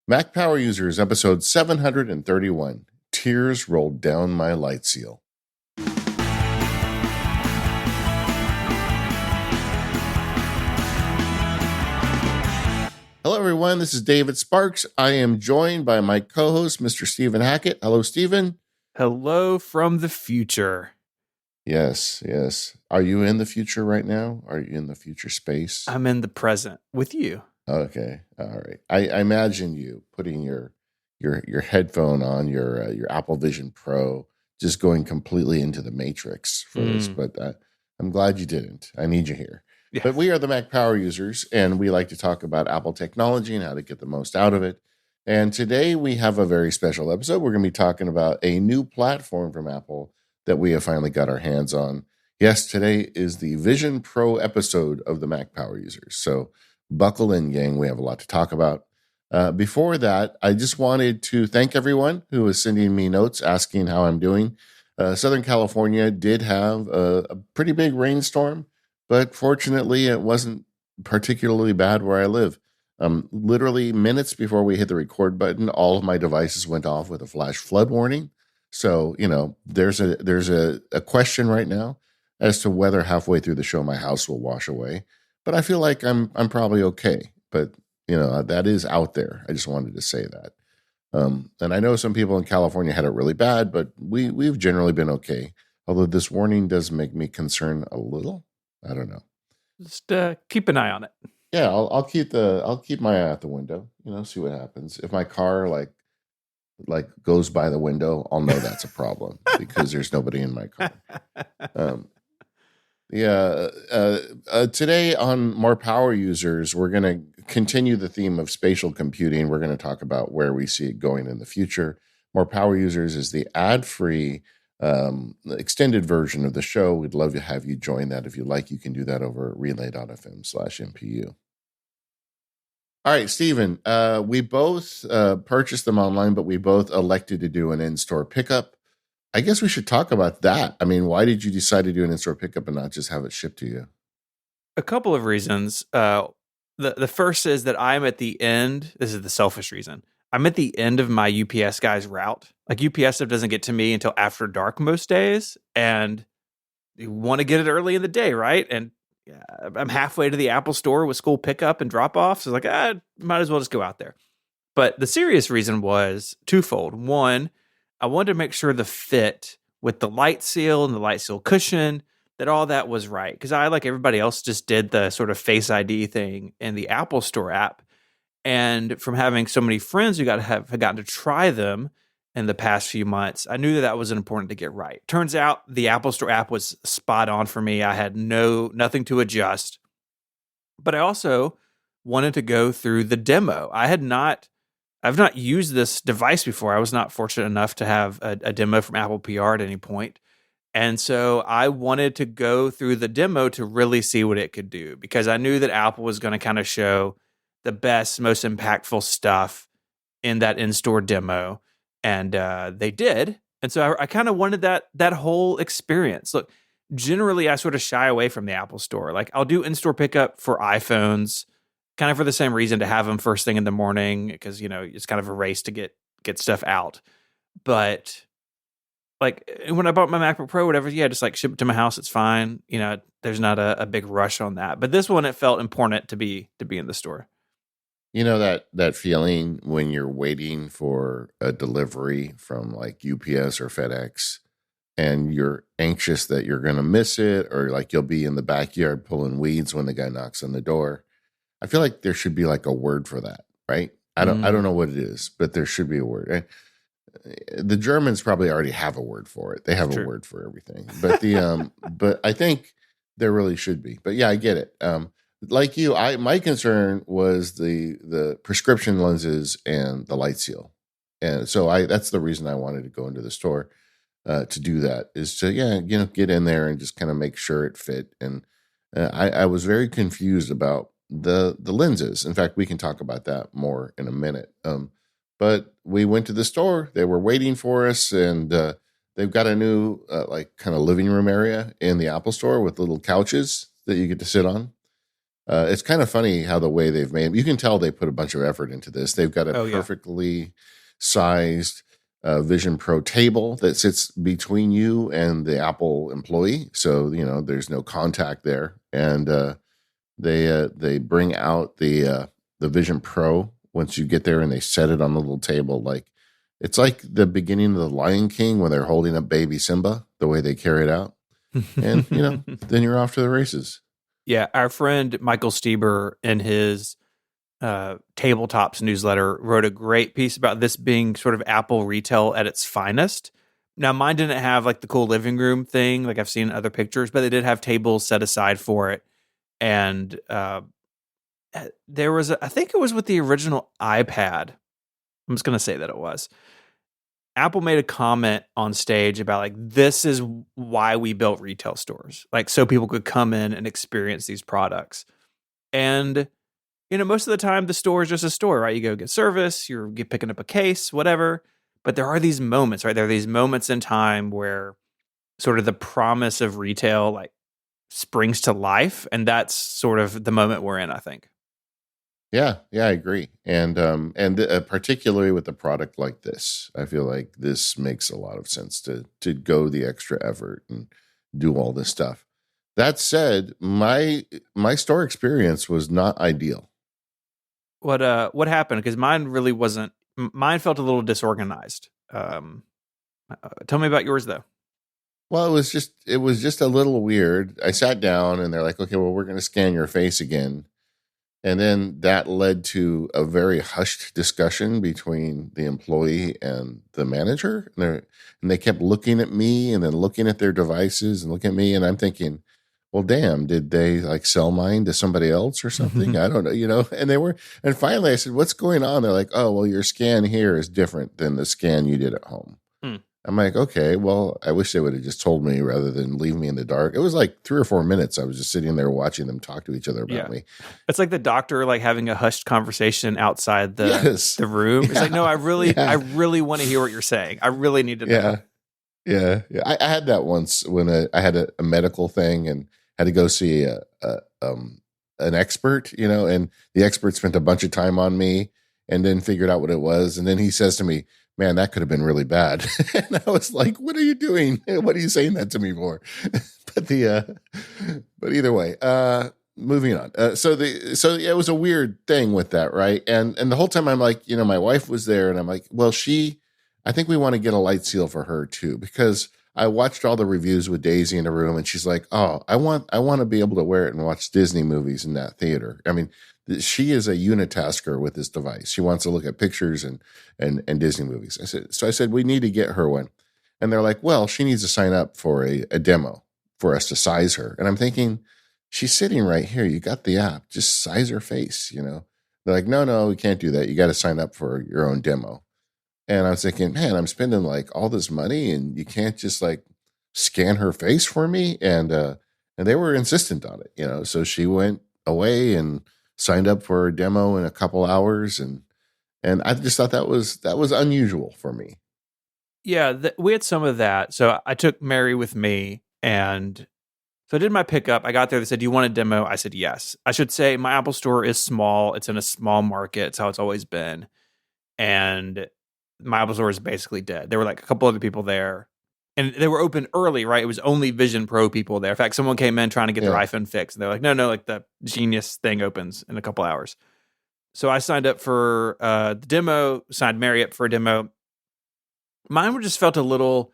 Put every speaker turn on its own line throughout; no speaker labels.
Mac Power Users, episode 731. Tears rolled down my light seal. Hello, everyone. This is David Sparks. I am joined by my co-host, Mr. Stephen Hackett. Hello, Stephen.
Hello from the future.
Yes. Are you in the future right now? Are you in the future space?
I'm in the present with you.
Okay. All right. I imagine you putting your headphone on, your Apple Vision Pro, just going completely into the Matrix for this, but I'm glad you didn't. I need you here. Yeah. But we are the Mac Power Users, and we like to talk about Apple technology and how to get the most out of it. And today we have a very special episode. We're going to be talking about a new platform from Apple that we have finally got our hands on. Yes, today is the Vision Pro episode of the Mac Power Users. So buckle in, gang. We have a lot to talk about. Before that, I just wanted to thank everyone who is sending me notes asking how I'm doing. Southern California did have a pretty big rainstorm, but fortunately it wasn't particularly bad where I live. Literally minutes before we hit the record button, all of my devices went off with a flash flood warning. So, there's a question right now as to whether halfway through the show my house will wash away. But I feel like I'm probably okay. But that is out there. I just wanted to say that. And I know some people in California had it really bad, but we've generally been okay. Although this warning does make me concerned a little. I don't know.
Just keep an eye on it.
Yeah, I'll keep my eye out the window. See what happens. If my car like goes by the window, I'll know that's a problem because there's nobody in my car. Today on More Power Users, we're going to continue the theme of spatial computing. We're going to talk about where we see it going in the future. More Power Users is the ad-free extended version of the show. We'd love to have you join that. If you like, you can do that over at relay.fm/MPU. All right, Stephen, we both purchased them online, but we both elected to do an in-store pickup. I guess we should talk about that. I mean, why did you decide to do an in-store pickup and not just have it shipped to you?
A couple of reasons. The first is that I'm at the end. This is the selfish reason. I'm at the end of my UPS guy's route. Like UPS stuff doesn't get to me until after dark most days, and you want to get it early in the day, right? And I'm halfway to the Apple store with school pickup and drop off. So might as well just go out there. But the serious reason was twofold. One, I wanted to make sure the fit with the light seal and the light seal cushion, that all that was right. Because I, like everybody else, just did the sort of Face ID thing in the Apple Store app. And from having so many friends who have gotten to try them in the past few months, I knew that was important to get right. Turns out the Apple Store app was spot on for me. I had nothing to adjust. But I also wanted to go through the demo. I've not used this device before. I was not fortunate enough to have a demo from Apple PR at any point. And so I wanted to go through the demo to really see what it could do, because I knew that Apple was going to kind of show the best, most impactful stuff in that in-store demo. And they did. And so I kind of wanted that whole experience. Look, generally I sort of shy away from the Apple Store. Like I'll do in-store pickup for iPhones, kind of for the same reason, to have them first thing in the morning, because, it's kind of a race to get stuff out. But like when I bought my MacBook Pro, whatever, just like ship it to my house, it's fine. There's not a big rush on that. But this one, it felt important to be in the store.
That feeling when you're waiting for a delivery from like UPS or FedEx and you're anxious that you're going to miss it, or like you'll be in the backyard pulling weeds when the guy knocks on the door. I feel like there should be like a word for that, right? I don't know what it is, but there should be a word. The Germans probably already have a word for it. They have a word for everything. But but I think there really should be. But yeah, I get it. Like you, my concern was the prescription lenses and the light seal. And so that's the reason I wanted to go into the store to do that, is to get in there and just kind of make sure it fit. And I was very confused about the lenses. In fact, we can talk about that more in a minute. But we went to the store. They were waiting for us, and they've got a new like kind of living room area in the Apple Store with little couches that you get to sit on. It's kind of funny how the way they've made. You can tell they put a bunch of effort into this. They've got a
Oh yeah.
perfectly sized Vision Pro table that sits between you and the Apple employee, so there's no contact there. And they bring out the Vision Pro once you get there, and they set it on the little table. Like it's like the beginning of the Lion King when they're holding up baby Simba, the way they carry it out. And then you're off to the races.
Yeah, our friend Michael Stieber in his Tabletops newsletter wrote a great piece about this being sort of Apple retail at its finest. Now, mine didn't have like the cool living room thing, like I've seen in other pictures, but they did have tables set aside for it. And there was, I think it was with the original iPad. I'm just going to say that it was. Apple made a comment on stage about like, this is why we built retail stores, like so people could come in and experience these products. And, most of the time the store is just a store, right? You go get service, you're picking up a case, whatever. But there are these moments, right? There are these moments in time where sort of the promise of retail like springs to life. And that's sort of the moment we're in, I think.
Yeah, I agree. And particularly with a product like this, I feel like this makes a lot of sense to go the extra effort and do all this stuff. That said, my store experience was not ideal.
What happened? Because mine really wasn't. Mine felt a little disorganized. Tell me about yours though.
Well, it was just a little weird. I sat down and they're like, "Okay, well, we're going to scan your face again." And then that led to a very hushed discussion between the employee and the manager. And they kept looking at me and then looking at their devices and looking at me. And I'm thinking, well, damn, did they like sell mine to somebody else or something? I don't know, and finally I said, what's going on? They're like, oh, well, your scan here is different than the scan you did at home. I'm like, okay, well, I wish they would have just told me rather than leave me in the dark. It was like 3 or 4 minutes. I was just sitting there watching them talk to each other about me.
It's like the doctor like having a hushed conversation outside the room. It's like, no, I really want to hear what you're saying. I really need to know.
Yeah. I had that once when I had a medical thing and had to go see an expert, and the expert spent a bunch of time on me and then figured out what it was. And then he says to me, man, that could have been really bad. And I was like, what are you doing? What are you saying that to me for? But either way, moving on. So it was a weird thing with that. Right. And the whole time I'm like, my wife was there and I'm like, well, I think we want to get a light seal for her too, because I watched all the reviews with Daisy in the room and she's like, oh, I want to be able to wear it and watch Disney movies in that theater. I mean, she is a unitasker with this device. She wants to look at pictures and Disney movies. I said, we need to get her one. And they're like, well, she needs to sign up for a demo for us to size her. And I'm thinking, she's sitting right here. You got the app, just size her face, They're like, no, we can't do that. You got to sign up for your own demo. And I was thinking, man, I'm spending like all this money and you can't just like scan her face for me. And they were insistent on it, so she went away and signed up for a demo in a couple hours. And I just thought that was unusual for me.
Yeah, we had some of that. So I took Mary with me and so I did my pickup. I got there. They said, do you want a demo? I said, yes. I should say my Apple store is small. It's in a small market. It's how it's always been. And my Apple store is basically dead. There were like a couple other people there. And they were open early, right? It was only Vision Pro people there. In fact, someone came in trying to get their iPhone fixed. And they're like, no, like the Genius thing opens in a couple hours. So I signed up for the demo, signed Mary up for a demo. Mine just felt a little,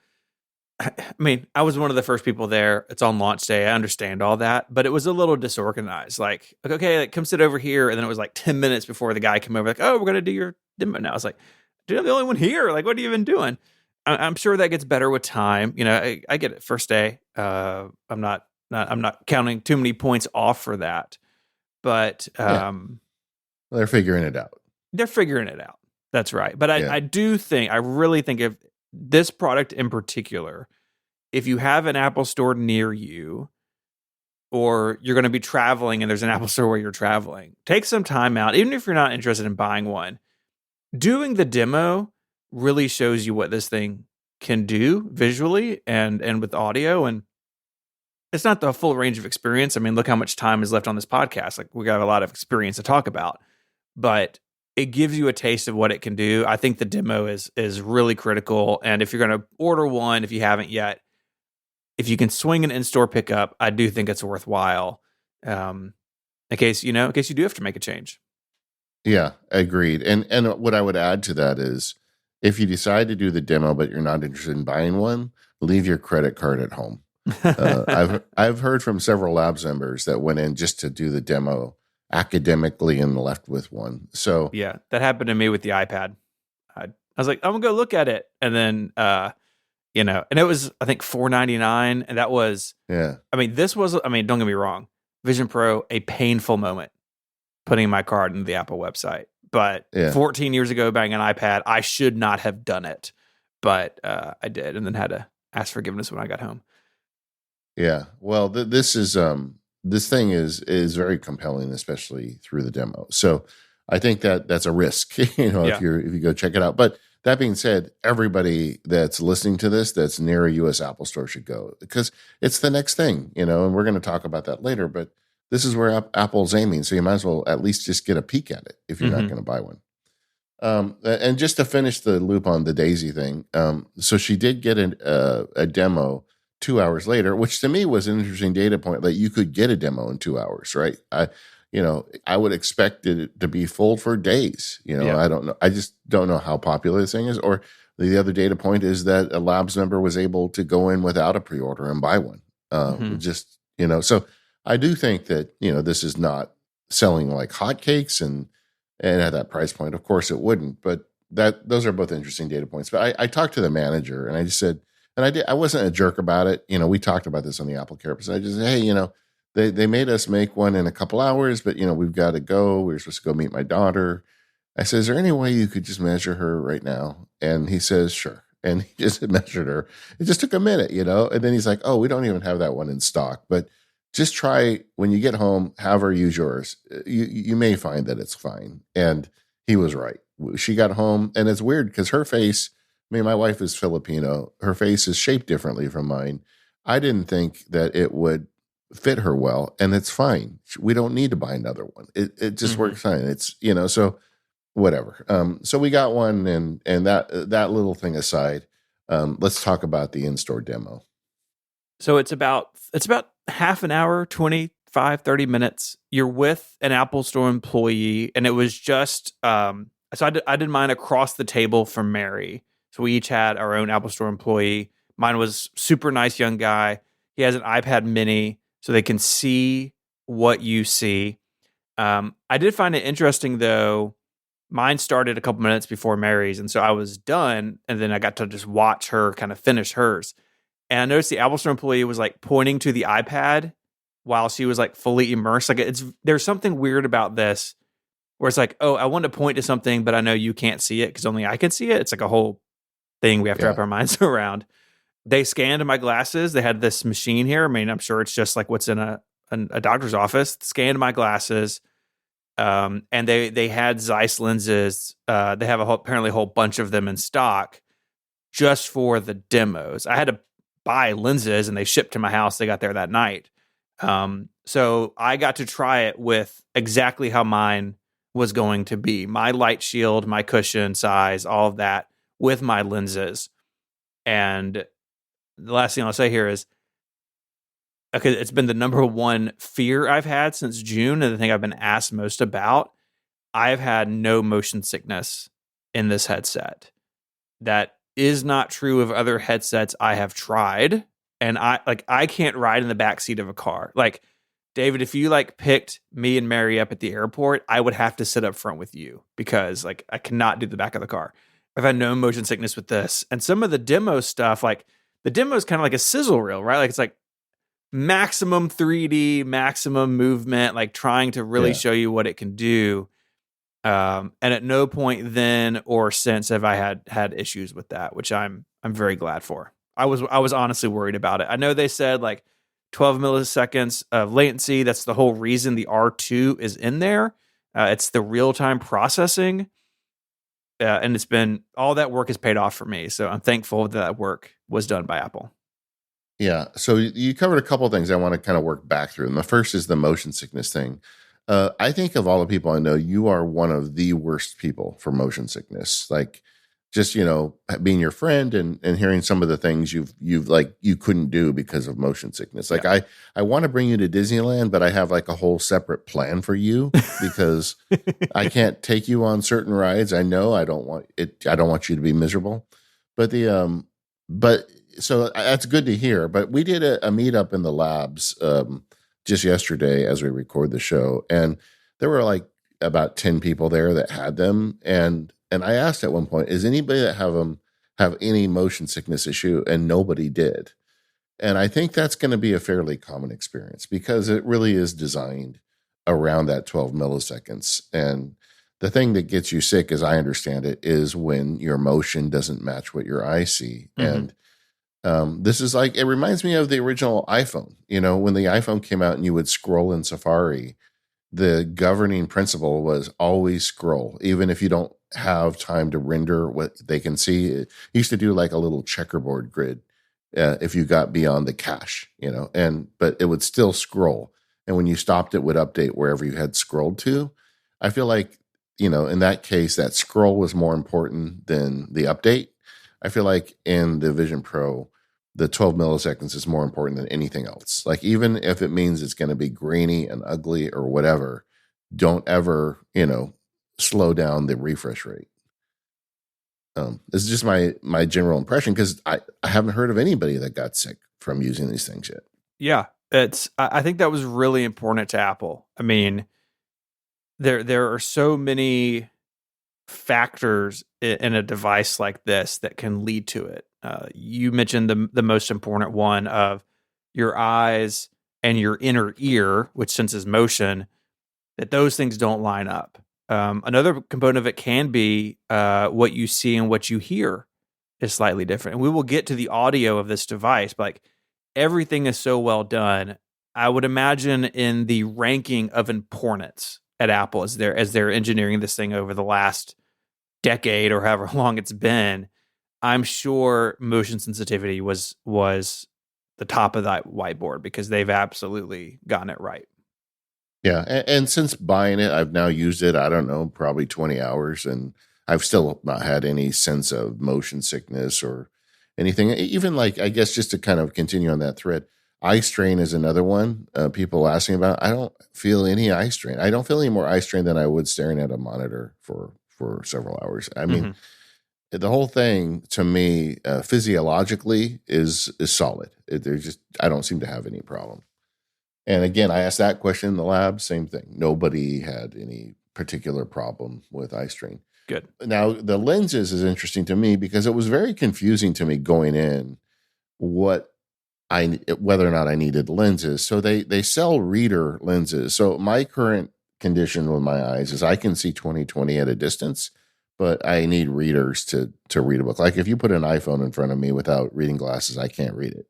I mean, I was one of the first people there. It's on launch day. I understand all that. But it was a little disorganized. Like, okay, come sit over here. And then it was like 10 minutes before the guy came over. Like, oh, we're going to do your demo now. I was like, dude, I'm the only one here. Like, what are you even doing? I'm sure that gets better with time. I get it. First day. I'm not counting too many points off for that. But
they're figuring it out.
That's right. But I really think if this product in particular, if you have an Apple store near you, or you're going to be traveling and there's an Apple store where you're traveling, take some time out, even if you're not interested in buying one. Doing the demo really shows you what this thing can do visually and with audio. And it's not the full range of experience. I mean, look how much time is left on this podcast. Like, we got a lot of experience to talk about, but it gives you a taste of what it can do. I think the demo is really critical. And if you're going to order one, if you haven't yet, if you can swing an in-store pickup, I do think it's worthwhile. In case you do have to make a change.
Yeah, agreed. And what I would add to that is, if you decide to do the demo but you're not interested in buying one, leave your credit card at home. I've heard from several Labs members that went in just to do the demo academically and left with one. So
yeah, that happened to me with the iPad. I was like, I'm gonna go look at it, and then and it was, I think, $4.99, and that was,
yeah.
I mean, don't get me wrong, Vision Pro, a painful moment putting my card into the Apple website. But 14 years ago, buying an iPad, I should not have done it, but I did, and then had to ask forgiveness when I got home.
Yeah, well, this thing is very compelling, especially through the demo. So I think that's a risk, if you go check it out. But that being said, everybody that's listening to this that's near a U.S. Apple store should go, because it's the next thing, and we're going to talk about that later. But this is where Apple's aiming, so you might as well at least just get a peek at it if you're not going to buy one. And just to finish the loop on the Daisy thing, so she did get a demo 2 hours later, which to me was an interesting data point. Like, you could get a demo in 2 hours, right? I would expect it to be full for days. I don't know. I just don't know how popular this thing is. Or the other data point is that a Labs member was able to go in without a pre-order and buy one. So I do think that, this is not selling like hotcakes and at that price point. Of course it wouldn't, but those are both interesting data points. But I talked to the manager and I just said, and I wasn't a jerk about it. We talked about this on the Apple Care episode. I just said, hey, they made us make one in a couple hours, but we've got to go. We were supposed to go meet my daughter. I said, is there any way you could just measure her right now? And he says, sure. And he just measured her. It just took a minute, and then he's like, oh, we don't even have that one in stock, but just try when you get home, have her use yours. You may find that it's fine. And he was right. She got home, and it's weird because her face, my wife is Filipino. Her face is shaped differently from mine. I didn't think that it would fit her well, and it's fine. We don't need to buy another one. It just works fine. It's, so whatever. So we got one, and that little thing aside, let's talk about the in-store demo.
So it's about half an hour, 25, 30 minutes. You're with an Apple Store employee, and it was just, so I did mine across the table from Mary. So we each had our own Apple Store employee. Mine was super nice young guy. He has an iPad mini, so they can see what you see. I did find it interesting, though. Mine started a couple minutes before Mary's, and so I was done, and then I got to just watch her kind of finish hers. And I noticed the Apple Store employee was like pointing to the iPad while she was like fully immersed. Like, there's something weird about this where it's like, oh, I want to point to something, but I know you can't see it because only I can see it. It's like a whole thing we have to wrap our minds around. They scanned my glasses. They had this machine here. I mean, I'm sure it's just like what's in a doctor's office. Scanned my glasses. And they had Zeiss lenses. They have apparently a whole bunch of them in stock just for the demos. I had to buy lenses and they shipped to my house. They got there that night. So I got to try it with exactly how mine was going to be. My light shield, my cushion size, all of that with my lenses. And the last thing I'll say here is, okay, it's been the number one fear I've had since June, and the thing I've been asked most about. I've had no motion sickness in this headset. That is not true of other headsets I have tried, and I can't ride in the backseat of a car. Like, David, if you picked me and Mary up at the airport, I would have to sit up front with you because I cannot do the back of the car. I've had no motion sickness with this. And some of the demo stuff, the demo is kind of like a sizzle reel, right? Like, it's like maximum 3D, maximum movement, trying to really show you what it can do. And at no point then or since have I had issues with that, which I'm very glad for. I was honestly worried about it. I know they said 12 milliseconds of latency. That's the whole reason the R2 is in there. It's the real-time processing. And it's been, all that work has paid off for me. So I'm thankful that work was done by Apple.
Yeah. So you covered a couple of things I want to kind of work back through. And the first is the motion sickness thing. I think of all the people I know, you are one of the worst people for motion sickness. Like just, being your friend and hearing some of the things you've like you couldn't do because of motion sickness. Like
Yeah.
I want to bring you to Disneyland, but I have like a whole separate plan for you because I can't take you on certain rides. I know I don't want you to be miserable. But but so that's good to hear. But we did a meetup in the labs just yesterday as we record the show, and there were like about 10 people there that had them, and I asked at one point, is anybody that have them have any motion sickness issue? And nobody did. And I think that's going to be a fairly common experience because it really is designed around that 12 milliseconds. And the thing that gets you sick, as I understand it, is when your motion doesn't match what your eyes see.
Mm-hmm.
And this is like, it reminds me of the original iPhone. When the iPhone came out and you would scroll in Safari, the governing principle was always scroll, even if you don't have time to render what they can see. It used to do like a little checkerboard grid if you got beyond the cache, but it would still scroll. And when you stopped, it would update wherever you had scrolled to. I feel like, in that case, that scroll was more important than the update. I feel like in the Vision Pro, the 12 milliseconds is more important than anything else. Like, even if it means it's going to be grainy and ugly or whatever, don't ever, slow down the refresh rate. This is just my general impression because I haven't heard of anybody that got sick from using these things yet.
Yeah, I think that was really important to Apple. I mean, there are so many factors in a device like this that can lead to it. You mentioned the most important one of your eyes and your inner ear, which senses motion, that those things don't line up. Another component of it can be what you see and what you hear is slightly different. And we will get to the audio of this device, but like everything is so well done. I would imagine in the ranking of importance at Apple as they're engineering this thing over the last decade or however long it's been, I'm sure motion sensitivity was the top of that whiteboard because they've absolutely gotten it right.
Yeah. And since buying it, I've now used it, I don't know, probably 20 hours, and I've still not had any sense of motion sickness or anything. Even like, I guess just to kind of continue on that thread, eye strain is another one people asking about. I don't feel any eye strain. I don't feel any more eye strain than I would staring at a monitor for several hours. I mean, the whole thing to me, physiologically is solid. I don't seem to have any problem. And again, I asked that question in the lab, same thing. Nobody had any particular problem with eye strain.
Good.
Now, the lenses is interesting to me because it was very confusing to me going in whether or not I needed lenses. So they sell reader lenses. So my current condition with my eyes is I can see 20/20 at a distance, but I need readers to read a book. Like if you put an iPhone in front of me without reading glasses, I can't read it.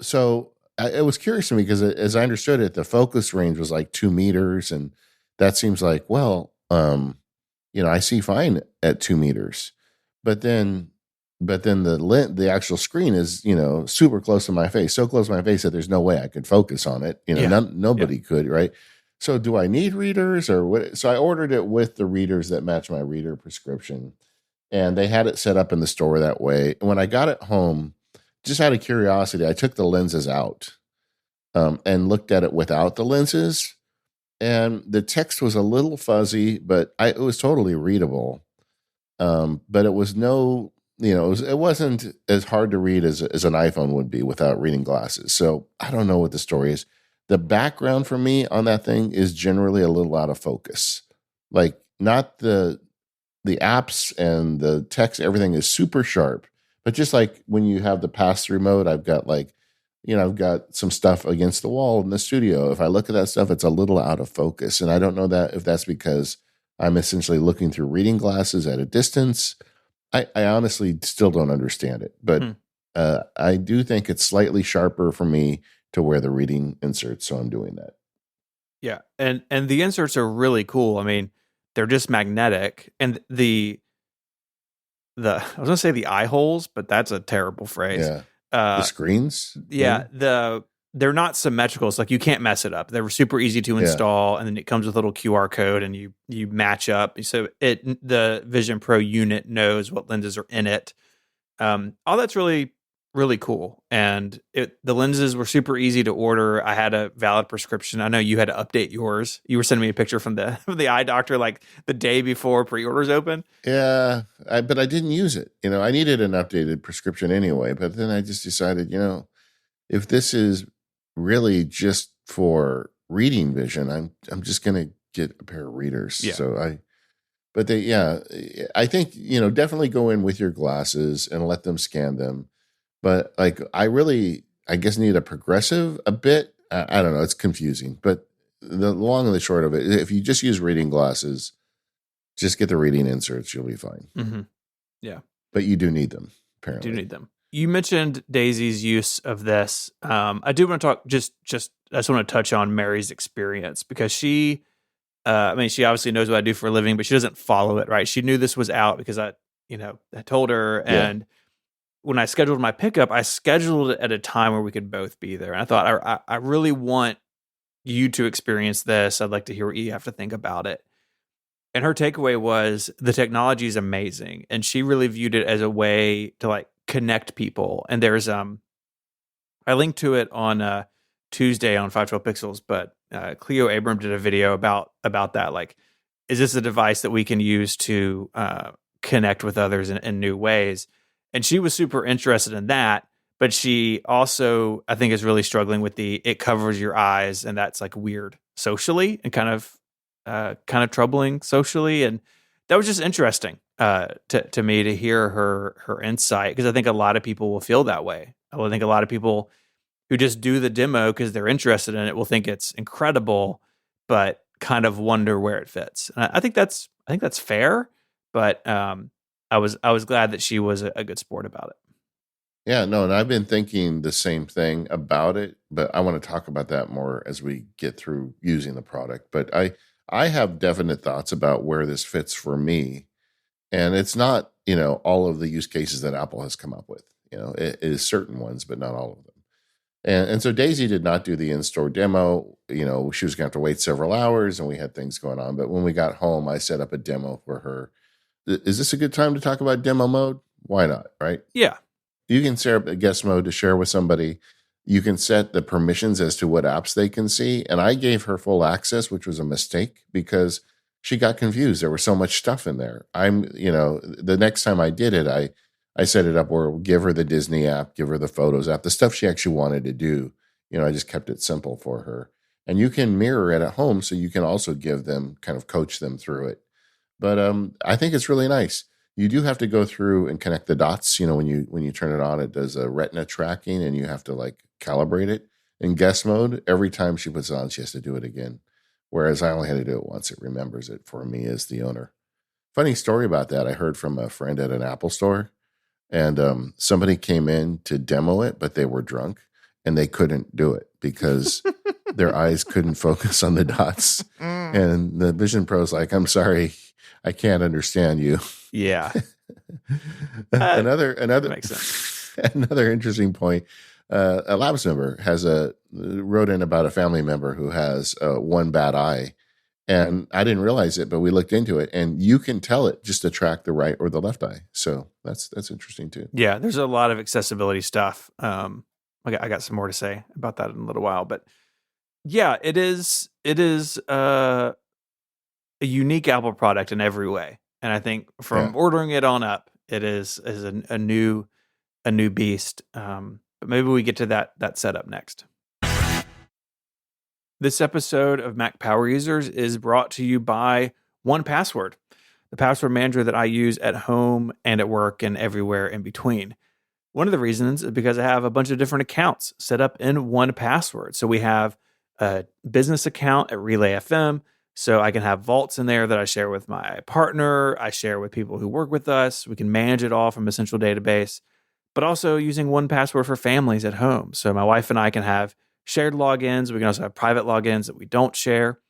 So it was curious to me because as I understood it, the focus range was like 2 meters. And that seems like, well, I see fine at 2 meters, but then the actual screen is, super close to my face, so close to my face that there's no way I could focus on it. Nobody could, right? So do I need readers or what? So I ordered it with the readers that match my reader prescription, and they had it set up in the store that way. And when I got it home, just out of curiosity, I took the lenses out and looked at it without the lenses. And the text was a little fuzzy, but it was totally readable. But it was it wasn't as hard to read as an iPhone would be without reading glasses. So I don't know what the story is. The background for me on that thing is generally a little out of focus. Like not the apps and the text, everything is super sharp. But just like when you have the pass-through mode, I've got I've got some stuff against the wall in the studio. If I look at that stuff, it's a little out of focus. And I don't know if that's because I'm essentially looking through reading glasses at a distance. I honestly still don't understand it. But I do think it's slightly sharper for me to wear the reading inserts. So I'm doing that.
Yeah. And the inserts are really cool. I mean, they're just magnetic. And I was going to say the eye holes, but that's a terrible phrase.
Yeah. The screens?
Yeah, they're not symmetrical. It's like you can't mess it up. They're super easy to install, and then it comes with a little QR code, and you match up. So the Vision Pro unit knows what lenses are in it. All that's really, really cool. And the lenses were super easy to order. I had a valid prescription. I know you had to update yours. You were sending me a picture from the eye doctor like the day before pre-orders open.
Yeah, but I didn't use it. I needed an updated prescription anyway. But then I just decided, if this is really just for reading vision, I'm just going to get a pair of readers.
Yeah.
So I think, definitely go in with your glasses and let them scan them. But like, I guess need a progressive a bit. I don't know. It's confusing, but the long and the short of it, if you just use reading glasses, just get the reading inserts. You'll be fine.
Mm-hmm. Yeah.
But you do need them, apparently.
Do need them. You mentioned Daisy's use of this. I do want to talk I just want to touch on Mary's experience because she obviously knows what I do for a living, but she doesn't follow it, right? She knew this was out because I told her. And when I scheduled my pickup, I scheduled it at a time where we could both be there. And I thought, I really want you to experience this. I'd like to hear what you have to think about it. And her takeaway was the technology is amazing. And she really viewed it as a way to like connect people. And there's I linked to it on Tuesday on 512 Pixels, but Cleo Abram did a video about that. Like, is this a device that we can use to connect with others in new ways? And she was super interested in that, but she also, I think, is really struggling with it covers your eyes, and that's like weird socially and kind of troubling socially. And that was just interesting to me to hear her insight, because I think a lot of people will feel that way. I think a lot of people who just do the demo because they're interested in it will think it's incredible, but kind of wonder where it fits. And I think that's fair, but I was glad that she was a good sport about it.
Yeah, no, and I've been thinking the same thing about it, but I want to talk about that more as we get through using the product. But I have definite thoughts about where this fits for me. And it's not, all of the use cases that Apple has come up with. It is certain ones, but not all of them. And so Daisy did not do the in-store demo. She was going to have to wait several hours, and we had things going on. But when we got home, I set up a demo for her. Is this a good time to talk about demo mode? Why not, right?
Yeah.
You can set up a guest mode to share with somebody. You can set the permissions as to what apps they can see. And I gave her full access, which was a mistake because she got confused. There was so much stuff in there. The next time I did it, I set it up where we'll give her the Disney app, give her the Photos app, the stuff she actually wanted to do. I just kept it simple for her. And you can mirror it at home, so you can also give them, kind of coach them through it. But I think it's really nice. You do have to go through and connect the dots. When you turn it on, it does a retina tracking, and you have to like calibrate it. In guest mode, every time she puts it on, she has to do it again. Whereas I only had to do it once. It remembers it for me as the owner. Funny story about that. I heard from a friend at an Apple store, and somebody came in to demo it, but they were drunk and they couldn't do it because their eyes couldn't focus on the dots. And the Vision Pro's like, I'm sorry, I can't understand you.
Yeah.
Another
makes sense.
Another interesting point. A Labs member wrote in about a family member who has one bad eye, and I didn't realize it, but we looked into it, and you can tell it just to track the right or the left eye. So that's interesting too.
Yeah, there's a lot of accessibility stuff. I got some more to say about that in a little while, but yeah, it is a unique Apple product in every way. And I think from ordering it on up, it is a new beast. But maybe we get to that setup next. This episode of Mac Power Users is brought to you by 1Password, the password manager that I use at home and at work and everywhere in between. One of the reasons is because I have a bunch of different accounts set up in 1Password. So we have a business account at Relay FM. So I can have vaults in there that I share with my partner. I share with people who work with us. We can manage it all from a central database, but also using 1Password for families at home. So my wife and I can have shared logins. We can also have private logins that we don't share.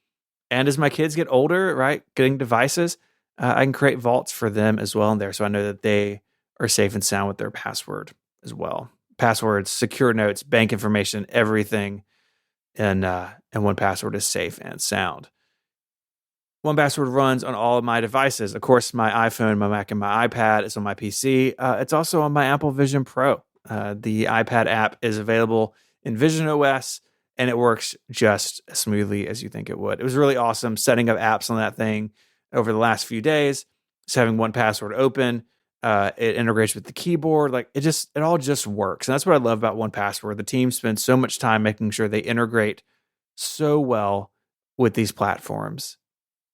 And as my kids get older, right, getting devices, I can create vaults for them as well in there. So I know that they are safe and sound with their password as well. passwords, secure notes, bank information, everything in 1Password is safe and sound. 1Password runs on all of my devices. Of course, my iPhone, my Mac, and my iPad. It's on my PC. It's also on my Apple Vision Pro. The iPad app is available in Vision OS, and it works just as smoothly as you think it would. It was really awesome setting up apps on that thing over the last few days. Just having 1Password open. It integrates with the keyboard. Like it all just works. And that's what I love about 1Password. The team spends so much time making sure they integrate so well with these platforms.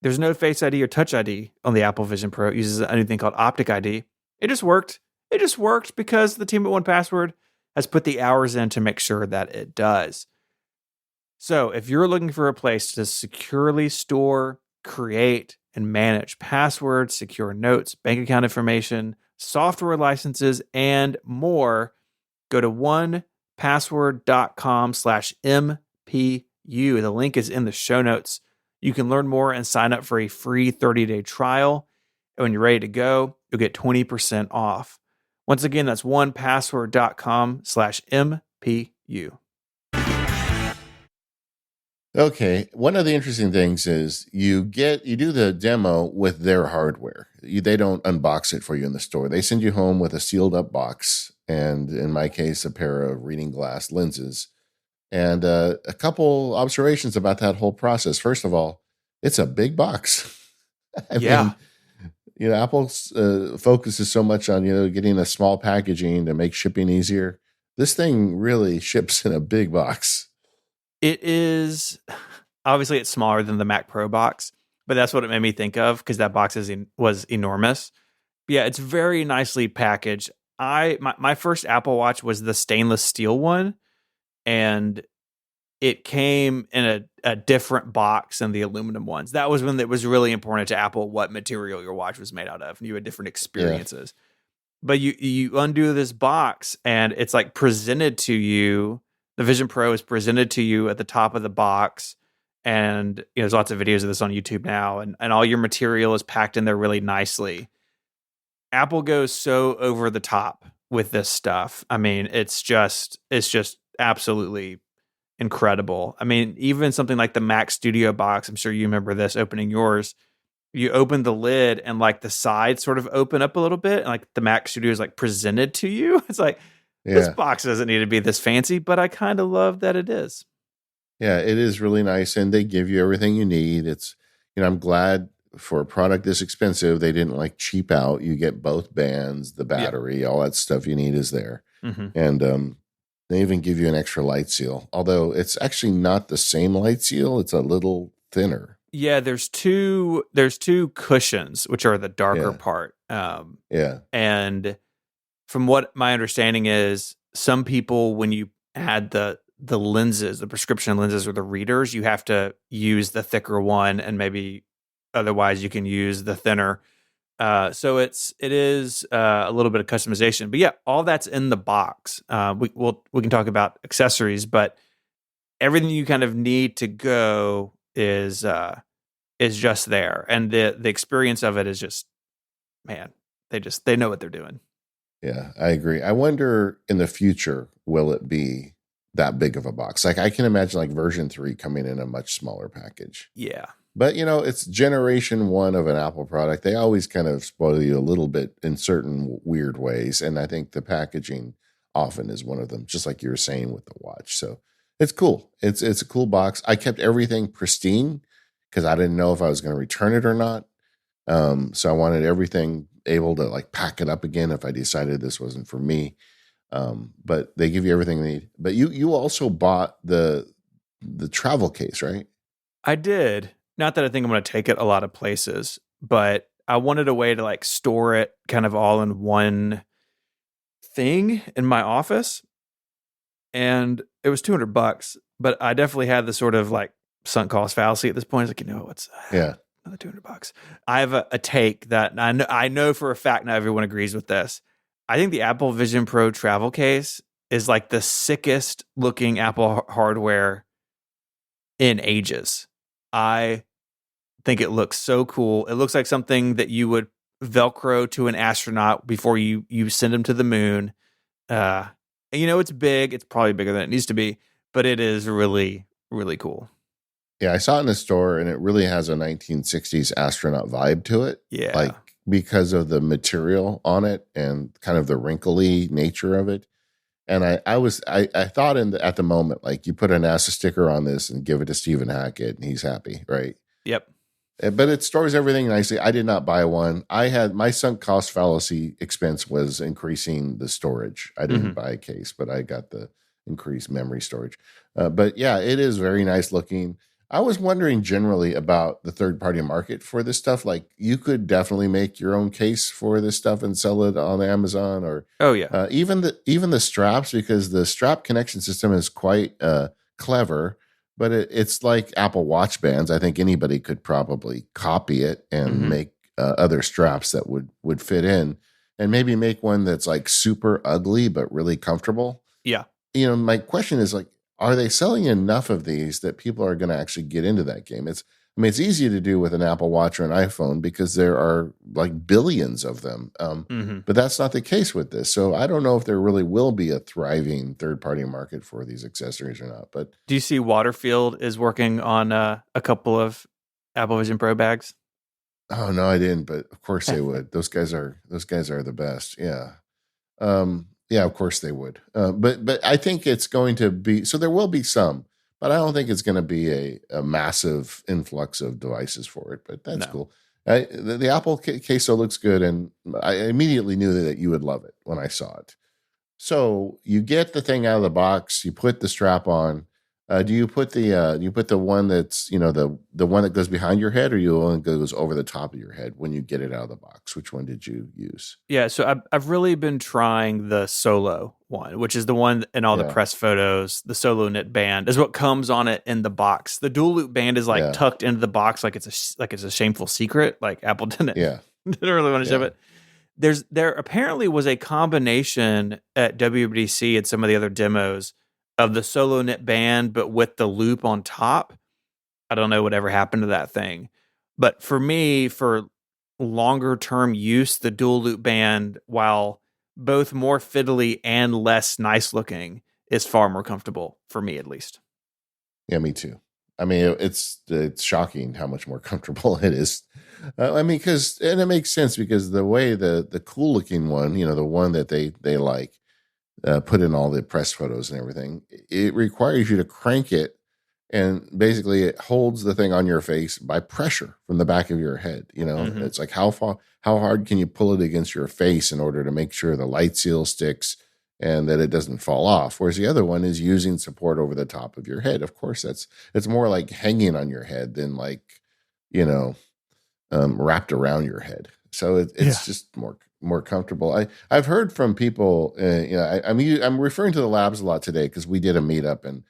There's no Face ID or Touch ID on the Apple Vision Pro. It uses a new thing called Optic ID. It just worked. It just worked because the team at 1Password has put the hours in to make sure that it does. So if you're looking for a place to securely store, create, and manage passwords, secure notes, bank account information, software licenses, and more, go to 1password.com/MPU. The link is in the show notes. You can learn more and sign up for a free 30-day trial. And when you're ready to go, you'll get 20% off. Once again, that's 1password.com/MPU.
Okay. One of the interesting things is you do the demo with their hardware. They don't unbox it for you in the store. They send you home with a sealed up box. And in my case, a pair of reading glass lenses. And a couple observations about that whole process. First of all, it's a big box. I mean, Apple focuses so much on, getting a small packaging to make shipping easier. This thing really ships in a big box.
It is, obviously it's smaller than the Mac Pro box, but that's what it made me think of because that box was enormous. But yeah, it's very nicely packaged. My first Apple Watch was the stainless steel one, and it came in a different box than the aluminum ones. That was when it was really important to Apple what material your watch was made out of, and you had different experiences. Yeah. But you undo this box, and it's like presented to you. The Vision Pro is presented to you at the top of the box, and there's lots of videos of this on YouTube now, and all your material is packed in there really nicely. Apple goes so over the top with this stuff. I mean, it's just absolutely incredible. I mean, even something like the Mac Studio box, I'm sure you remember this opening yours. You open the lid and like the sides sort of open up a little bit, and like the Mac Studio is like presented to you. It's like, this box doesn't need to be this fancy, but I kind of love that it is.
Yeah, it is really nice, and they give you everything you need. It's, I'm glad for a product this expensive, they didn't like cheap out. You get both bands, the battery, all that stuff you need is there. Mm-hmm. And they even give you an extra light seal, although it's actually not the same light seal. It's a little thinner.
Yeah, there's two cushions, which are the darker part. And from what my understanding is, some people, when you add the lenses, the prescription lenses or the readers, you have to use the thicker one, and maybe otherwise you can use the thinner. So it is a little bit of customization, but yeah, all that's in the box. We can talk about accessories, but everything you kind of need to go is just there, and the experience of it is just, man, they know what they're doing.
Yeah, I agree. I wonder in the future, will it be that big of a box? Like I can imagine like version 3 coming in a much smaller package.
Yeah.
But, it's generation 1 of an Apple product. They always kind of spoil you a little bit in certain weird ways. And I think the packaging often is one of them, just like you were saying with the watch. So it's cool. It's a cool box. I kept everything pristine because I didn't know if I was going to return it or not. So I wanted everything able to like pack it up again if I decided this wasn't for me. But they give you everything they need. But you also bought the travel case, right?
I did. Not that I think I'm going to take it a lot of places, but I wanted a way to like store it kind of all in one thing in my office. And it was $200, but I definitely had the sort of like sunk cost fallacy at this point. It's like, what's another $200? I have a take that I know for a fact now everyone agrees with this. I think the Apple Vision Pro travel case is like the sickest looking Apple hardware in ages. I think it looks so cool. It looks like something that you would Velcro to an astronaut before you send him to the moon. And, it's big. It's probably bigger than it needs to be, but it is really, really cool.
Yeah, I saw it in the store, and it really has a 1960s astronaut vibe to it.
Yeah.
Like, because of the material on it and kind of the wrinkly nature of it. And I thought at the moment, like, you put a NASA sticker on this and give it to Stephen Hackett and he's happy, right?
Yep.
But it stores everything nicely. I did not buy one. I had my sunk cost fallacy expense was increasing the storage. I didn't buy a case, but I got the increased memory storage. But yeah, it is very nice looking. I was wondering generally about the third party market for this stuff. Like, you could definitely make your own case for this stuff and sell it on Amazon, or
Oh yeah.
even the straps, because the strap connection system is quite clever. But it's like Apple Watch bands. I think anybody could probably copy it and make other straps that would fit in, and maybe make one that's like super ugly but really comfortable.
Yeah.
My question is, like, are they selling enough of these that people are going to actually get into that game? It's easy to do with an Apple Watch or an iPhone because there are like billions of them. But that's not the case with this. So I don't know if there really will be a thriving third-party market for these accessories or not. But
do you see Waterfield is working on a couple of Apple Vision Pro bags?
Oh no, I didn't. But of course they would. Those guys are the best. Yeah. Yeah, of course they would. But I think it's going to be, so there will be some, but I don't think it's going to be a massive influx of devices for it. But that's cool. The Apple queso looks good, and I immediately knew that you would love it when I saw it. So you get the thing out of the box, you put the strap on. Do you put the one that's the one that goes behind your head, or you one that goes over the top of your head when you get it out of the box? Which one did you use?
Yeah, so I've really been trying the Solo one, which is the one in all the press photos. The Solo knit band is what comes on it in the box. The dual loop band is like tucked into the box, like it's a shameful secret. Like Apple didn't really want to ship it. There apparently was a combination at WWDC and some of the other demos of the Solo knit band, but with the loop on top. I don't know whatever happened to that thing. But for me, for longer term use, the dual loop band, while both more fiddly and less nice looking, is far more comfortable for me, at least.
Yeah, me too. I mean, it's shocking how much more comfortable it is. I mean, and it makes sense because the way the cool looking one, the one that they like, put in all the press photos and everything, it requires you to crank it, and basically it holds the thing on your face by pressure from the back of your head. It's like how hard can you pull it against your face in order to make sure the light seal sticks and that it doesn't fall off. Whereas the other one is using support over the top of your head. Of course, it's more like hanging on your head than like, wrapped around your head. So it's just more comfortable. I've heard from people, I'm referring to the labs a lot today because we did a meetup and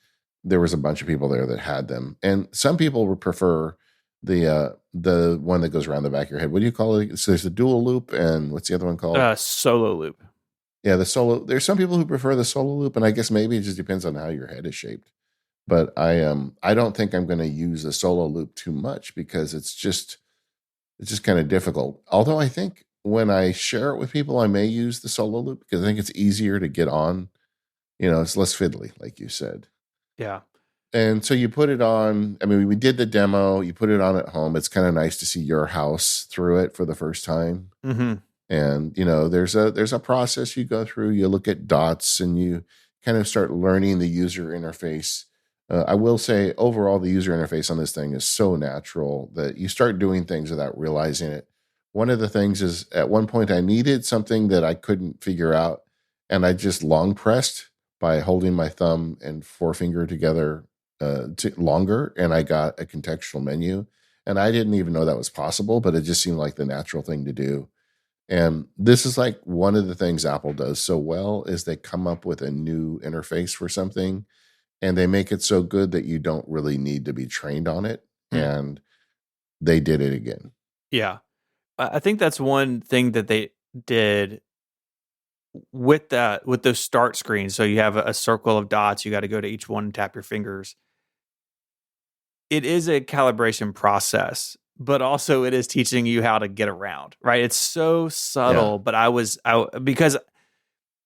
there was a bunch of people there that had them, and some people would prefer the one that goes around the back of your head. What do you call it? So there's the dual loop, and what's the other one called?
Solo loop.
Yeah, the solo. There's some people who prefer the solo loop, and I guess maybe it just depends on how your head is shaped. But I don't think I'm going to use the solo loop too much because it's just kind of difficult. Although I think when I share it with people, I may use the solo loop because I think it's easier to get on. It's less fiddly, like you said.
Yeah.
And so you put it on. I mean, we did the demo. You put it on at home. It's kind of nice to see your house through it for the first time.
Mm-hmm.
And there's a process you go through. You look at dots and you kind of start learning the user interface. I will say, overall, the user interface on this thing is so natural that you start doing things without realizing it. One of the things is, at one point, I needed something that I couldn't figure out, and I just long pressed by holding my thumb and forefinger together longer, and I got a contextual menu. And I didn't even know that was possible, but it just seemed like the natural thing to do. And this is like one of the things Apple does so well is they come up with a new interface for something, and they make it so good that you don't really need to be trained on it. And they did it again.
Yeah. I think that's one thing that they did with those start screens. So you have a circle of dots. You got to go to each one and tap your fingers. It is a calibration process, but also it is teaching you how to get around, right? It's so subtle, but because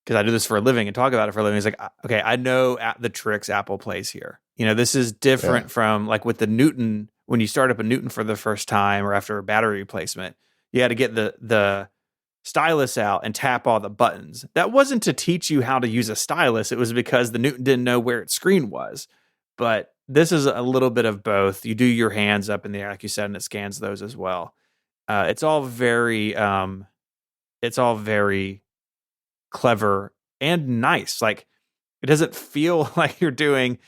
because I do this for a living and talk about it for a living. He's like, okay, I know the tricks Apple plays here. This is different from like with the Newton. When you start up a Newton for the first time or after a battery replacement, you had to get the stylus out and tap all the buttons. That wasn't to teach you how to use a stylus. It was because the Newton didn't know where its screen was. But this is a little bit of both. You do your hands up in the air, like you said, and it scans those as well. It's all very clever and nice. Like, it doesn't feel like you're doing,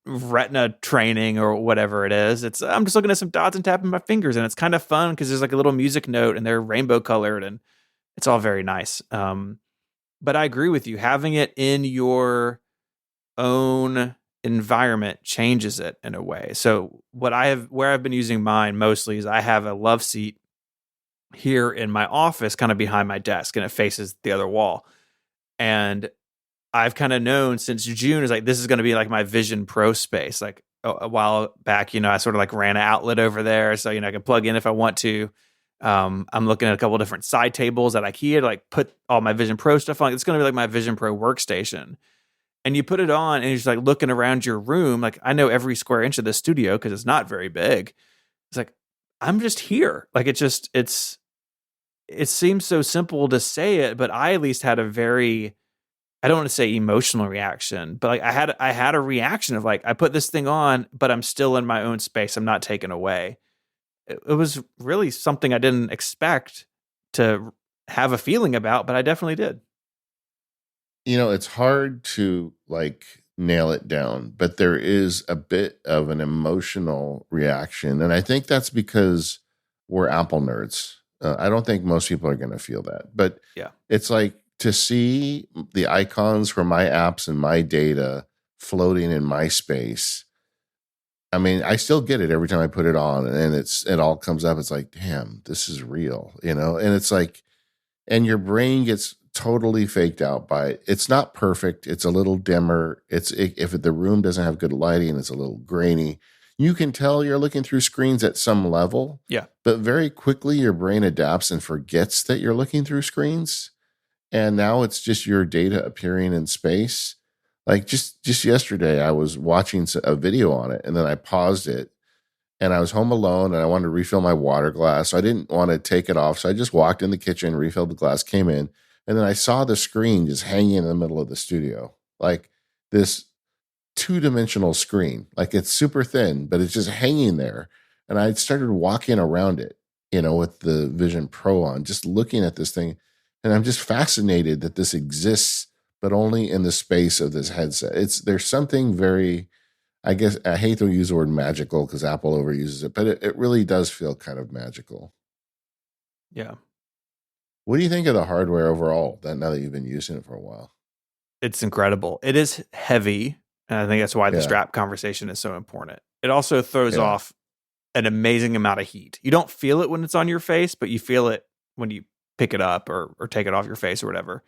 retina training or whatever it is. I'm just looking at some dots and tapping my fingers, and it's kind of fun because there's like a little music note and they're rainbow colored, and it's all very nice. But I agree with you. Having it in your own environment changes it in a way. So where I've been using mine mostly is I have a love seat here in my office, kind of behind my desk, and it faces the other wall. And I've kind of known since June is like, this is going to be like my Vision Pro space. Like a while back, I sort of like ran an outlet over there. So, I can plug in if I want to. I'm looking at a couple different side tables at IKEA to like put all my Vision Pro stuff on. It's going to be like my Vision Pro workstation. And you put it on and you're just like looking around your room. Like, I know every square inch of the studio because it's not very big. It's like, I'm just here. Like, it seems so simple to say it, but I at least had I don't want to say emotional reaction, but like I had a reaction of like, I put this thing on, but I'm still in my own space. I'm not taken away. It was really something I didn't expect to have a feeling about, but I definitely did.
It's hard to like nail it down, but there is a bit of an emotional reaction. And I think that's because we're Apple nerds. I don't think most people are going to feel that, but
yeah,
it's like to see the icons for my apps and my data floating in my space. I mean, I still get it every time I put it on, and it all comes up. It's like, damn, this is real, and it's like, and your brain gets totally faked out by it. It's not perfect. It's a little dimmer. If the room doesn't have good lighting, it's a little grainy. You can tell you're looking through screens at some level.
Yeah.
But very quickly your brain adapts and forgets that you're looking through screens. And now it's just your data appearing in space. Like just yesterday, I was watching a video on it, and then I paused it, and I was home alone, and I wanted to refill my water glass. So I didn't want to take it off. So I just walked in the kitchen, refilled the glass, came in, and then I saw the screen just hanging in the middle of the studio, like this two-dimensional screen. Like, it's super thin, but it's just hanging there. And I started walking around it, with the Vision Pro on, just looking at this thing. And I'm just fascinated that this exists, but only in the space of this headset. There's something very, I guess, I hate to use the word magical because Apple overuses it, but it really does feel kind of magical.
Yeah.
What do you think of the hardware overall, now that you've been using it for a while?
It's incredible. It is heavy, and I think that's why the strap conversation is so important. It also throws off an amazing amount of heat. You don't feel it when it's on your face, but you feel it when you pick it up or take it off your face or whatever.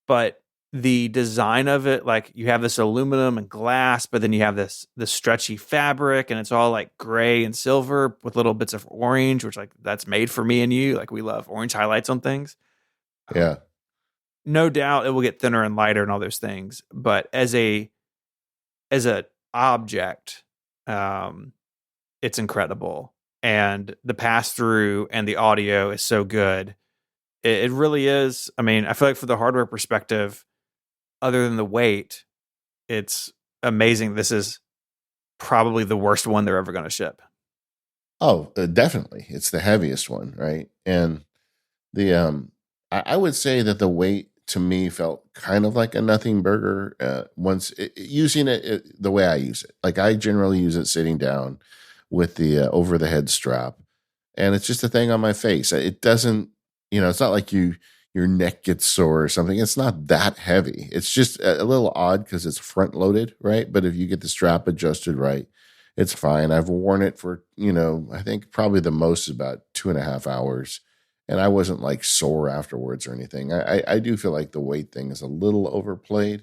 But the design of it, like, you have this aluminum and glass, but then you have this stretchy fabric, and it's all like gray and silver with little bits of orange, which, like, that's made for me and you. Like, we love orange highlights on things.
Yeah.
No doubt it will get thinner and lighter and all those things, but as a object, it's incredible. And the pass through and the audio is so good. It really is. I mean, I feel like for the hardware perspective, other than the weight, it's amazing. This is probably the worst one they're ever going to ship.
Oh, definitely. It's the heaviest one, right? And I would say that the weight to me felt kind of like a nothing burger once using it the way I use it. Like, I generally use it sitting down with the over the head strap, and it's just a thing on my face. It doesn't, it's not like your neck gets sore or something. It's not that heavy. It's just a little odd because it's front loaded, right? But if you get the strap adjusted right, it's fine. I've worn it for, I think probably the most is about 2.5 hours. And I wasn't like sore afterwards or anything. I do feel like the weight thing is a little overplayed.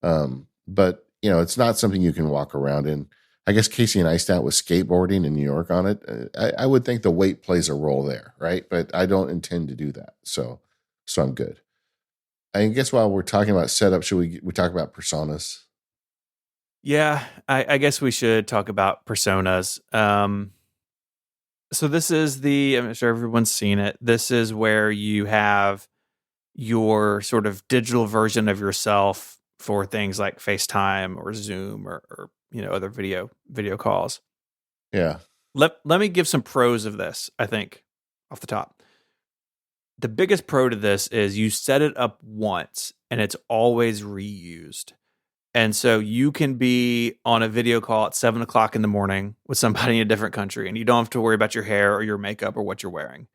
But, it's not something you can walk around in. I guess Casey Neistat was skateboarding in New York on it. I would think the weight plays a role there, right? But I don't intend to do that. So I'm good. I guess while we're talking about setup, should we talk about personas?
Yeah, I guess we should talk about personas. So this is I'm sure everyone's seen it. This is where you have your sort of digital version of yourself for things like FaceTime or Zoom or other video calls.
Yeah.
Let me give some pros of this, I think, off the top. The biggest pro to this is you set it up once and it's always reused. And so you can be on a video call at 7:00 in the morning with somebody in a different country, and you don't have to worry about your hair or your makeup or what you're wearing.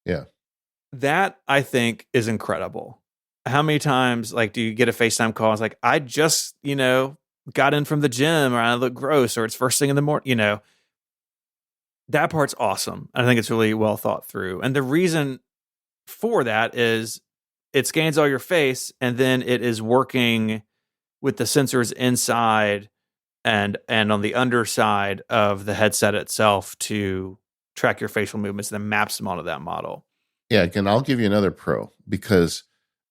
Yeah.
That, I think, is incredible. How many times, like, do you get a FaceTime call? It's like, I just, got in from the gym, or I look gross, or it's first thing in the morning. That part's awesome. I think it's really well thought through. And the reason for that is it scans all your face, and then it is working with the sensors inside and on the underside of the headset itself to track your facial movements and then maps them onto that model.
Yeah, again, I'll give you another pro because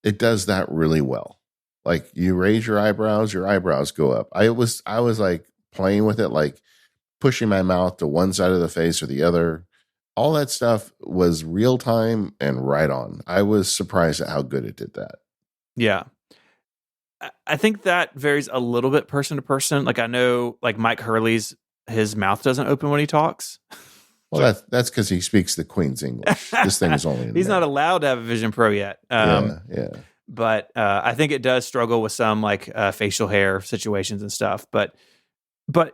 it does that really well. Like you raise your eyebrows go up. I was like playing with it, like pushing my mouth to one side of the face or the other. All that stuff was real time and right on. I was surprised at how good it did that.
Yeah. I think that varies a little bit person to person. Like I know, like Mike Hurley's, his mouth doesn't open when he talks.
Well, that's because he speaks the Queen's English. This thing is only
he's not allowed to have a Vision Pro yet.
Yeah.
But I think it does struggle with some like facial hair situations and stuff. But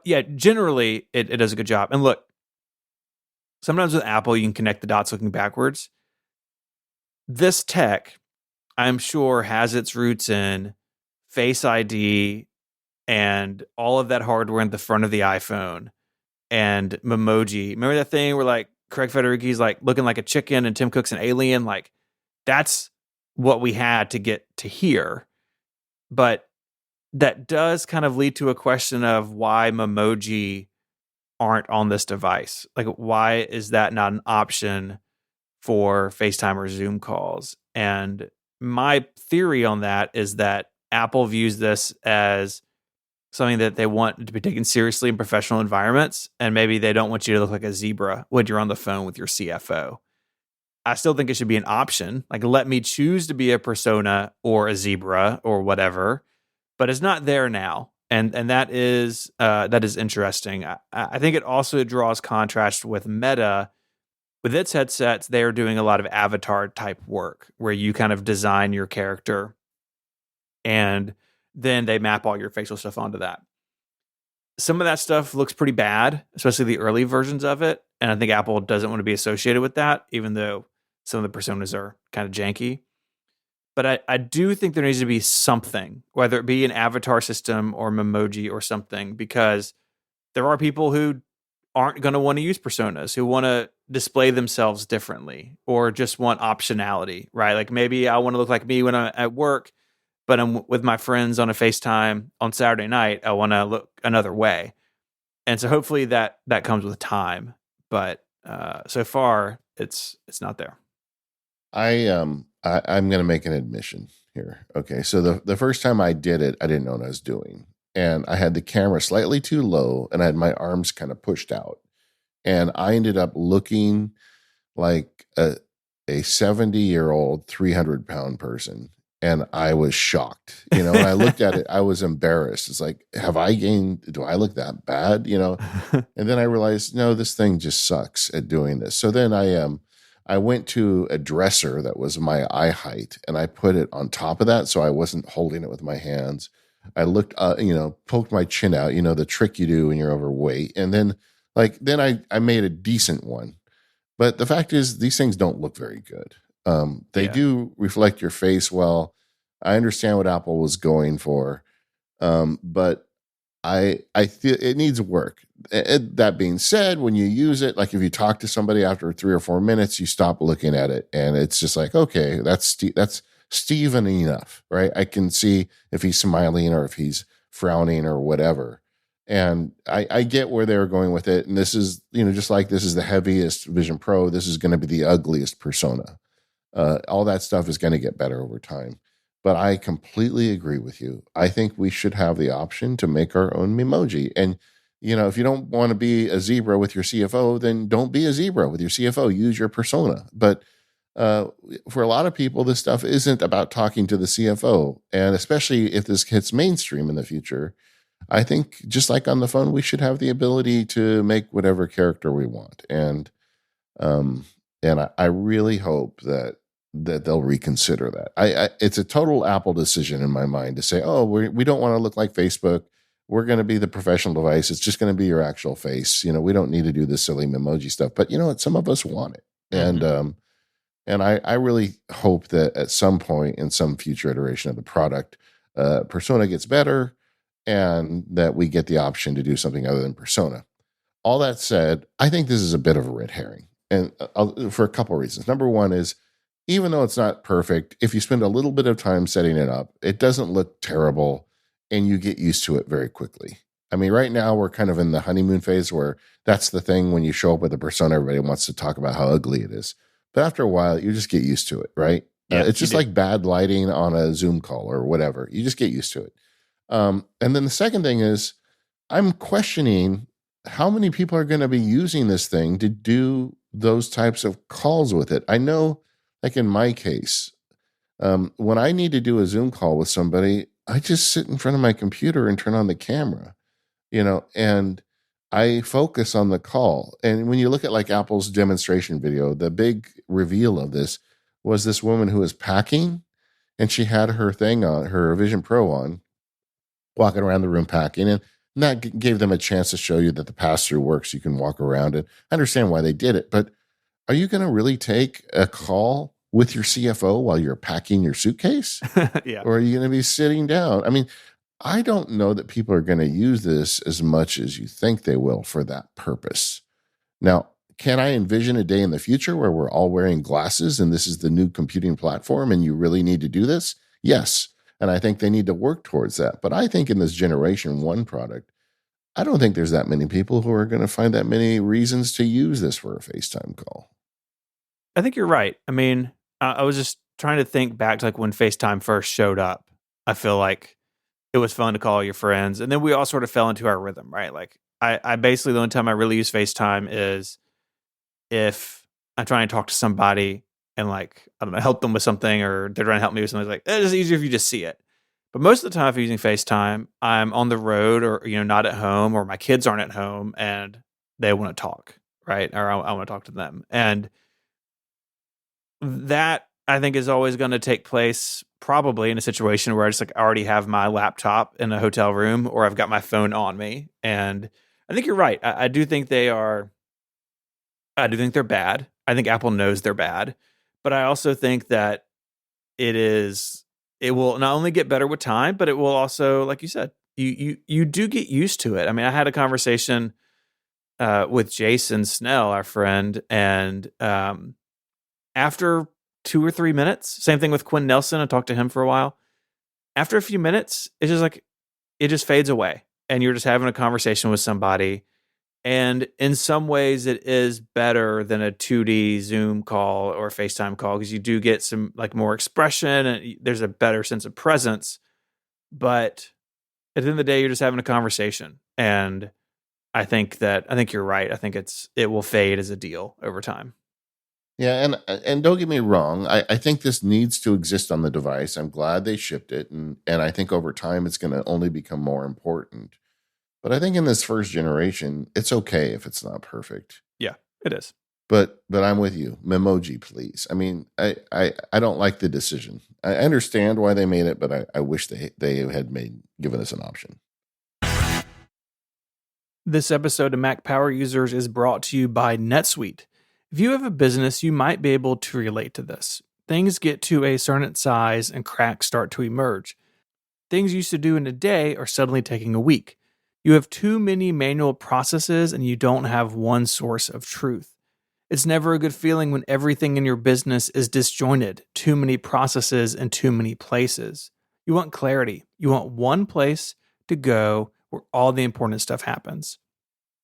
yeah, generally it does a good job. And look, sometimes with Apple, you can connect the dots looking backwards. This tech, I'm sure, has its roots in Face ID and all of that hardware in the front of the iPhone and Memoji. Remember that thing where like Craig Federighi's like looking like a chicken and Tim Cook's an alien? Like that's what we had to get to here. But that does kind of lead to a question of why Memoji aren't on this device. Like why is that not an option for FaceTime or Zoom calls? And my theory on that is that Apple views this as something that they want to be taken seriously in professional environments, and maybe they don't want you to look like a zebra when you're on the phone with your CFO. I still think it should be an option. Like, let me choose to be a persona or a zebra or whatever, but it's not there now, and that is interesting. I think it also draws contrast with Meta. With its headsets, they are doing a lot of avatar type work where you kind of design your character and then they map all your facial stuff onto that. Some of that stuff looks pretty bad, especially the early versions of it. And I think Apple doesn't want to be associated with that, even though some of the personas are kind of janky. But I do think there needs to be something, whether it be an avatar system or Memoji or something, because there are people who aren't going to want to use personas, who want to display themselves differently or just want optionality, right? Like maybe I want to look like me when I'm at work, but I'm with my friends on a FaceTime on Saturday night. I want to look another way. And so hopefully that comes with time. But so far it's not there.
I'm going to make an admission here. Okay. So the first time I did it, I didn't know what I was doing. And I had the camera slightly too low and I had my arms kind of pushed out. And I ended up looking like a 70-year-old, 300-pound person. And I was shocked, when I looked at it, I was embarrassed. It's like, do I look that bad? And then I realized, no, this thing just sucks at doing this. So then I went to a dresser that was my eye height and I put it on top of that. So I wasn't holding it with my hands. I looked, poked my chin out, the trick you do when you're overweight. And then I made a decent one. But the fact is these things don't look very good. They do reflect your face well. I understand what Apple was going for, but I feel it needs work. That being said, when you use it, like if you talk to somebody after 3 or 4 minutes, you stop looking at it, and it's just like, okay, that's Steven enough, right? I can see if he's smiling or if he's frowning or whatever. And I get where they were going with it. And this is, just like this is the heaviest Vision Pro, this is going to be the ugliest persona. All that stuff is going to get better over time. But I completely agree with you. I think we should have the option to make our own Memoji. And, if you don't want to be a zebra with your CFO, then don't be a zebra with your CFO. Use your persona. But uh, for a lot of people, this stuff isn't about talking to the CFO. And especially if this hits mainstream in the future, I think just like on the phone, we should have the ability to make whatever character we want. Um, and I really hope that they'll reconsider that. It's a total Apple decision in my mind to say, oh, we don't want to look like Facebook. We're going to be the professional device. It's just going to be your actual face. We don't need to do this silly Memoji stuff. But you know what? Some of us want it, and I really hope that at some point in some future iteration of the product, Persona gets better, and that we get the option to do something other than Persona. All that said, I think this is a bit of a red herring, and for a couple of reasons. Number one is, even though it's not perfect, if you spend a little bit of time setting it up, it doesn't look terrible, and you get used to it very quickly. I mean, right now we're kind of in the honeymoon phase where that's the thing. When you show up with a Persona, everybody wants to talk about how ugly it is. But after a while, you just get used to it, right?
Yeah,
it's just like bad lighting on a Zoom call or whatever. You just get used to it. And then the second thing is, I'm questioning how many people are going to be using this thing to do those types of calls with it. I know, like in my case, when I need to do a Zoom call with somebody, I just sit in front of my computer and turn on the camera, and I focus on the call. And when you look at like Apple's demonstration video, the big reveal of this was this woman who was packing, and she had her thing on, her Vision Pro on, walking around the room packing. And that gave them a chance to show you that the pass-through works. You can walk around it. I understand why they did it, but are you going to really take a call with your CFO while you're packing your suitcase?
Yeah.
Or are you going to be sitting down? I mean, I don't know that people are going to use this as much as you think they will for that purpose. Now, can I envision a day in the future where we're all wearing glasses and this is the new computing platform and you really need to do this? Yes. And I think they need to work towards that. But I think in this Generation 1 product, I don't think there's that many people who are going to find that many reasons to use this for a FaceTime call.
I think you're right. I mean, I was just trying to think back to like when FaceTime first showed up. I feel like it was fun to call your friends. And then we all sort of fell into our rhythm, right? Like I basically, the only time I really use FaceTime is if I'm trying to talk to somebody and like, I don't know, help them with something, or they're trying to help me with something. It's like, it's easier if you just see it. But most of the time if I'm using FaceTime, I'm on the road or, not at home, or my kids aren't at home and they want to talk, right? Or I want to talk to them. And that I think is always going to take place probably in a situation where I just like already have my laptop in a hotel room, or I've got my phone on me. And I think you're right. I do think they're bad. I think Apple knows they're bad, but I also think that it will not only get better with time, but it will also, like you said, you do get used to it. I mean, I had a conversation with Jason Snell, our friend, and after 2 or 3 minutes, same thing with Quinn Nelson. I talked to him for a while. After a few minutes, it's just like it just fades away, and you're just having a conversation with somebody. And in some ways, it is better than a 2D Zoom call or FaceTime call, because you do get some like more expression and there's a better sense of presence. But at the end of the day, you're just having a conversation. And I think you're right. I think it will fade as a deal over time.
Yeah, and don't get me wrong. I think this needs to exist on the device. I'm glad they shipped it, and I think over time it's going to only become more important. But I think in this first generation, it's okay if it's not perfect.
Yeah, it is.
But I'm with you. Memoji, please. I mean, I don't like the decision. I understand why they made it, but I wish they had given us an option.
This episode of Mac Power Users is brought to you by NetSuite. If you have a business, you might be able to relate to this. Things get to a certain size and cracks start to emerge. Things you used to do in a day are suddenly taking a week. You have too many manual processes and you don't have one source of truth. It's never a good feeling when everything in your business is disjointed, too many processes in too many places. You want clarity. You want one place to go where all the important stuff happens.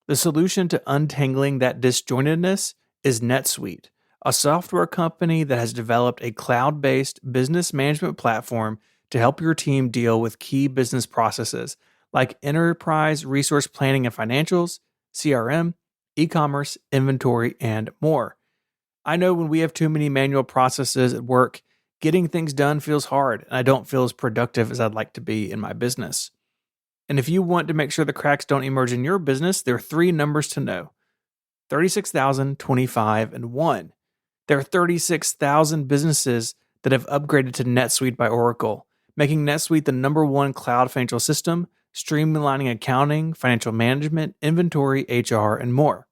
The solution to untangling that disjointedness is NetSuite, a software company that has developed a cloud-based business management platform to help your team deal with key business processes like enterprise resource planning and financials, CRM, e-commerce, inventory, and more. I know when we have too many manual processes at work, getting things done feels hard, and I don't feel as productive as I'd like to be in my business. And if you want to make sure the cracks don't emerge in your business, there are 3 numbers to know: 36,000, 25, and 1. There are 36,000 businesses that have upgraded to NetSuite by Oracle, making NetSuite the #1 cloud financial system, streamlining accounting, financial management, inventory, HR, and more.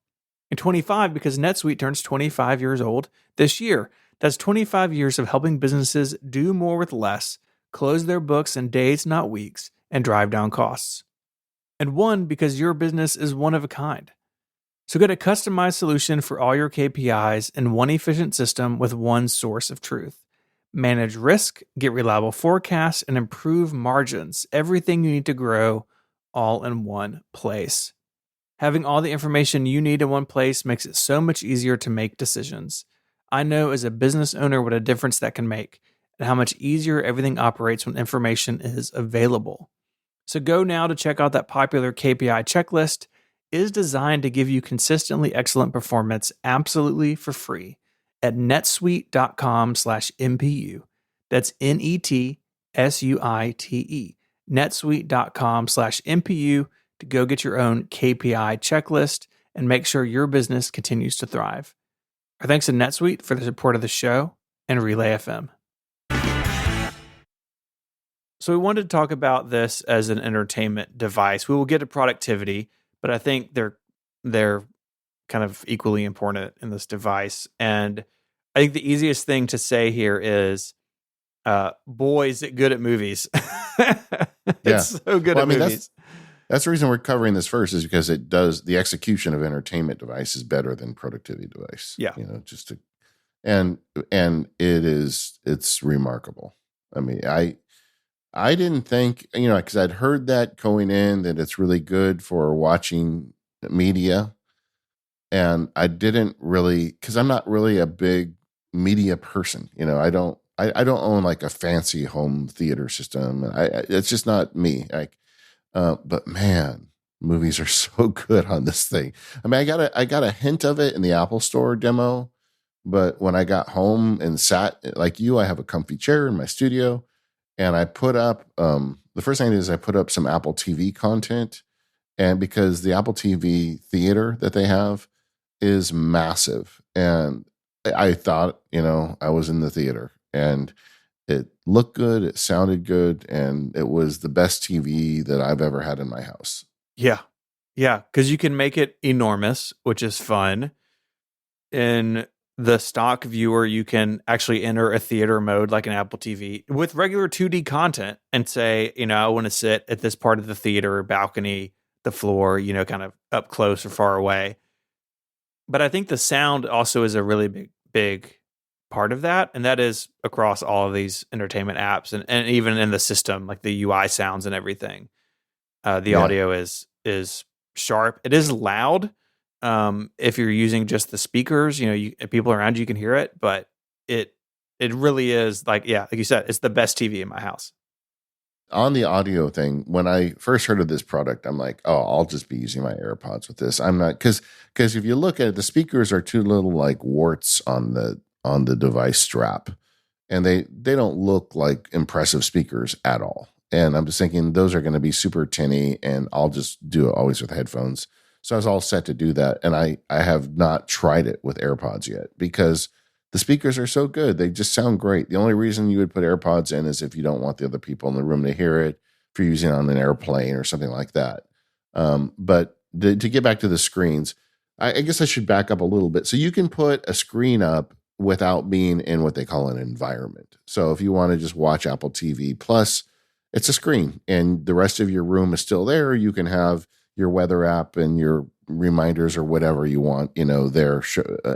And 25 because NetSuite turns 25 years old this year. That's 25 years of helping businesses do more with less, close their books in days, not weeks, and drive down costs. And 1 because your business is one of a kind. So get a customized solution for all your KPIs in one efficient system with one source of truth. Manage risk, get reliable forecasts, and improve margins. Everything you need to grow, all in one place. Having all the information you need in one place makes it so much easier to make decisions. I know as a business owner what a difference that can make and how much easier everything operates when information is available. So go now to check out that popular KPI checklist. It is designed to give you consistently excellent performance absolutely for free at netsuite.com/MPU. That's NETSUITE. netsuite.com/MPU to go get your own KPI checklist and make sure your business continues to thrive. Our thanks to NetSuite for the support of the show and Relay FM. So we wanted to talk about this as an entertainment device. We will get to productivity, but I think they're kind of equally important in this device. And I think the easiest thing to say here is, boy, is it good at movies. It's so good at movies.
That's the reason we're covering this first, is because it does, the execution of entertainment device is better than productivity device.
Yeah.
And it's remarkable. I mean, I didn't think, because I'd heard that going in, that it's really good for watching media. And I didn't really, because I'm not really a big media person. I don't own like a fancy home theater system. It's just not me. But man, movies are so good on this thing. I mean, I got a hint of it in the Apple Store demo, but when I got home and sat like you, I have a comfy chair in my studio, and I put up, the first thing I did is I put up some Apple TV content, and because the Apple TV theater that they have is massive, and I thought, I was in the theater, and it looked good, it sounded good, and it was the best TV that I've ever had in my house.
Yeah. Yeah, because you can make it enormous, which is fun. In the stock viewer, you can actually enter a theater mode like an Apple TV with regular 2D content and say, I want to sit at this part of the theater, balcony, the floor, kind of up close or far away. But I think the sound also is a really big part of that, and that is across all of these entertainment apps and even in the system, like the UI sounds and everything. The audio is sharp. It is loud. If you're using just the speakers, people around you can hear it, but it really is like you said, it's the best TV in my house.
On the audio thing, when I first heard of this product, I'm like, oh, I'll just be using my AirPods with this. I'm not, because if you look at it, the speakers are 2 little like warts on the device strap, and they don't look like impressive speakers at all. And I'm just thinking those are going to be super tinny, and I'll just do it always with headphones. So I was all set to do that. And I have not tried it with AirPods yet, because the speakers are so good. They just sound great. The only reason you would put AirPods in is if you don't want the other people in the room to hear it, if you're using it on an airplane or something like that. But to get back to the screens, I guess I should back up a little bit. So you can put a screen up without being in what they call an environment. So if you want to just watch Apple TV Plus, it's a screen, and the rest of your room is still there. You can have your weather app and your reminders or whatever you want, there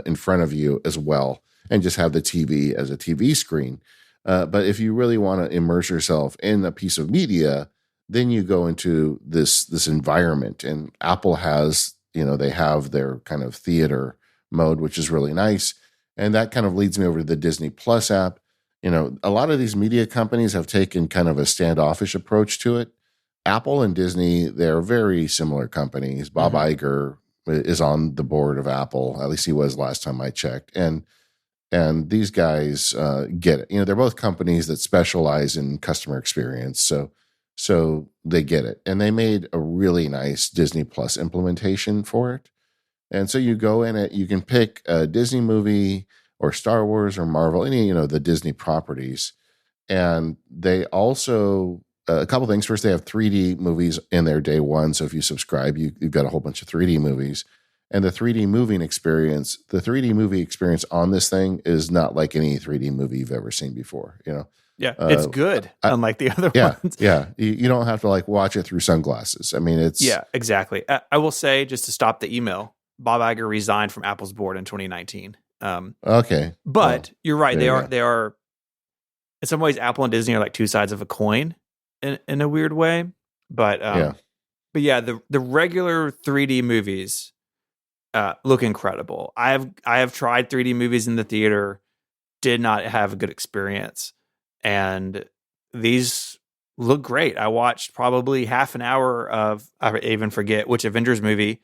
in front of you as well, and just have the TV as a TV screen. But if you really want to immerse yourself in a piece of media, then you go into this environment. And Apple has, they have their kind of theater mode, which is really nice. And that kind of leads me over to the Disney Plus app. a lot of these media companies have taken kind of a standoffish approach to it. Apple and Disney, they're very similar companies. Bob Iger is on the board of Apple. At least he was last time I checked. And these guys get it. They're both companies that specialize in customer experience. So they get it. And they made a really nice Disney Plus implementation for it. And so you go in it, you can pick a Disney movie or Star Wars or Marvel, any, the Disney properties. And they also, a couple things. First, they have 3D movies in their day one. So if you subscribe, you've got a whole bunch of 3D movies. And the 3D movie experience on this thing is not like any 3D movie you've ever seen before,
Yeah, it's good, unlike the other ones.
Yeah, you don't have to watch it through sunglasses. I mean, it's...
Yeah, exactly. I will say, just to stop the email, Bob Iger resigned from Apple's board in 2019.
Okay.
But you're right. They are, in some ways, Apple and Disney are like two sides of a coin in a weird way. But the regular 3D movies look incredible. I have tried 3D movies in the theater, did not have a good experience. And these look great. I watched probably half an hour of, I even forget which Avengers movie,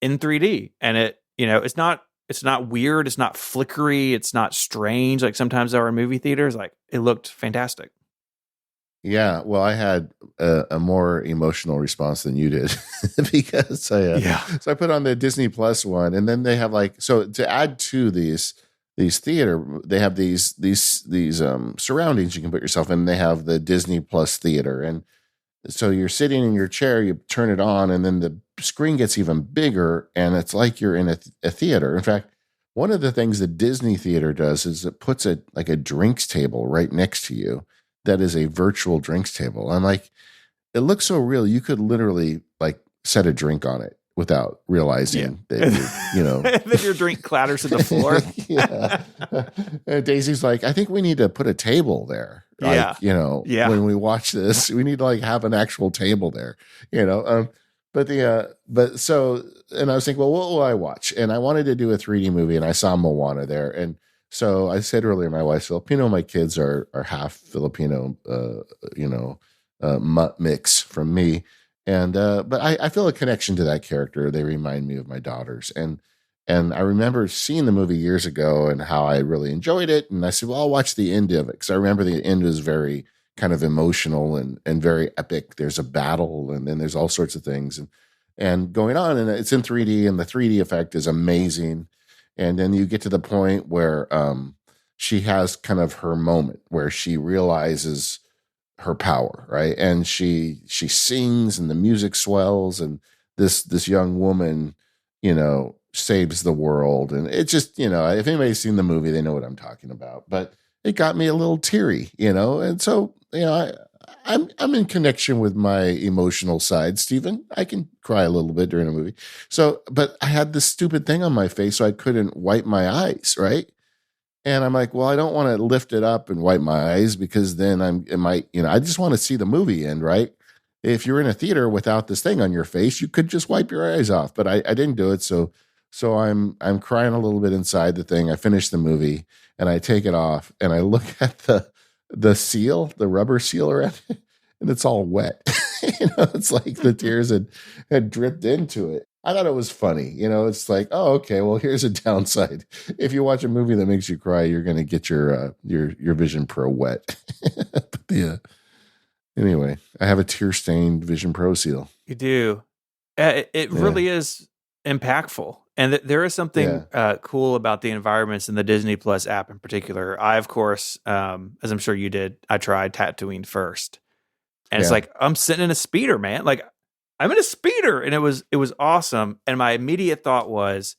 in 3D. And it's not weird. It's not flickery. It's not strange. Like sometimes there are movie theaters. Like it looked fantastic.
Yeah. Well, I had a more emotional response than you did because so I put on the Disney Plus one, and then they have so to add to these theater, they have these surroundings you can put yourself in. They have the Disney Plus theater. And so you're sitting in your chair, you turn it on, and then the screen gets even bigger, and it's like you're in a theater. In fact, one of the things the Disney theater does is it puts a drinks table right next to you. That is a virtual drinks table. I'm like, it looks so real. You could literally set a drink on it without realizing that
then your drink clatters to the floor.
And Daisy's like, I think we need to put a table there. When we watch this, we need to have an actual table there. But and I was thinking, well, what will I watch? And I wanted to do a 3D movie, and I saw Moana there. And so I said earlier, my wife's Filipino. My kids are half Filipino, mutt mix from me. And but I feel a connection to that character. They remind me of my daughters. And I remember seeing the movie years ago and how I really enjoyed it. And I said, well, I'll watch the end of it, because I remember the end was very kind of emotional and very epic. There's a battle, and then there's all sorts of things and going on. And it's in 3D, and the 3D effect is amazing. And then you get to the point where she has kind of her moment where she realizes her power, right? And she sings, and the music swells, and this young woman, saves the world. And it just, if anybody's seen the movie, they know what I'm talking about. But it got me a little teary, and so I'm in connection with my emotional side, Stephen. I can cry a little bit during a movie. So, but I had this stupid thing on my face, so I couldn't wipe my eyes, right? And I'm like, well, I don't want to lift it up and wipe my eyes, because then I just want to see the movie end, right? If you're in a theater without this thing on your face, you could just wipe your eyes off. But I didn't do it, so I'm crying a little bit inside the thing. I finish the movie, and I take it off, and I look at the seal, the rubber seal around it, and it's all wet. It's like the tears had dripped into it. I thought it was funny. It's like, oh, okay, well, here's a downside. If you watch a movie that makes you cry, you're going to get your Vision Pro wet. But anyway, I have a tear-stained Vision Pro seal.
You do. It really is impactful. And there is something cool about the environments in the Disney Plus app in particular. I, of course, as I'm sure you did, I tried Tatooine first. And it's like, I'm sitting in a speeder, man. Like, I'm in a speeder. And it was awesome. And my immediate thought was,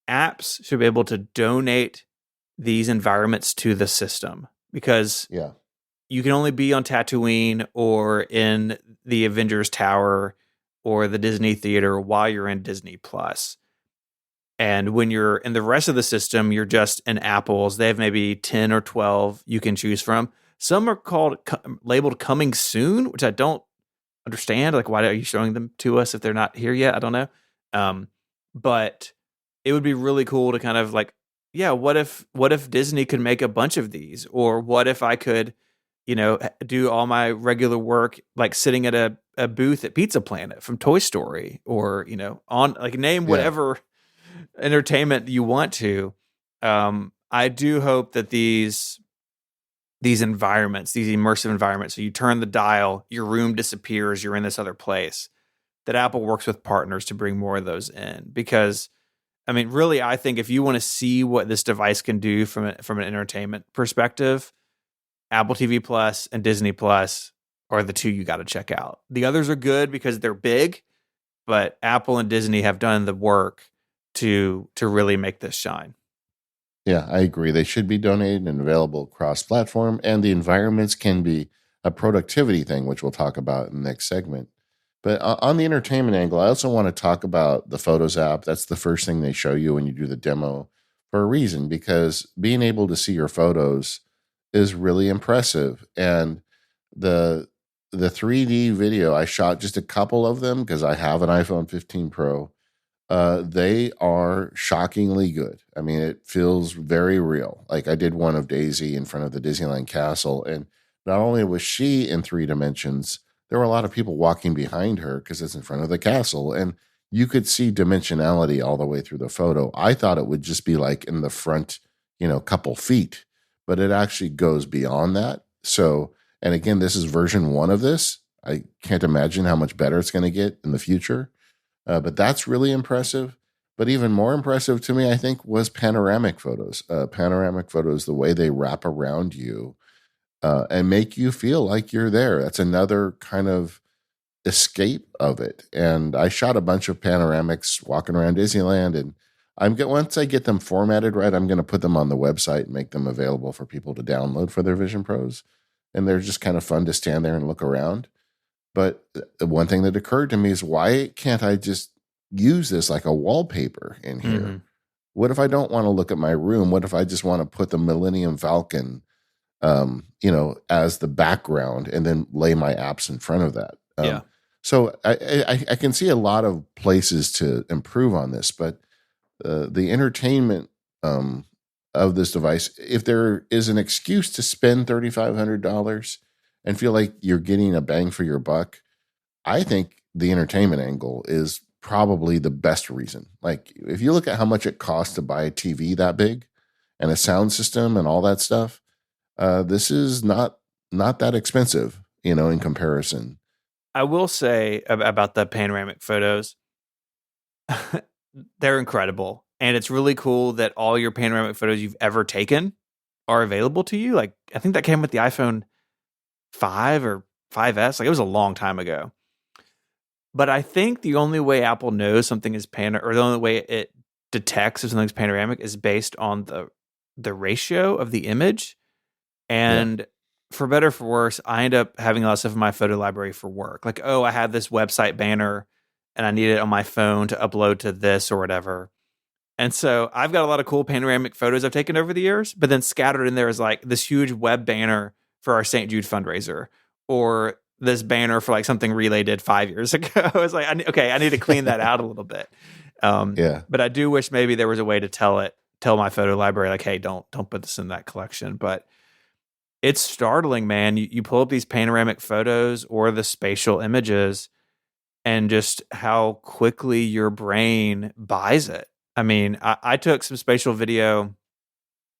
apps should be able to donate these environments to the system, because you can only be on Tatooine or in the Avengers Tower or the Disney Theater while you're in Disney Plus. And when you're in the rest of the system, you're just in Apple's. They have maybe 10 or 12 you can choose from. Some are labeled coming soon, which I don't understand. Like, why are you showing them to us if they're not here yet? I don't know. But it would be really cool to kind of yeah, what if Disney could make a bunch of these, or what if I could, do all my regular work like sitting at a booth at Pizza Planet from Toy Story, or on like name
Yeah.
whatever entertainment you want to. I do hope that these environments, these immersive environments, so you turn the dial, your room disappears, you're in this other place. That Apple works with partners to bring more of those in, because I mean, really, I think if you want to see what this device can do from an entertainment perspective, Apple TV Plus and Disney Plus are the two you got to check out. The others are good because they're big, but Apple and Disney have done the work to really make this shine.
Yeah, I agree. They should be donated and available cross-platform, and the environments can be a productivity thing, which we'll talk about in the next segment. But on the entertainment angle, I also want to talk about the Photos app. That's the first thing they show you when you do the demo for a reason, because being able to see your photos is really impressive. And the the 3D video, I shot just a couple of them because I have an iPhone 15 Pro. They are shockingly good. I mean, it feels very real. Like I did one of Daisy in front of the Disneyland Castle, and not only was she in 3 dimensions, there were a lot of people walking behind her because it's in front of the castle, and you could see dimensionality all the way through the photo. I thought it would just be like in the front, couple feet, but it actually goes beyond that. So, and again, this is version 1 of this. I can't imagine how much better it's going to get in the future. But that's really impressive. But even more impressive to me, I think, was panoramic photos. Panoramic photos, the way they wrap around you and make you feel like you're there. That's another kind of escape of it. And I shot a bunch of panoramics walking around Disneyland, and once I get them formatted right, I'm going to put them on the website and make them available for people to download for their Vision Pros. And they're just kind of fun to stand there and look around. But the one thing that occurred to me is, why can't I just use this like a wallpaper in here?
Mm-hmm.
What if I don't want to look at my room? What if I just want to put the Millennium Falcon, as the background, and then lay my apps in front of that?
Yeah.
So I can see a lot of places to improve on this, but the entertainment of this device, if there is an excuse to spend $3,500 and feel like you're getting a bang for your buck, I think the entertainment angle is probably the best reason. Like if you look at how much it costs to buy a TV that big and a sound system and all that stuff, this is not that expensive, in comparison.
I will say about the panoramic photos, they're incredible. And it's really cool that all your panoramic photos you've ever taken are available to you. Like, I think that came with the iPhone 5 or 5S. Like, it was a long time ago. But I think the only way Apple knows something is or the only way it detects if something's panoramic is based on the ratio of the image. And for better or for worse, I end up having a lot of stuff in my photo library for work. Like, I have this website banner and I need it on my phone to upload to this or whatever. And so I've got a lot of cool panoramic photos I've taken over the years, but then scattered in there is like this huge web banner for our St. Jude fundraiser, or this banner for like something Relay did 5 years ago. I was like, I need to clean that out a little bit. But I do wish maybe there was a way to tell my photo library, like, hey, don't put this in that collection. But it's startling, man. You pull up these panoramic photos or the spatial images, and just how quickly your brain buys it. I mean, I took some spatial video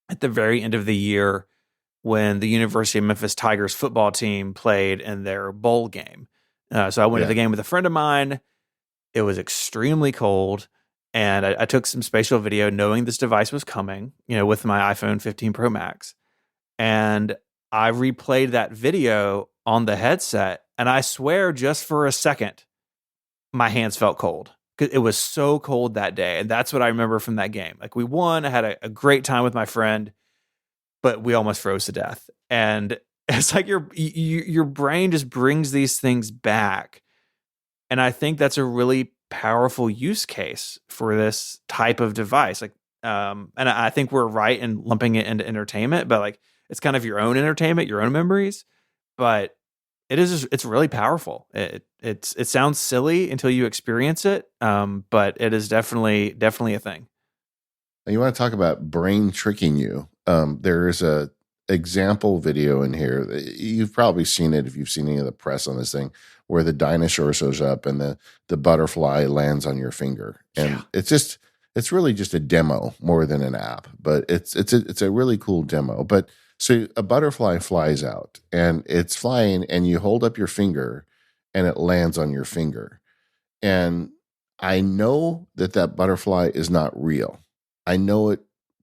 at the very end of the year when the University of Memphis Tigers football team played in their bowl game. So I went to the game with a friend of mine. It was extremely cold, and I took some spatial video knowing this device was coming, with my iPhone 15 Pro Max. And I replayed that video on the headset, and I swear just for a second, my hands felt cold. It was so cold that day. And that's what I remember from that game. Like, we won. I had a great time with my friend, but we almost froze to death. And it's like your brain just brings these things back. And I think that's a really powerful use case for this type of device. Like, and I think we're right in lumping it into entertainment, but like, it's kind of your own entertainment, your own memories. But it's really powerful. It sounds silly until you experience it, but it is definitely a thing.
You want to talk about brain tricking you? There is a example video in here. You've probably seen it if you've seen any of the press on this thing, where the dinosaur shows up and the butterfly lands on your finger, and it's really just a demo more than an app, but it's a really cool demo. But so a butterfly flies out and it's flying, and you hold up your finger, and it lands on your finger, and I know that butterfly is not real. I know it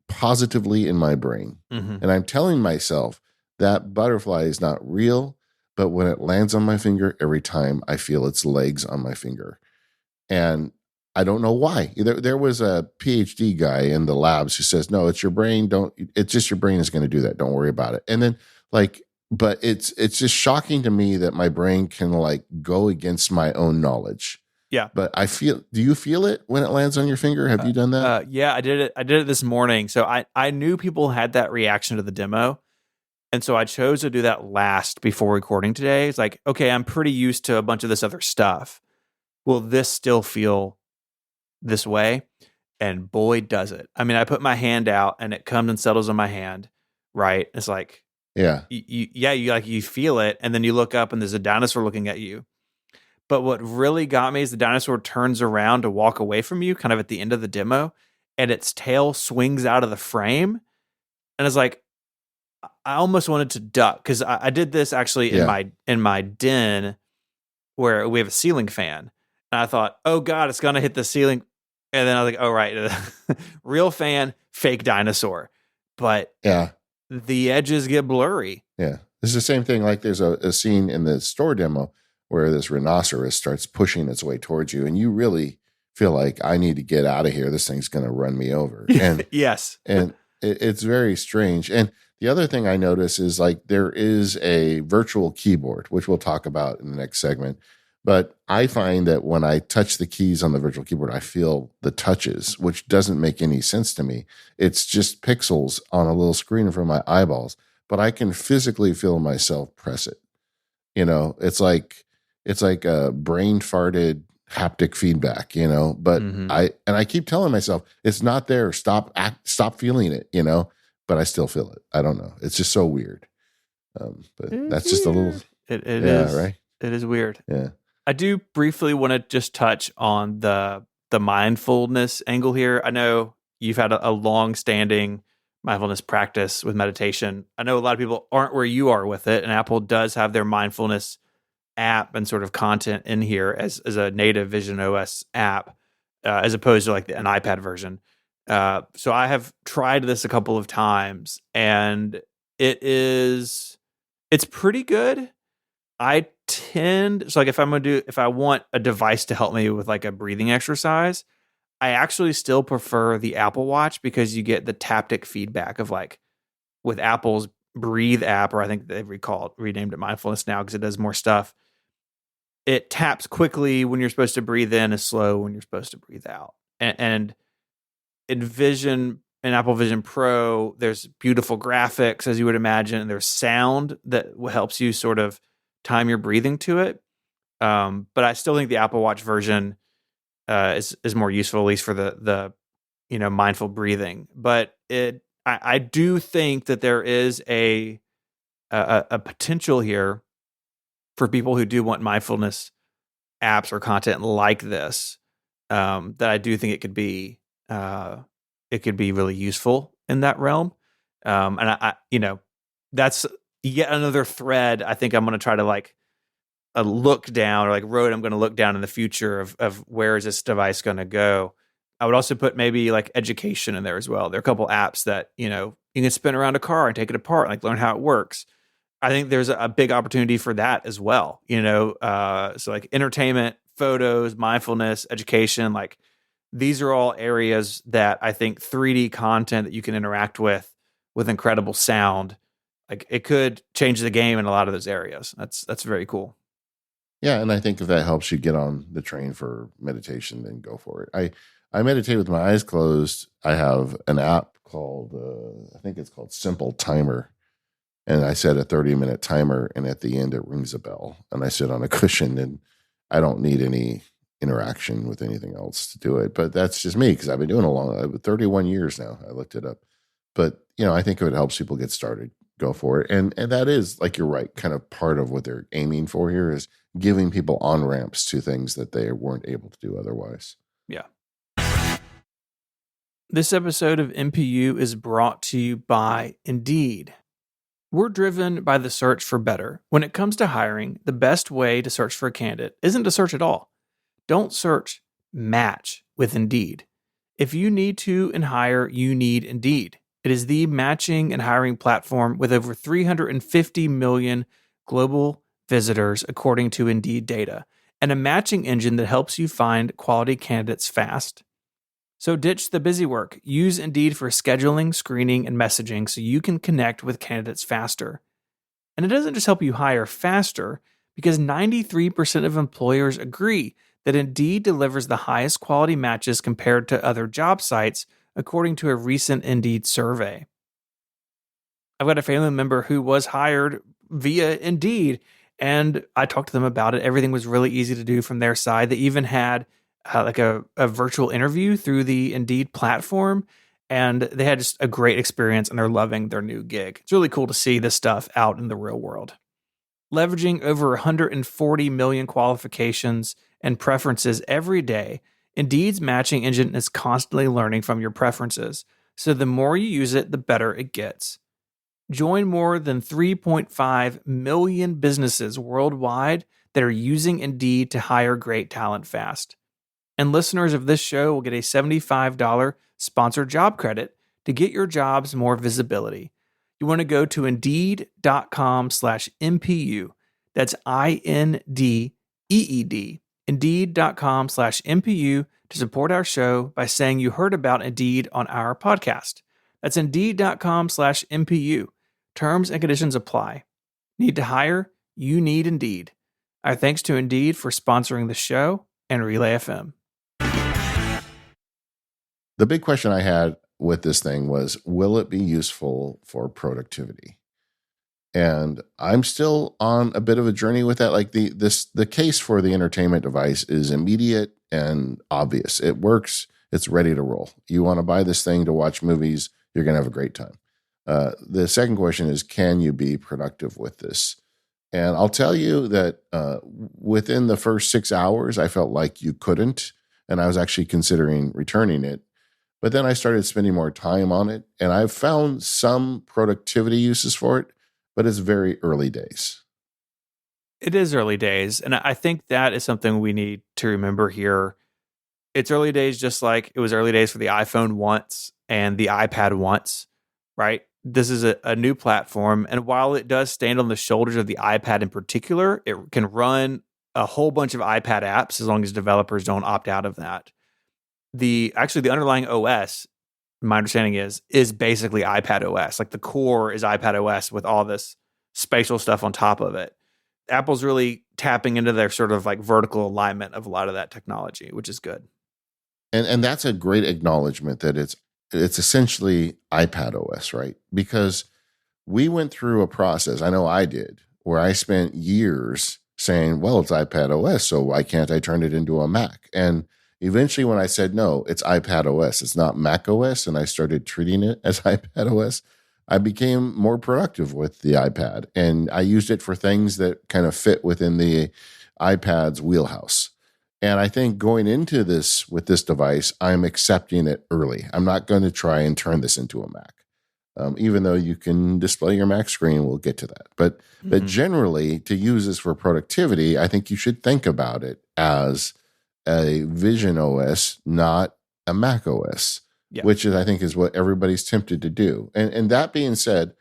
positively in my brain.
Mm-hmm.
And I'm telling myself that butterfly is not real, but when it lands on my finger, every time I feel its legs on my finger. And I don't know why. There was a PhD guy in the labs who says, no, it's your brain. It's just your brain is going to do that. Don't worry about it. And then but it's just shocking to me that my brain can go against my own knowledge.
Yeah.
But do you feel it when it lands on your finger? Have you done that?
Yeah, I did it. I did it this morning. So I knew people had that reaction to the demo. And so I chose to do that last before recording today. It's like, okay, I'm pretty used to a bunch of this other stuff. Will this still feel this way? And boy, does it. I mean, I put my hand out and it comes and settles on my hand, right? It's like,
yeah.
You feel it. And then you look up and there's a dinosaur looking at you. But what really got me is the dinosaur turns around to walk away from you kind of at the end of the demo, and its tail swings out of the frame. And it's like, I almost wanted to duck, because I did this actually in my den where we have a ceiling fan. And I thought, oh God, it's going to hit the ceiling. And then I was like, oh, right. Real fan, fake dinosaur. But the edges get blurry.
Yeah. It's the same thing. Like there's a scene in the store demo where this rhinoceros starts pushing its way towards you, and you really feel like, I need to get out of here. This thing's going to run me over. And
yes.
And it's very strange. And the other thing I notice is there is a virtual keyboard, which we'll talk about in the next segment. But I find that when I touch the keys on the virtual keyboard, I feel the touches, which doesn't make any sense to me. It's just pixels on a little screen in front of my eyeballs, but I can physically feel myself press it. It's like a brain farted haptic feedback, but I keep telling myself it's not there. Stop feeling it, but I still feel it. I don't know. It's just so weird. But that's just a little,
it is
right.
It is weird.
Yeah.
I do briefly want to just touch on the mindfulness angle here. I know you've had a long-standing mindfulness practice with meditation. I know a lot of people aren't where you are with it, and Apple does have their mindfulness app and sort of content in here as a native Vision OS app, as opposed to an iPad version. So I have tried this a couple of times, and it's pretty good. If I want a device to help me with a breathing exercise, I actually still prefer the Apple Watch, because you get the taptic feedback of with Apple's Breathe app, or I think they've renamed it Mindfulness now because it does more stuff. It taps quickly when you're supposed to breathe in, and slow when you're supposed to breathe out. And in Apple Vision Pro, there's beautiful graphics, as you would imagine, and there's sound that helps you sort of time your breathing to it. But I still think the Apple Watch version is more useful, at least for the mindful breathing. But I do think that there is a potential here for people who do want mindfulness apps or content like this. That I do think it could be really useful in that realm. And I that's yet another thread I think I'm going to try to a look down, or road I'm going to look down in the future of where is this device going to go. I would also put maybe education in there as well. There are a couple apps that, you can spin around a car and take it apart and learn how it works. I think there's a big opportunity for that as well. So entertainment, photos, mindfulness, education, these are all areas that I think 3D content that you can interact with incredible sound, it could change the game in a lot of those areas. That's very cool.
Yeah, and I think if that helps you get on the train for meditation, then go for it. I meditate with my eyes closed. I have an app called, I think it's called Simple Timer. And I set a 30-minute timer, and at the end it rings a bell. And I sit on a cushion, and I don't need any interaction with anything else to do it. But that's just me because I've been doing it 31 years now. I looked it up. But, I think if it helps people get started, go for it. And that is, like, you're right, kind of part of what they're aiming for here is giving people on-ramps to things that they weren't able to do otherwise.
Yeah. This episode of MPU is brought to you by Indeed. We're driven by the search for better. When it comes to hiring, the best way to search for a candidate isn't to search at all. Don't search, match with Indeed. If you need to and hire, you need Indeed. It is the matching and hiring platform with over 350 million global visitors, according to Indeed data, and a matching engine that helps you find quality candidates fast. So ditch the busy work. Use Indeed for scheduling, screening, and messaging so you can connect with candidates faster. And it doesn't just help you hire faster, because 93% of employers agree that Indeed delivers the highest quality matches compared to other job sites, according to a recent Indeed survey. I've got a family member who was hired via Indeed, and I talked to them about it. Everything was really easy to do from their side. They even had like a virtual interview through the Indeed platform, and they had just a great experience, and they're loving their new gig. It's really cool to see this stuff out in the real world. Leveraging over 140 million qualifications and preferences every day, Indeed's matching engine is constantly learning from your preferences, so the more you use it, the better it gets. Join more than 3.5 million businesses worldwide that are using Indeed to hire great talent fast. And listeners of this show will get a $75 sponsored job credit to get your jobs more visibility. You want to go to Indeed.com/MPU. That's INDEED. Indeed.com/MPU to support our show by saying you heard about Indeed on our podcast. That's Indeed.com/MPU. Terms and conditions apply. Need to hire? You need Indeed. Our thanks to Indeed for sponsoring the show and Relay FM.
The big question I had with this thing was, will it be useful for productivity? And I'm still on a bit of a journey with that. Like the case for the entertainment device is immediate and obvious. It works. It's ready to roll. You want to buy this thing to watch movies, you're going to have a great time. The second question is, can you be productive with this? And I'll tell you that within the first 6 hours, I felt like you couldn't. And I was actually considering returning it. But then I started spending more time on it. And I've found some productivity uses for it, but it's very early days.
It is early days. And I think that is something we need to remember here. It's early days, just like it was early days for the iPhone once and the iPad once, right? This is a new platform. And while it does stand on the shoulders of the iPad in particular, it can run a whole bunch of iPad apps as long as developers don't opt out of that. The underlying OS, my understanding is basically iPad OS. Like the core is iPad OS with all this spatial stuff on top of it. Apple's really tapping into their sort of like vertical alignment of a lot of that technology, which is good.
And that's a great acknowledgement that it's essentially iPad OS, right? Because we went through a process, I know I did, where I spent years saying, well, it's iPad OS, so why can't I turn it into a Mac? And eventually when I said, no, it's iPad OS, it's not Mac OS, and I started treating it as iPad OS, I became more productive with the iPad. And I used it for things that kind of fit within the iPad's wheelhouse. And I think going into this with this device, I'm accepting it early. I'm not going to try and turn this into a Mac, even though you can display your Mac screen. We'll get to that. But generally, to use this for productivity, I think you should think about it as a Vision OS, not a Mac OS, which is, I think, is what everybody's tempted to do. And that being said,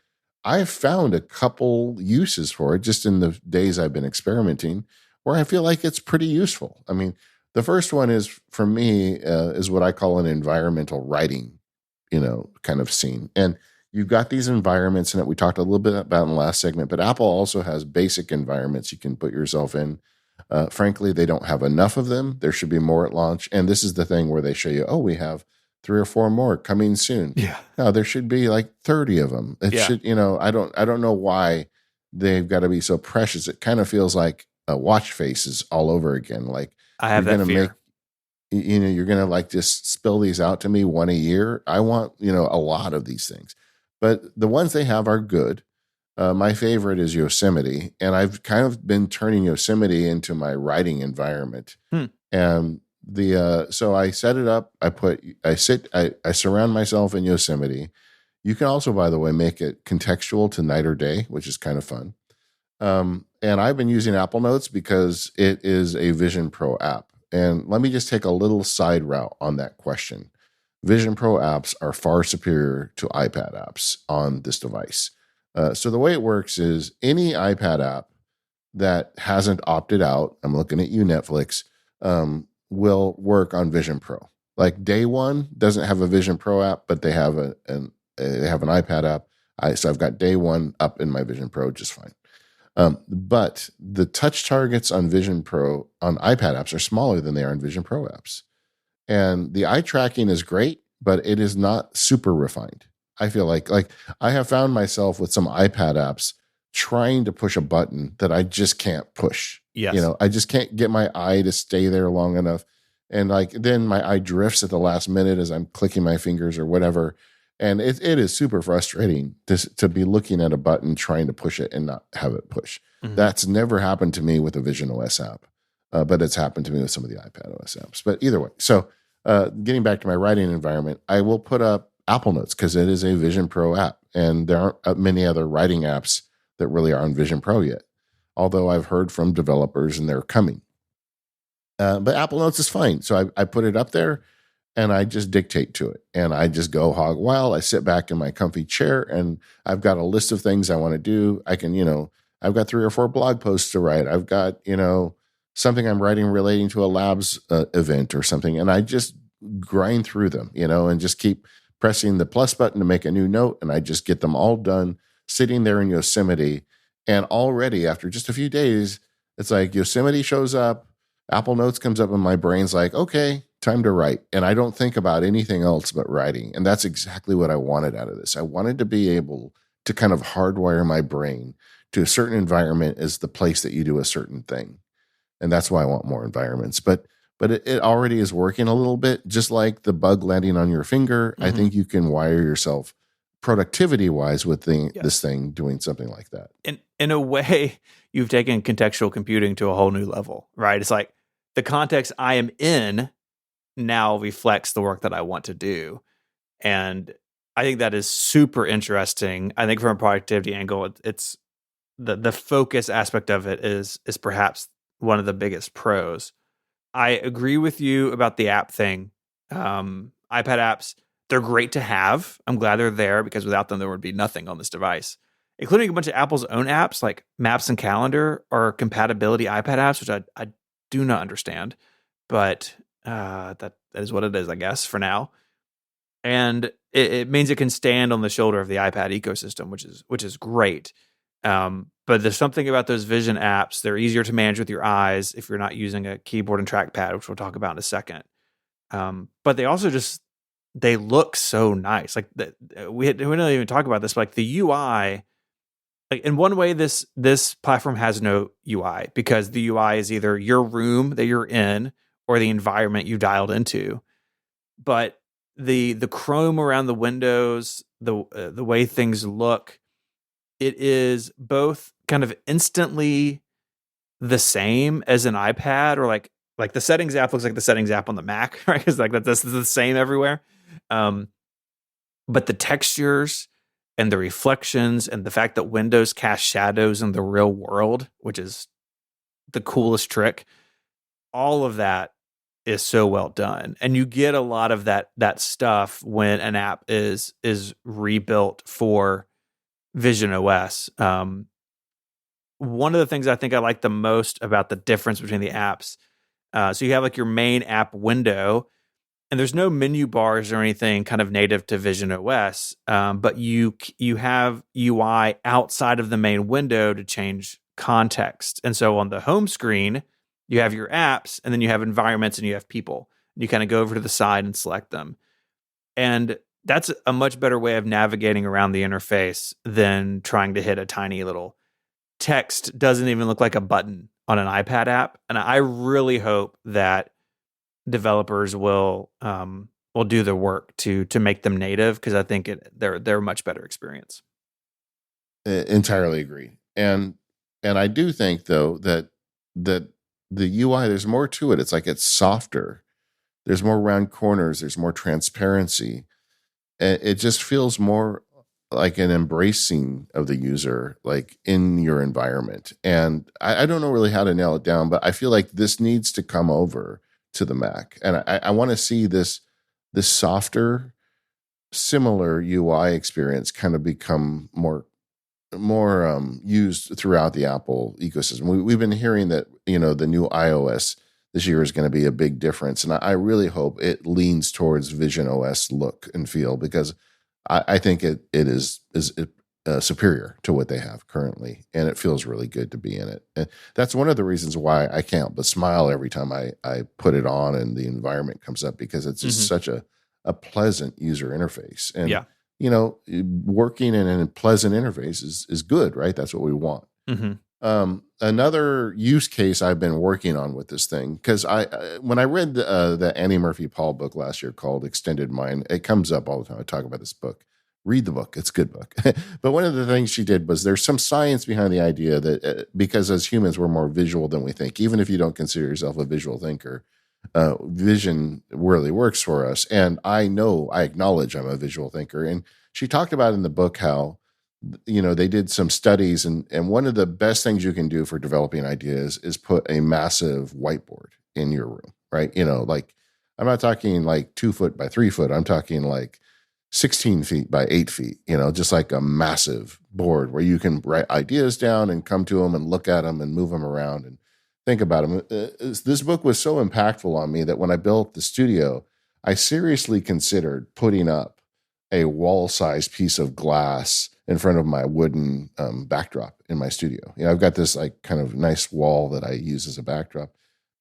I've found a couple uses for it just in the days I've been experimenting, where I feel like it's pretty useful. I mean, the first one is, for me, is what I call an environmental writing, kind of scene. And you've got these environments, and that we talked a little bit about in the last segment, but Apple also has basic environments you can put yourself in. Frankly, they don't have enough of them. There should be more at launch. And this is the thing where they show you, we have 3 or 4 more coming soon.
Yeah.
No, there should be like 30 of them. It should, I don't know why they've got to be so precious. It kind of feels like watch faces all over again. Like
I
you're
have that
gonna make,
fear.
you're gonna like just spill these out to me one a year. I want a lot of these things, but the ones they have are good. My favorite is Yosemite, and I've kind of been turning Yosemite into my writing environment.
Hmm.
And so I set it up. I surround myself in Yosemite. You can also, by the way, make it contextual to night or day, which is kind of fun. And I've been using Apple Notes because it is a Vision Pro app. And let me just take a little side route on that question. Vision Pro apps are far superior to iPad apps on this device. So the way it works is any iPad app that hasn't opted out, I'm looking at you, Netflix, will work on Vision Pro. Like Day One doesn't have a Vision Pro app, but they have an iPad app. So I've got Day One up in my Vision Pro just fine. But the touch targets on Vision Pro on iPad apps are smaller than they are on Vision Pro apps. And the eye tracking is great, but it is not super refined. I feel like I have found myself with some iPad apps trying to push a button that I just can't push.
Yes.
I just can't get my eye to stay there long enough. And then my eye drifts at the last minute as I'm clicking my fingers or whatever. And it is super frustrating to be looking at a button, trying to push it and not have it push.
Mm-hmm.
That's never happened to me with a Vision OS app, but it's happened to me with some of the iPad OS apps. But either way, so getting back to my writing environment, I will put up Apple Notes because it is a Vision Pro app. And there aren't many other writing apps that really are on Vision Pro yet, although I've heard from developers and they're coming. But Apple Notes is fine. So I put it up there and I just dictate to it. And I just go hog wild. I sit back in my comfy chair and I've got a list of things I want to do. I can, I've got 3 or 4 blog posts to write. I've got, something I'm writing relating to a labs event or something. And I just grind through them, and just keep pressing the plus button to make a new note. And I just get them all done sitting there in Yosemite. And already after just a few days, it's like Yosemite shows up, Apple Notes comes up, and my brain's like, okay, time to write. And I don't think about anything else but writing. And that's exactly what I wanted out of this. I wanted to be able to kind of hardwire my brain to a certain environment as the place that you do a certain thing. And that's why I want more environments. But it already is working a little bit, just like the bug landing on your finger. Mm-hmm. I think you can wire yourself productivity-wise with this thing doing something like that.
In a way, you've taken contextual computing to a whole new level, right? It's like the context I am in now reflects the work that I want to do. And I think that is super interesting. I think from a productivity angle, it's the focus aspect of it is perhaps one of the biggest pros. I agree with you about the app thing. iPad apps, they're great to have. I'm glad they're there because without them, there would be nothing on this device, including a bunch of Apple's own apps like Maps and Calendar are compatibility iPad apps, which I do not understand, but that is what it is, I guess, for now. And it means it can stand on the shoulder of the iPad ecosystem, which is great. But there's something about those Vision apps. They're easier to manage with your eyes if you're not using a keyboard and trackpad, which we'll talk about in a second. But they also they look so nice. Like we didn't even talk about this, but like the UI, like in one way, this platform has no UI because the UI is either your room that you're in or the environment you dialed into. But the chrome around the windows, the way things look, it is both kind of instantly the same as an iPad, or like the settings app looks like the settings app on the Mac, right? Because like that's the same everywhere. But the textures and the reflections and the fact that Windows casts shadows in the real world, which is the coolest trick, all of that is so well done. And you get a lot of that stuff when an app is rebuilt for Vision OS. One of the things I think I like the most about the difference between the apps, so you have like your main app window, and there's no menu bars or anything kind of native to Vision OS, but you have UI outside of the main window to change context. And so on the home screen, you have your apps, and then you have environments, and you have people. You kind of go over to the side and select them. And that's a much better way of navigating around the interface than trying to hit a tiny little text doesn't even look like a button on an iPad app. And I really hope that developers will do the work to make them native, because I think they're a much better experience.
Entirely agree. And I do think though that the UI, there's more to it. It's like it's softer. There's more round corners. There's more transparency. It just feels more like an embracing of the user, like in your environment. And I don't know really how to nail it down, but I feel like this needs to come over to the Mac. And I want to see this softer, similar UI experience kind of become more used throughout the Apple ecosystem. We've been hearing that, the new iOS this year is going to be a big difference. And I really hope it leans towards Vision OS look and feel, because I think it is superior to what they have currently. And it feels really good to be in it. And that's one of the reasons why I can't but smile every time I put it on and the environment comes up, because it's just such a pleasant user interface. And, working in a pleasant interface is good, right? That's what we want. Another use case I've been working on with this thing, because when I read the Annie Murphy Paul book last year called Extended Mind, it comes up all the time. I talk about this book. Read the book. It's a good book. But one of the things she did was there's some science behind the idea that because as humans, we're more visual than we think. Even if you don't consider yourself a visual thinker, vision really works for us. And I acknowledge I'm a visual thinker. And she talked about in the book how, they did some studies, and one of the best things you can do for developing ideas is put a massive whiteboard in your room, right? Like I'm not talking like 2 foot by 3 foot. I'm talking like 16 feet by 8 feet, just like a massive board where you can write ideas down and come to them and look at them and move them around and think about them. This book was so impactful on me that when I built the studio, I seriously considered putting up a wall-sized piece of glass in front of my wooden backdrop in my studio. I've got this like kind of nice wall that I use as a backdrop,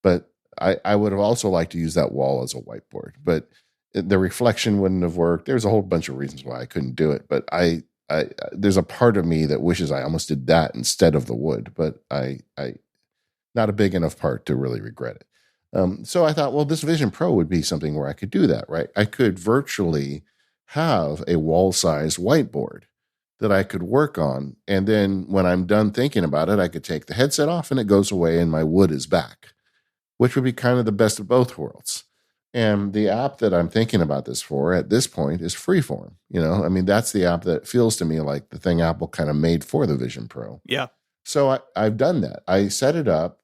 but I would have also liked to use that wall as a whiteboard, but the reflection wouldn't have worked. There's a whole bunch of reasons why I couldn't do it, but there's a part of me that wishes I almost did that instead of the wood, but I not a big enough part to really regret it. So I thought, well, this Vision Pro would be something where I could do that, right? I could virtually have a wall-sized whiteboard that I could work on. And then when I'm done thinking about it, I could take the headset off and it goes away and my wood is back, which would be kind of the best of both worlds. And the app that I'm thinking about this for at this point is Freeform. That's the app that feels to me like the thing Apple kind of made for the Vision Pro.
Yeah.
So I've done that. I set it up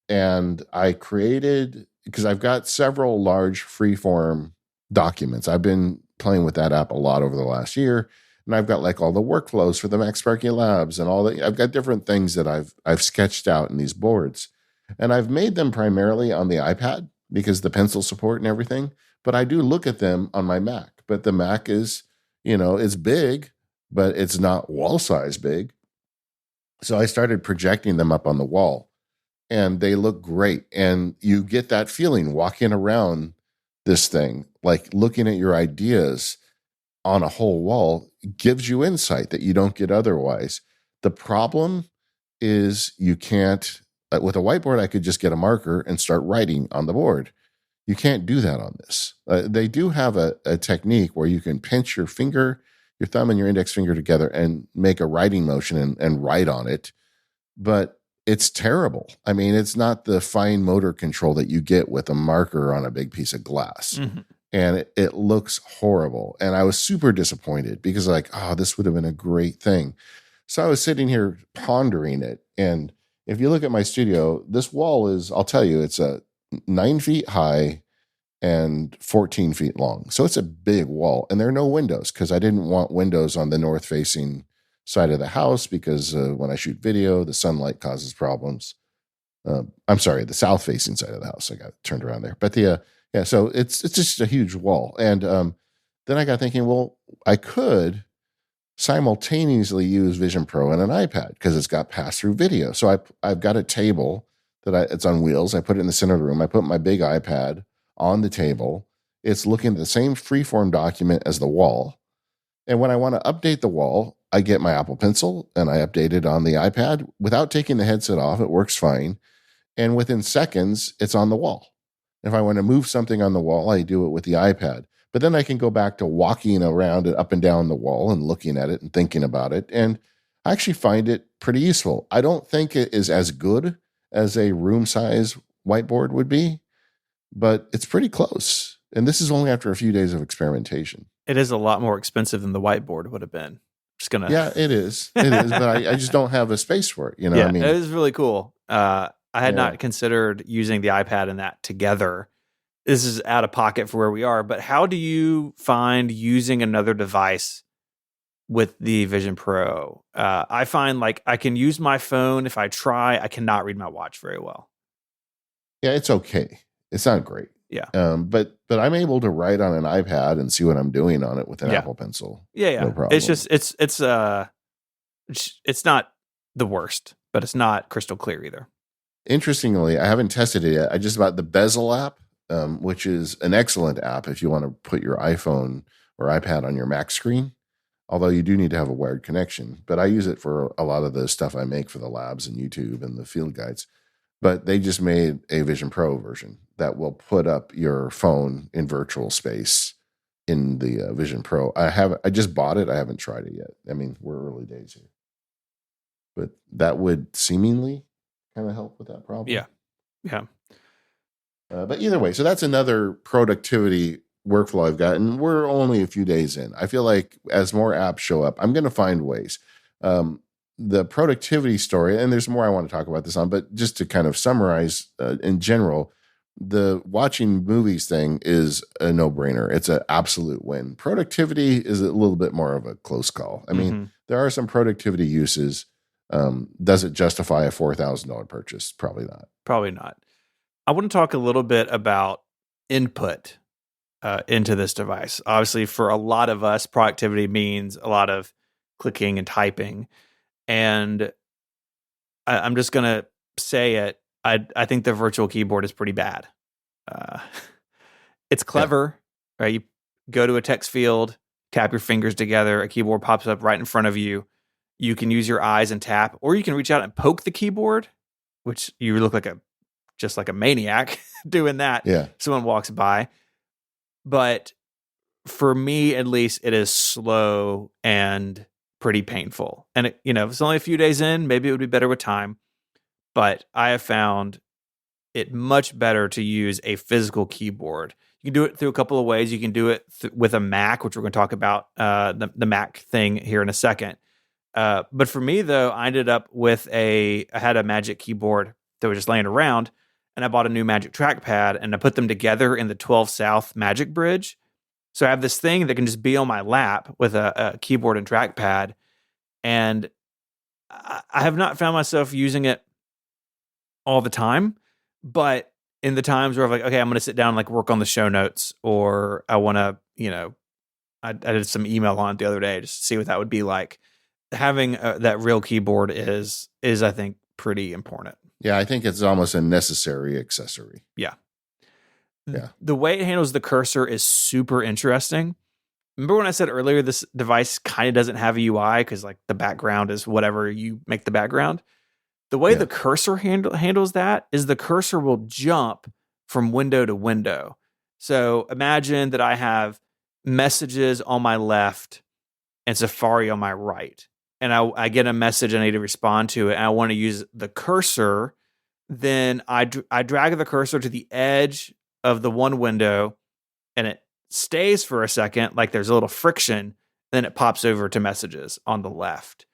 and I created, because I've got several large Freeform documents. I've been playing with that app a lot over the last year. And I've got like all the workflows for the MacSparky Labs and all that. I've got different things that I've sketched out in these boards. And I've made them primarily on the iPad because the pencil support and everything. But I do look at them on my Mac. But the Mac is, it's big, but it's not wall size big. So I started projecting them up on the wall and they look great. And you get that feeling walking around this thing, like looking at your ideas on a whole wall gives you insight that you don't get otherwise. The problem is you can't, with a whiteboard, I could just get a marker and start writing on the board. You can't do that on this. They do have a technique where you can pinch your thumb and your index finger together and make a writing motion and write on it. But it's terrible. It's not the fine motor control that you get with a marker on a big piece of glass. Mm-hmm. And it looks horrible. And I was super disappointed because this would have been a great thing. So I was sitting here pondering it. And if you look at my studio, this wall is, I'll tell you, it's a 9 feet high and 14 feet long. So it's a big wall. And there are no windows because I didn't want windows on the north facing side of the house because when I shoot video, the sunlight causes problems. I'm sorry, the south facing side of the house. I got turned around there. But so it's just a huge wall. And then I got thinking, well, I could simultaneously use Vision Pro and an iPad because it's got pass-through video. So I've got a table it's on wheels. I put it in the center of the room. I put my big iPad on the table. It's looking at the same Freeform document as the wall. And when I want to update the wall, I get my Apple Pencil and I update it on the iPad without taking the headset off. It works fine. And within seconds, it's on the wall. If I want to move something on the wall, I do it with the iPad. But then I can go back to walking around and up and down the wall and looking at it and thinking about it. And I actually find it pretty useful. I don't think it is as good as a room size whiteboard would be, but it's pretty close. And this is only after a few days of experimentation.
It is a lot more expensive than the whiteboard would have been. Just gonna.
Yeah, it is. It is, but I just don't have a space for it.
Yeah,
I mean,
it is really cool. I had not considered using the iPad and that together. This is out of pocket for where we are, but how do you find using another device with the Vision Pro? I find like I can use my phone if I try. I cannot read my watch very well.
Yeah, it's okay. It's not great.
Yeah.
But I'm able to write on an iPad and see what I'm doing on it with an Apple Pencil.
Yeah.
No problem.
It's just it's not the worst, but it's not crystal clear either.
Interestingly, I haven't tested it yet. I just bought the Bezel app, which is an excellent app if you want to put your iPhone or iPad on your Mac screen. Although you do need to have a wired connection, but I use it for a lot of the stuff I make for the labs and YouTube and the field guides. But they just made a Vision Pro version that will put up your phone in virtual space in the Vision Pro. I just bought it. I haven't tried it yet. I mean, we're early days here, but that would seemingly kind of help with that problem.
Yeah.
But either way, so that's another productivity workflow I've got, and we're only a few days in. I feel like as more apps show up, I'm going to find ways. The productivity story, and there's more I want to talk about this on, but just to kind of summarize in general, the watching movies thing is a no-brainer. It's an absolute win. Productivity is a little bit more of a close call. I mean, there are some productivity uses. Does it justify a $4,000 purchase? Probably not.
Probably not. I want to talk a little bit about input into this device. Obviously, for a lot of us, productivity means a lot of clicking and typing. And I'm just going to say it. I think the virtual keyboard is pretty bad. It's clever, right? You go to a text field, tap your fingers together, a keyboard pops up right in front of you. You can use your eyes and tap, or you can reach out and poke the keyboard, which you look like just like a maniac doing that.
Yeah.
Someone walks by. But for me, at least, it is slow and pretty painful. And if it's only a few days in, maybe it would be better with time. But I have found it much better to use a physical keyboard. You can do it through a couple of ways. You can do it with a Mac, which we're going to talk about the Mac thing here in a second. But for me, though, I ended up with I had a Magic keyboard that was just laying around, and I bought a new Magic trackpad, and I put them together in the 12 South Magic Bridge. So I have this thing that can just be on my lap with a keyboard and trackpad, and I have not found myself using it all the time, but in the times where I'm like, okay, I'm going to sit down and like work on the show notes, or I want to, I did some email on it the other day just to see what that would be like. Having that real keyboard is I think pretty important.
Yeah, I think it's almost a necessary accessory.
Yeah.
Yeah.
The way it handles the cursor is super interesting. Remember when I said earlier this device kind of doesn't have a UI because like the background is whatever you make the background? The way the cursor handles that is the cursor will jump from window to window. So imagine that I have messages on my left and Safari on my right. And I get a message I need to respond to it, and I want to use the cursor. Then I drag the cursor to the edge of the one window, and it stays for a second, like there's a little friction. Then it pops over to messages on the left.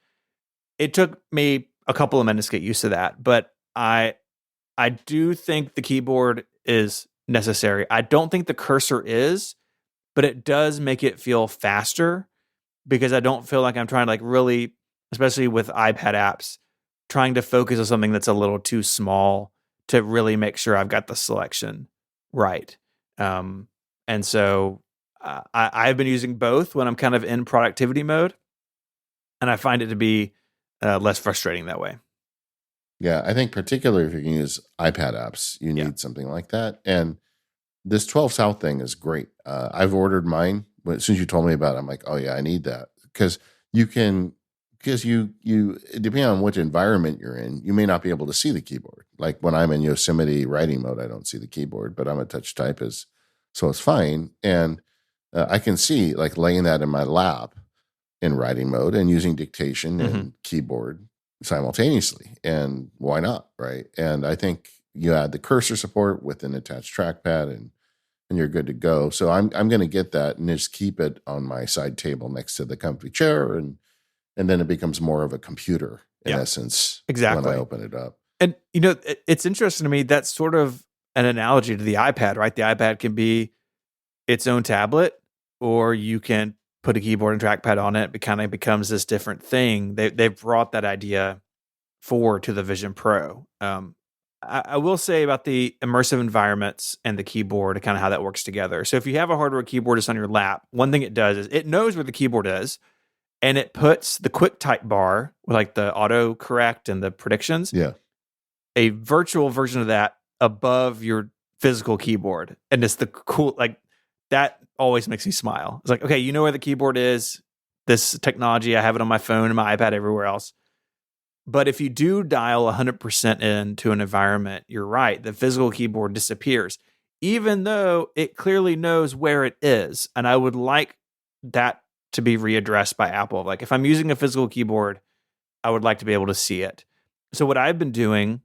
It took me a couple of minutes to get used to that, but I do think the keyboard is necessary. I don't think the cursor is, but it does make it feel faster, because I don't feel like I'm trying to like really, especially with iPad apps, trying to focus on something that's a little too small to really make sure I've got the selection right. And so I've been using both when I'm kind of in productivity mode, and I find it to be less frustrating that way.
Yeah, I think particularly if you can use iPad apps, you need something like that. And this 12 South thing is great. I've ordered mine. As soon as you told me about it, I'm like, oh yeah, I need that, because you can because you depending on which environment you're in, you may not be able to see the keyboard. Like when I'm in Yosemite writing mode, I don't see the keyboard, but I'm a touch typist, so it's fine. And I can see like laying that in my lap in writing mode and using dictation and keyboard simultaneously. And why not, right? And I think you add the cursor support with an attached trackpad, and you're good to go. So I'm going to get that and just keep it on my side table next to the comfy chair, and then it becomes more of a computer in essence.
Exactly.
When I open it up.
And it's interesting to me. That's sort of an analogy to the iPad, right? The iPad can be its own tablet, or you can put a keyboard and trackpad on it. It kind of becomes this different thing. They've brought that idea forward to the Vision Pro. I will say about the immersive environments and the keyboard, kind of how that works together. So if you have a hardware keyboard that's on your lap, one thing it does is it knows where the keyboard is, and it puts the quick type bar with like the auto correct and the predictions.
Yeah.
A virtual version of that above your physical keyboard. And it's the cool, like that always makes me smile. It's like, okay, you know where the keyboard is. This technology, I have it on my phone and my iPad, everywhere else. But if you do dial 100% into an environment, you're right, the physical keyboard disappears, even though it clearly knows where it is. And I would like that to be readdressed by Apple. Like if I'm using a physical keyboard, I would like to be able to see it. So what I've been doing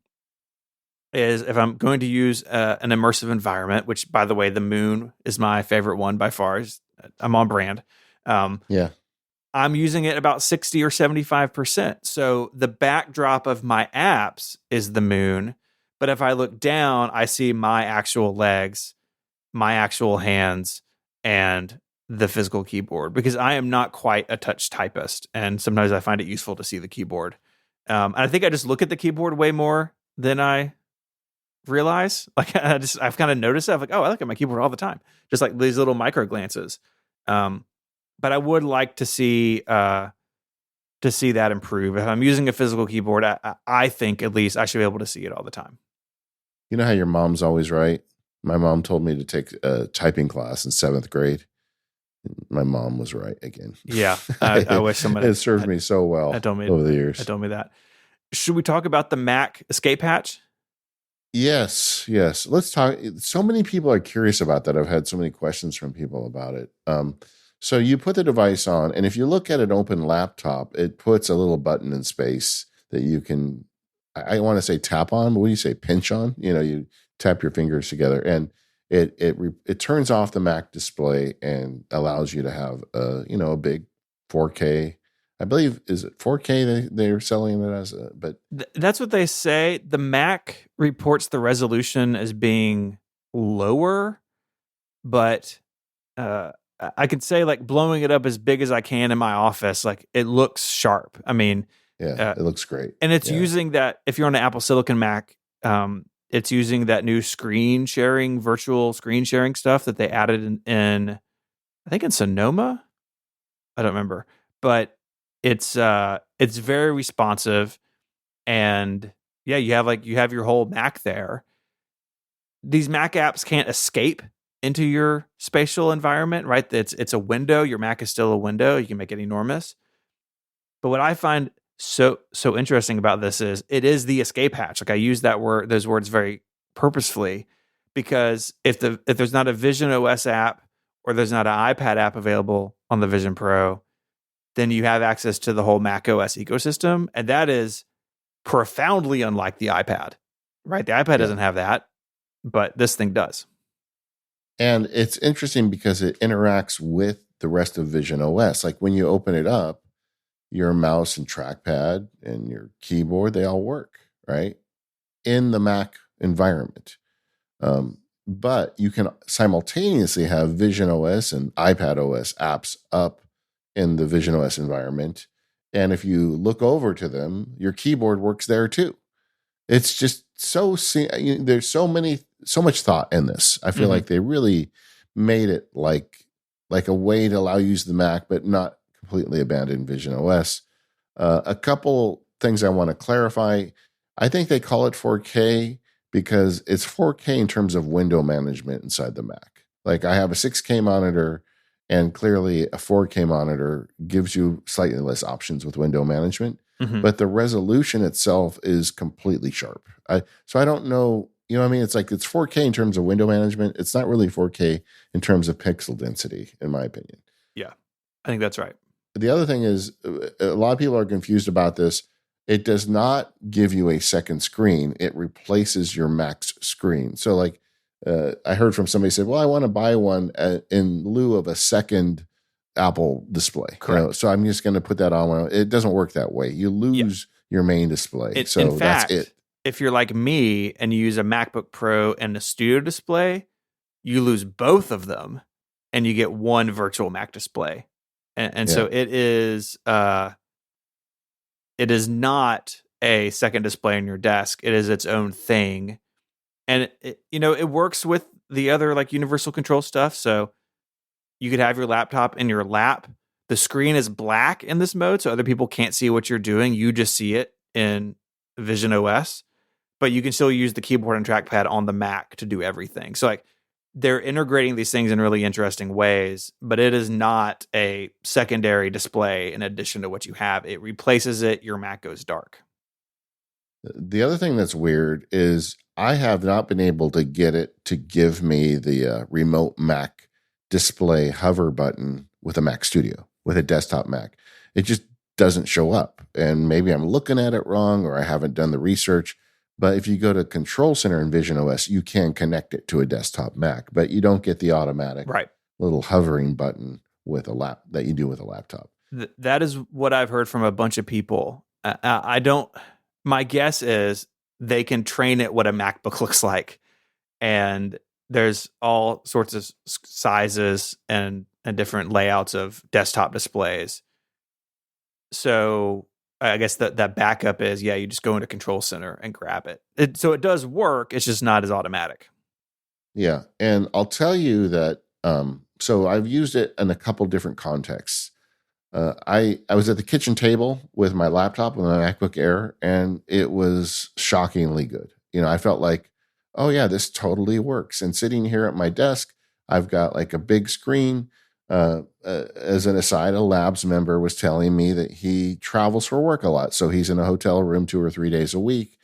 is if I'm going to use an immersive environment, which by the way, the Moon is my favorite one by far. I'm on brand.
Yeah.
I'm using it about 60 or 75%. So the backdrop of my apps is the Moon. But if I look down, I see my actual legs, my actual hands, and the physical keyboard, because I am not quite a touch typist. And sometimes I find it useful to see the keyboard. And I think I just look at the keyboard way more than I realize. Like I've kind of noticed that. I'm like, oh, I look at my keyboard all the time. Just like these little micro glances. But I would like to see that improve. If I'm using a physical keyboard, I think at least I should be able to see it all the time.
You know how your mom's always right? My mom told me to take a typing class in 7th grade. My mom was right again.
Yeah, I wish somebody.
It served me so well over the years.
Told me that. Should we talk about the Mac escape hatch?
Yes. Let's talk. So many people are curious about that. I've had so many questions from people about it. So you put the device on, and if you look at an open laptop, it puts a little button in space that you can, I want to say tap on, but what do you say, pinch on? You tap your fingers together, and it turns off the Mac display and allows you to have a big 4K. I believe, is it 4K they're selling it as? But
that's what they say. The Mac reports the resolution as being lower, but I could say like blowing it up as big as I can in my office, like it looks sharp. I mean,
it looks great,
and it's using that. If you're on an Apple Silicon Mac, it's using that new virtual screen sharing stuff that they added in I think in Sonoma. I don't remember, but it's very responsive, and you have your whole Mac there. These Mac apps can't escape into your spatial environment, right? It's a window. Your Mac is still a window. You can make it enormous. But what I find so interesting about this is it is the escape hatch. Like I use those words very purposefully, because if there's not a Vision OS app or there's not an iPad app available on the Vision Pro, then you have access to the whole Mac OS ecosystem, and that is profoundly unlike the iPad, right? The iPad doesn't have that, but this thing does.
And it's interesting because it interacts with the rest of Vision OS. Like when you open it up, your mouse and trackpad and your keyboard, they all work, right? In the Mac environment. But you can simultaneously have Vision OS and iPad OS apps up in the Vision OS environment. And if you look over to them, your keyboard works there too. It's just there's so much thought in this. I feel like they really made it like a way to allow you to use the Mac, but not completely abandon Vision OS. A couple things I want to clarify. I think they call it 4K because it's 4K in terms of window management inside the Mac. Like I have a 6K monitor And clearly, a 4K monitor gives you slightly less options with window management, but the resolution itself is completely sharp. So I don't know, you know what I mean? It's like it's 4K in terms of window management. It's not really 4K in terms of pixel density, in my opinion.
Yeah, I think that's right.
The other thing is, a lot of people are confused about this. It does not give you a second screen. It replaces your Mac's screen. So like, I heard from somebody said, well, I want to buy one in lieu of a second Apple display.
Correct.
So I'm just going to put that on one. It doesn't work that way. You lose your main display. So
in fact,
that's it.
If you're like me and you use a MacBook Pro and a studio display, you lose both of them and you get one virtual Mac display. And so it is not a second display on your desk. It is its own thing. And it works with the other like universal control stuff. So you could have your laptop in your lap. The screen is black in this mode, so other people can't see what you're doing. You just see it in Vision OS, but you can still use the keyboard and trackpad on the Mac to do everything. So like they're integrating these things in really interesting ways, but it is not a secondary display in addition to what you have. It replaces it. Your Mac goes dark.
The other thing that's weird is I have not been able to get it to give me the remote Mac display hover button with a Mac Studio, with a desktop Mac. It just doesn't show up. And maybe I'm looking at it wrong or I haven't done the research. But if you go to Control Center in Vision OS, you can connect it to a desktop Mac, but you don't get the automatic little hovering button with a lap that you do with a laptop.
That is what I've heard from a bunch of people. My guess is they can train it what a MacBook looks like. And there's all sorts of sizes and different layouts of desktop displays. So I guess that backup is, you just go into Control Center and grab it. So it does work. It's just not as automatic.
Yeah. And I'll tell you that, so I've used it in a couple different contexts. I was at the kitchen table with my laptop with my MacBook Air, and it was shockingly good. I felt like, oh yeah, this totally works. And sitting here at my desk, I've got like a big screen. As an aside, a Labs member was telling me that he travels for work a lot. So he's in a hotel room 2 or 3 days a week,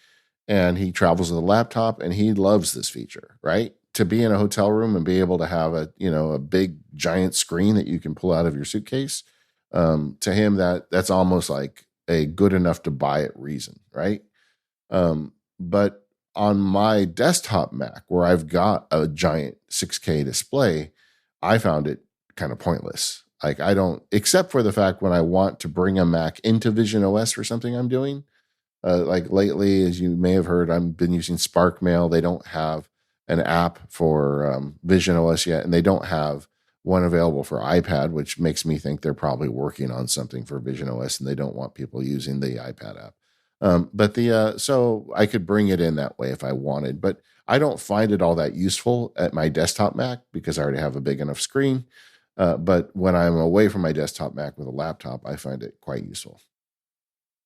and he travels with a laptop, and he loves this feature, right? To be in a hotel room and be able to have a big giant screen that you can pull out of your suitcase. To him, that's almost like a good enough to buy it reason, right? But on my desktop Mac, where I've got a giant 6K display, I found it kind of pointless. Like I don't, except for the fact when I want to bring a Mac into Vision OS for something I'm doing. Like lately, as you may have heard, I've been using SparkMail. They don't have an app for Vision OS yet, and they don't have one available for iPad, which makes me think they're probably working on something for Vision OS and they don't want people using the iPad app. So I could bring it in that way if I wanted, but I don't find it all that useful at my desktop Mac because I already have a big enough screen. But when I'm away from my desktop Mac with a laptop, I find it quite useful.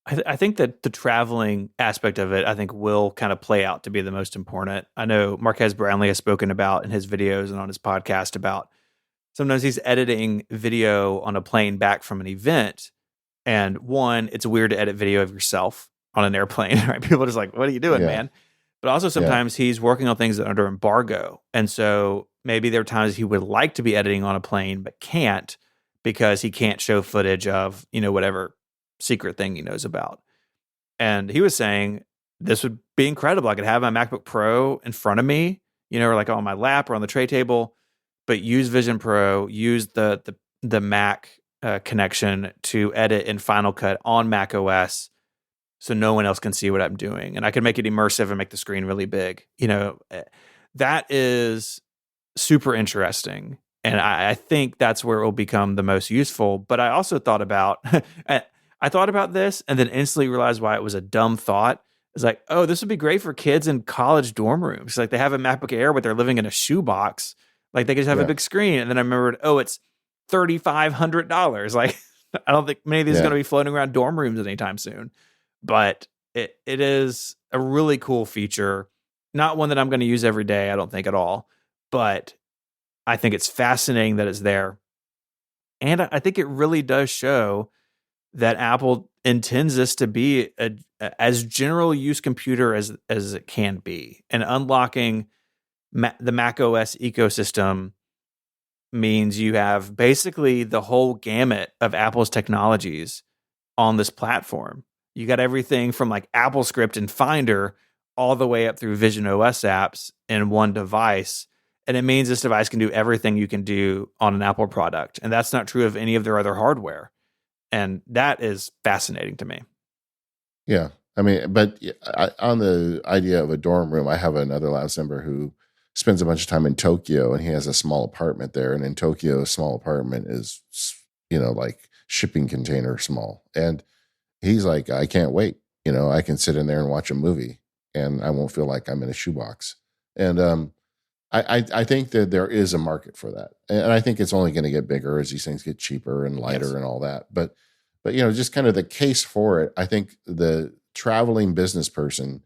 I think that the traveling aspect of it, I think, will kind of play out to be the most important. I know Marques Brownlee has spoken about in his videos and on his podcast about sometimes he's editing video on a plane back from an event. And one, it's weird to edit video of yourself on an airplane, right? People are just like, what are you doing, man? But also sometimes he's working on things that are under embargo. And so maybe there are times he would like to be editing on a plane, but can't because he can't show footage of, whatever secret thing he knows about. And he was saying this would be incredible. I could have my MacBook Pro in front of me, or like on my lap or on the tray table, but use Vision Pro, use the Mac connection to edit in Final Cut on Mac OS so no one else can see what I'm doing. And I can make it immersive and make the screen really big. That is super interesting. And I think that's where it will become the most useful. But I also thought about, this and then instantly realized why it was a dumb thought. It's like, oh, this would be great for kids in college dorm rooms. Like they have a MacBook Air, but they're living in a shoebox. Like they could just have a big screen. And then I remembered, oh, it's $3,500. Like I don't think many of these are going to be floating around dorm rooms anytime soon. But it is a really cool feature. Not one that I'm going to use every day, I don't think at all. But I think it's fascinating that it's there. And I think it really does show that Apple intends this to be as general use computer as it can be. And unlocking the Mac OS ecosystem means you have basically the whole gamut of Apple's technologies on this platform. You got everything from like AppleScript and Finder all the way up through Vision OS apps in one device. And it means this device can do everything you can do on an Apple product. And that's not true of any of their other hardware. And that is fascinating to me.
Yeah. I mean, but on the idea of a dorm room, I have another Labs member who spends a bunch of time in Tokyo, and he has a small apartment there. And in Tokyo, a small apartment is, like shipping container small. And he's like, I can't wait. I can sit in there and watch a movie, and I won't feel like I'm in a shoebox. And I think that there is a market for that. And I think it's only going to get bigger as these things get cheaper and lighter and all that. But just kind of the case for it, I think the traveling business person,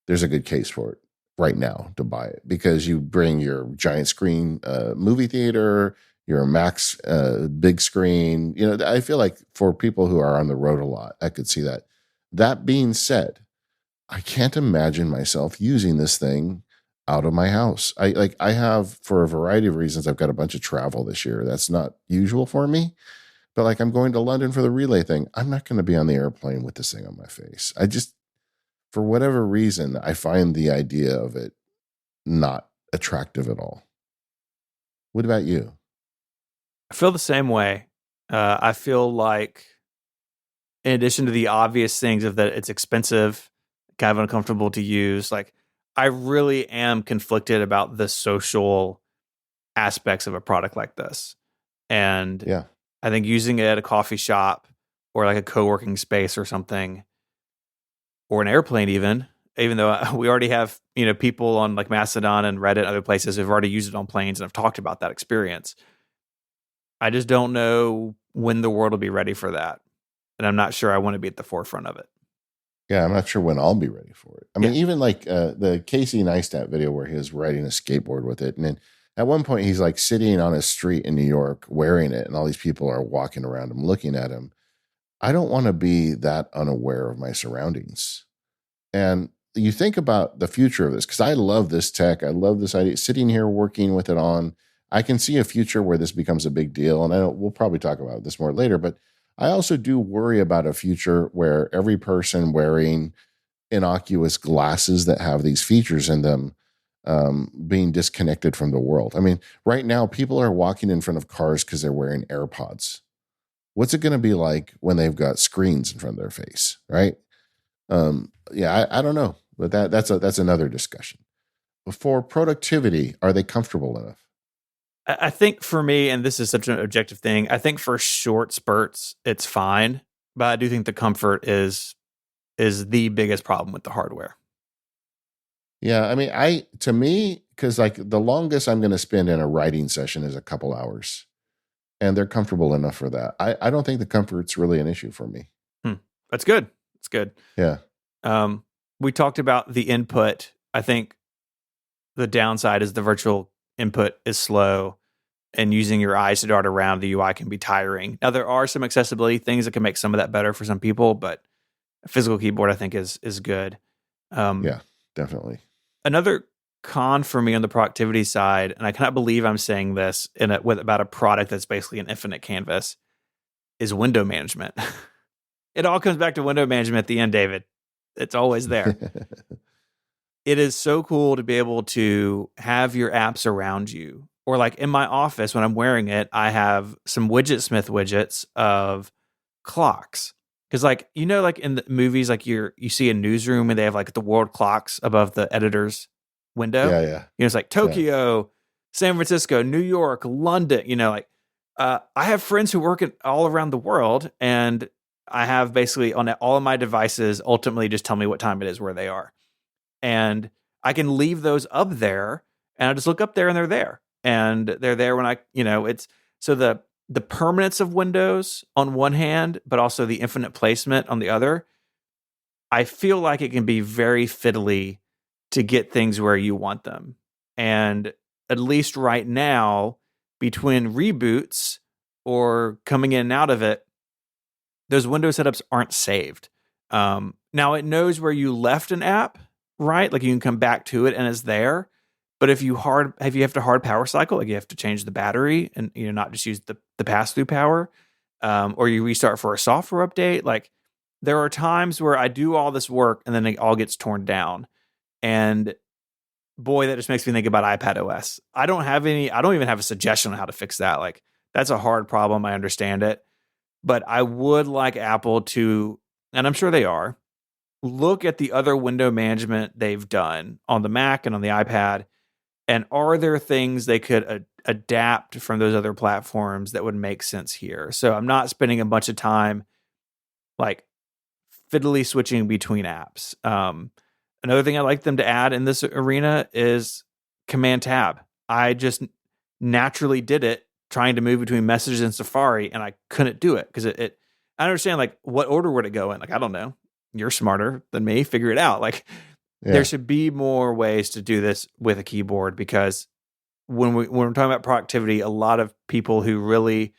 there's a good case for it right now to buy it, because you bring your giant screen movie theater, your Max big screen. I feel like for people who are on the road a lot, I could see that. That being said, I can't imagine myself using this thing out of my house. I have, for a variety of reasons, I've got a bunch of travel this year. That's not usual for me. But like, I'm going to London for the relay thing. I'm not going to be on the airplane with this thing on my face. I just, for whatever reason, I find the idea of it not attractive at all. What about you?
I feel the same way. I feel like, in addition to the obvious things of that it's expensive, kind of uncomfortable to use, like, I really am conflicted about the social aspects of a product like this. And
Yeah.
I think using it at a coffee shop or like a co-working space or something, or an airplane even though we already have, people on like Mastodon and Reddit and other places who've already used it on planes and have talked about that experience. I just don't know when the world will be ready for that. And I'm not sure I want to be at the forefront of it.
Yeah, I'm not sure when I'll be ready for it. I mean, even like the Casey Neistat video where he was riding a skateboard with it. And then at one point he's like sitting on a street in New York wearing it, and all these people are walking around him, looking at him. I don't want to be that unaware of my surroundings. And you think about the future of this, because I love this tech. I love this idea. Sitting here working with it on, I can see a future where this becomes a big deal. And we'll probably talk about this more later, but I also do worry about a future where every person wearing innocuous glasses that have these features in them being disconnected from the world. I mean, right now, people are walking in front of cars because they're wearing AirPods. What's it going to be like when they've got screens in front of their face, right? I don't know, but that's another discussion. For productivity, are they comfortable enough?
I think for me, and this is such an objective thing, I think for short spurts, it's fine. But I do think the comfort is the biggest problem with the hardware.
Yeah, I mean, to me, because like the longest I'm going to spend in a writing session is a couple hours, and they're comfortable enough for that. I don't think the comfort's really an issue for me.
That's good. It's good.
Yeah.
We talked about the input. I think the downside is the virtual input is slow, and using your eyes to dart around the UI can be tiring. Now, there are some accessibility things that can make some of that better for some people, but a physical keyboard, I think, is good.
Yeah, definitely.
Another con for me on the productivity side, and I cannot believe I'm saying this about a product that's basically an infinite canvas, is window management. It all comes back to window management at the end, David. It's always there. It is so cool to be able to have your apps around you. Or like in my office, when I'm wearing it, I have some WidgetSmith widgets of clocks. Because like, like in the movies, like you see a newsroom and they have like the world clocks above the editor's window.
Yeah.
It's like Tokyo, San Francisco, New York, London, I have friends who work all around the world, and I have basically on all of my devices ultimately just tell me what time it is where they are. And I can leave those up there, and I just look up there and they're there. And they're there when it's so the permanence of windows on one hand, but also the infinite placement on the other. I feel like it can be very fiddly to get things where you want them. And at least right now, between reboots or coming in and out of it, those window setups aren't saved. Now it knows where you left an app, right? Like you can come back to it and it's there. But if you have to hard power cycle, like you have to change the battery and not just use the pass through power, or you restart for a software update. Like there are times where I do all this work and then it all gets torn down. And boy, that just makes me think about iPad OS. I don't even have a suggestion on how to fix that. Like that's a hard problem. I understand it. But I would like Apple to, and I'm sure they are, look at the other window management they've done on the Mac and on the iPad. And are there things they could adapt from those other platforms that would make sense here? So I'm not spending a bunch of time like fiddly switching between apps. Another thing I'd like them to add in this arena is Command Tab. I just naturally did it trying to move between Messages and Safari, and I couldn't do it because I understand like what order would it go in? Like I don't know. You're smarter than me. Figure it out. Like there should be more ways to do this with a keyboard, because when we're talking about productivity, a lot of people who really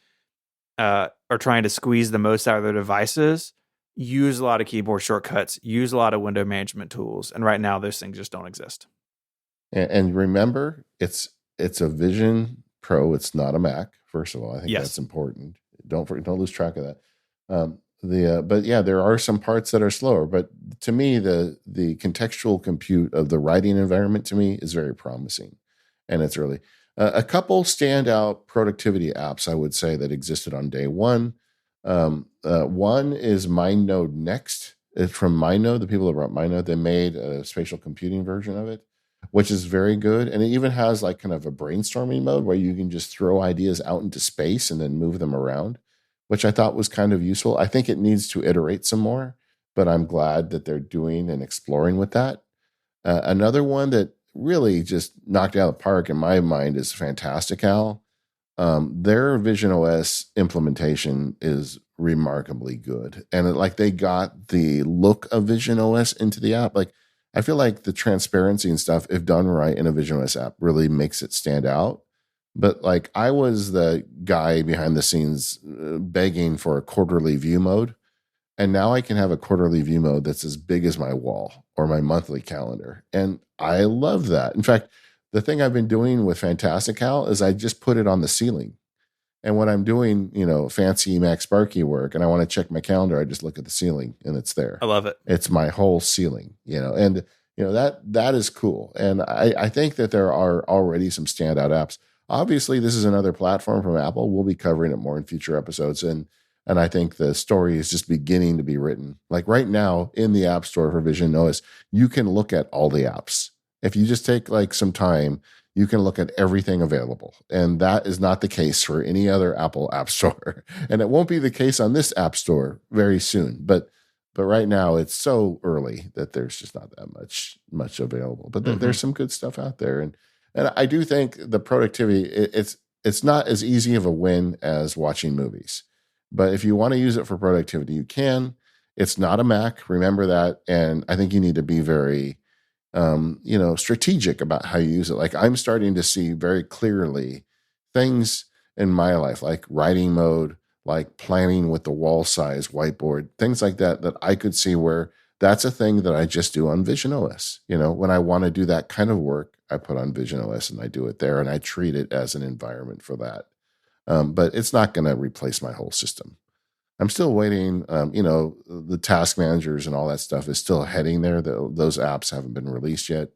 are trying to squeeze the most out of their devices use a lot of keyboard shortcuts, use a lot of window management tools, and right now those things just don't exist.
And remember, it's a Vision Pro. It's not a Mac. First of all, I think that's important. Don't lose track of that. But yeah, there are some parts that are slower. But to me, the contextual compute of the writing environment to me is very promising, and it's early. A couple standout productivity apps I would say that existed on day one. One is MindNode Next. It's from MindNode. The people that wrote MindNode, they made a spatial computing version of it, which is very good. And it even has like kind of a brainstorming mode where you can just throw ideas out into space and then move them around, which I thought was kind of useful. I think it needs to iterate some more, but I'm glad that they're doing and exploring with that. Another one that really just knocked out of the park in my mind is Fantastical. Their Vision OS implementation is remarkably good. And they got the look of Vision OS into the app. Like, I feel like the transparency and stuff, if done right in a Vision OS app, really makes it stand out. But like, I was the guy behind the scenes begging for a quarterly view mode. And now I can have a quarterly view mode that's as big as my wall or my monthly calendar. And I love that. In fact, the thing I've been doing with Fantastical is I just put it on the ceiling. And when I'm doing, fancy MacSparky work and I want to check my calendar, I just look at the ceiling and it's there.
I love it.
It's my whole ceiling, and that is cool. And I think that there are already some standout apps. Obviously, this is another platform from Apple. We'll be covering it more in future episodes. And I think the story is just beginning to be written. Like right now in the App Store for Vision OS, you can look at all the apps. If you just take like some time, you can look at everything available. And that is not the case for any other Apple App Store. And it won't be the case on this App Store very soon. But right now it's so early that there's just not that much available. But there's some good stuff out there. And I do think the productivity, it's not as easy of a win as watching movies. But if you want to use it for productivity, you can. It's not a Mac. Remember that. And I think you need to be very strategic about how you use it. Like I'm starting to see very clearly things in my life, like writing mode, like planning with the wall size whiteboard, things like that I could see where that's a thing that I just do on Vision OS. When I want to do that kind of work, I put on Vision OS and I do it there and I treat it as an environment for that. But it's not going to replace my whole system. I'm still waiting. The task managers and all that stuff is still heading there. Those apps haven't been released yet.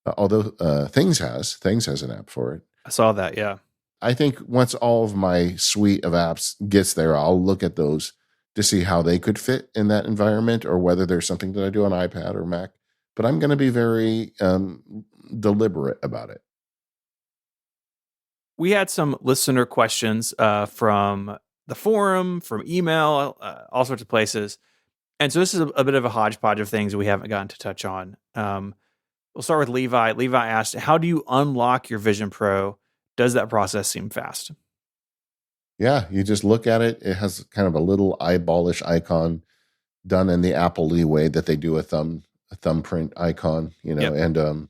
Although Things has an app for it.
I saw that. Yeah.
I think once all of my suite of apps gets there, I'll look at those to see how they could fit in that environment or whether there's something that I do on iPad or Mac. But I'm going to be very deliberate about it.
We had some listener questions from the forum, from email, all sorts of places. And so this is a bit of a hodgepodge of things we haven't gotten to touch on. We'll start with Levi. Levi asked, how do you unlock your Vision Pro? Does that process seem fast?
Yeah, you just look at it. It has kind of a little eyeballish icon done in the Apple-y way that they do a thumbprint icon, and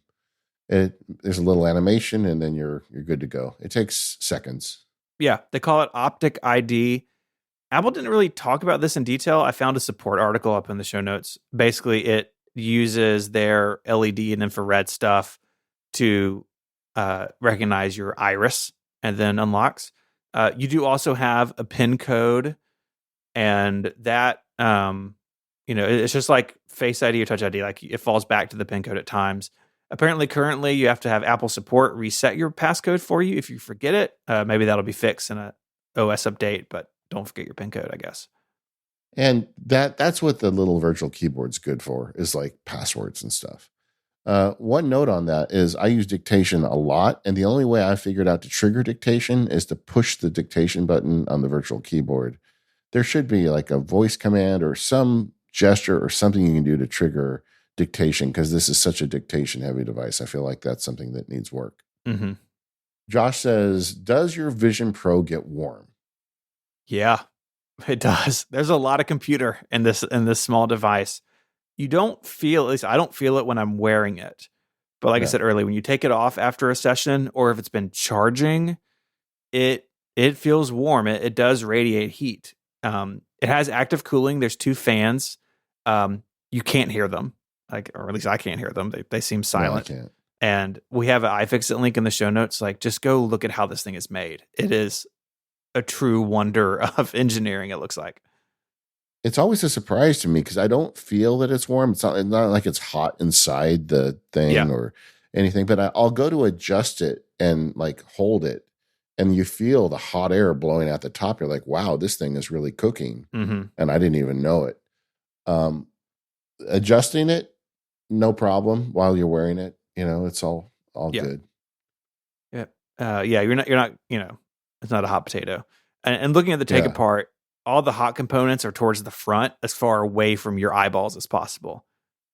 there's a little animation and then you're good to go. It takes seconds.
Yeah, they call it Optic ID. Apple didn't really talk about this in detail. I found a support article up in the show notes. Basically, it uses their LED and infrared stuff to recognize your iris and then unlocks. You do also have a PIN code, and that it's just like Face ID or Touch ID. Like it falls back to the PIN code at times. Apparently, currently, you have to have Apple support reset your passcode for you if you forget it. Maybe that'll be fixed in a OS update, but don't forget your PIN code, I guess.
And that's what the little virtual keyboard's good for, is like passwords and stuff. One note on that is I use dictation a lot, and the only way I figured out to trigger dictation is to push the dictation button on the virtual keyboard. There should be like a voice command or some gesture or something you can do to trigger dictation, because this is such a dictation heavy device. I feel like that's something that needs work.
Mm-hmm.
Josh says, does your Vision Pro get warm?
Yeah, it does. There's a lot of computer in this small device. You don't feel, at least I don't feel it when I'm wearing it. But like I said earlier, when you take it off after a session, or if it's been charging, it feels warm. It does radiate heat. It has active cooling. There's 2 fans. You can't hear them, or at least I can't hear them. They seem silent.
No, I can't.
And we have an iFixit link in the show notes. Like, just go look at how this thing is made. It is a true wonder of engineering, it looks like.
It's always a surprise to me because I don't feel that it's warm. It's not like it's hot inside the thing or anything, but I'll go to adjust it and like hold it, and you feel the hot air blowing out the top. You're like, wow, this thing is really cooking.
Mm-hmm.
And I didn't even know it. Adjusting it, no problem while you're wearing it. It's all good.
Yeah. You're not, it's not a hot potato. And looking at the take apart, all the hot components are towards the front, as far away from your eyeballs as possible,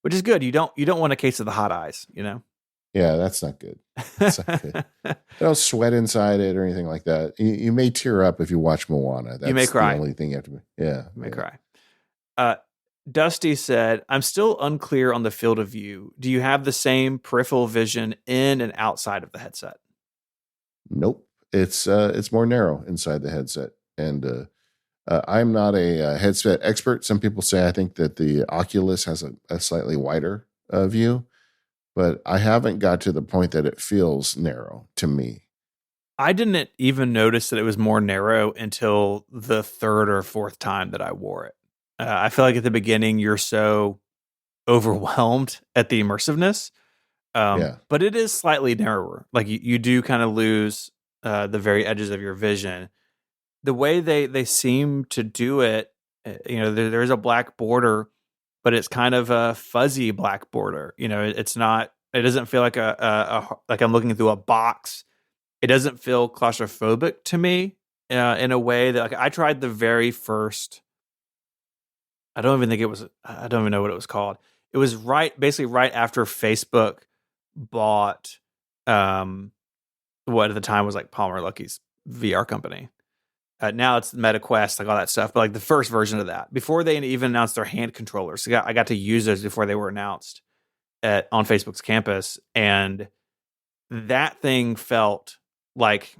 which is good. You don't want a case of the hot eyes,
Yeah, that's not good. That's not good. Don't sweat inside it or anything like that. You may tear up if you watch Moana. That's
you may cry.
The only thing you have to. Yeah,
you may cry. Dusty said, "I'm still unclear on the field of view. Do you have the same peripheral vision in and outside of the headset?"
Nope. It's more narrow inside the headset, and I'm not a headset expert. Some people say I think that the Oculus has a slightly wider view, but I haven't got to the point that it feels narrow to me.
I didn't even notice that it was more narrow until the 3rd or 4th time that I wore it. I feel like at the beginning you're so overwhelmed at the immersiveness, but it is slightly narrower. Like you do kind of lose the very edges of your vision. The way they seem to do it, there is a black border, but it's kind of a fuzzy black border. It doesn't feel like like I'm looking through a box. It doesn't feel claustrophobic to me in a way that, like, I tried the very first. I don't even know what it was called. It was basically right after Facebook bought what at the time was like Palmer Luckey's VR company. Now it's MetaQuest, like all that stuff. But like the first version of that, before they even announced their hand controllers, so I got to use those before they were announced on Facebook's campus, and that thing felt like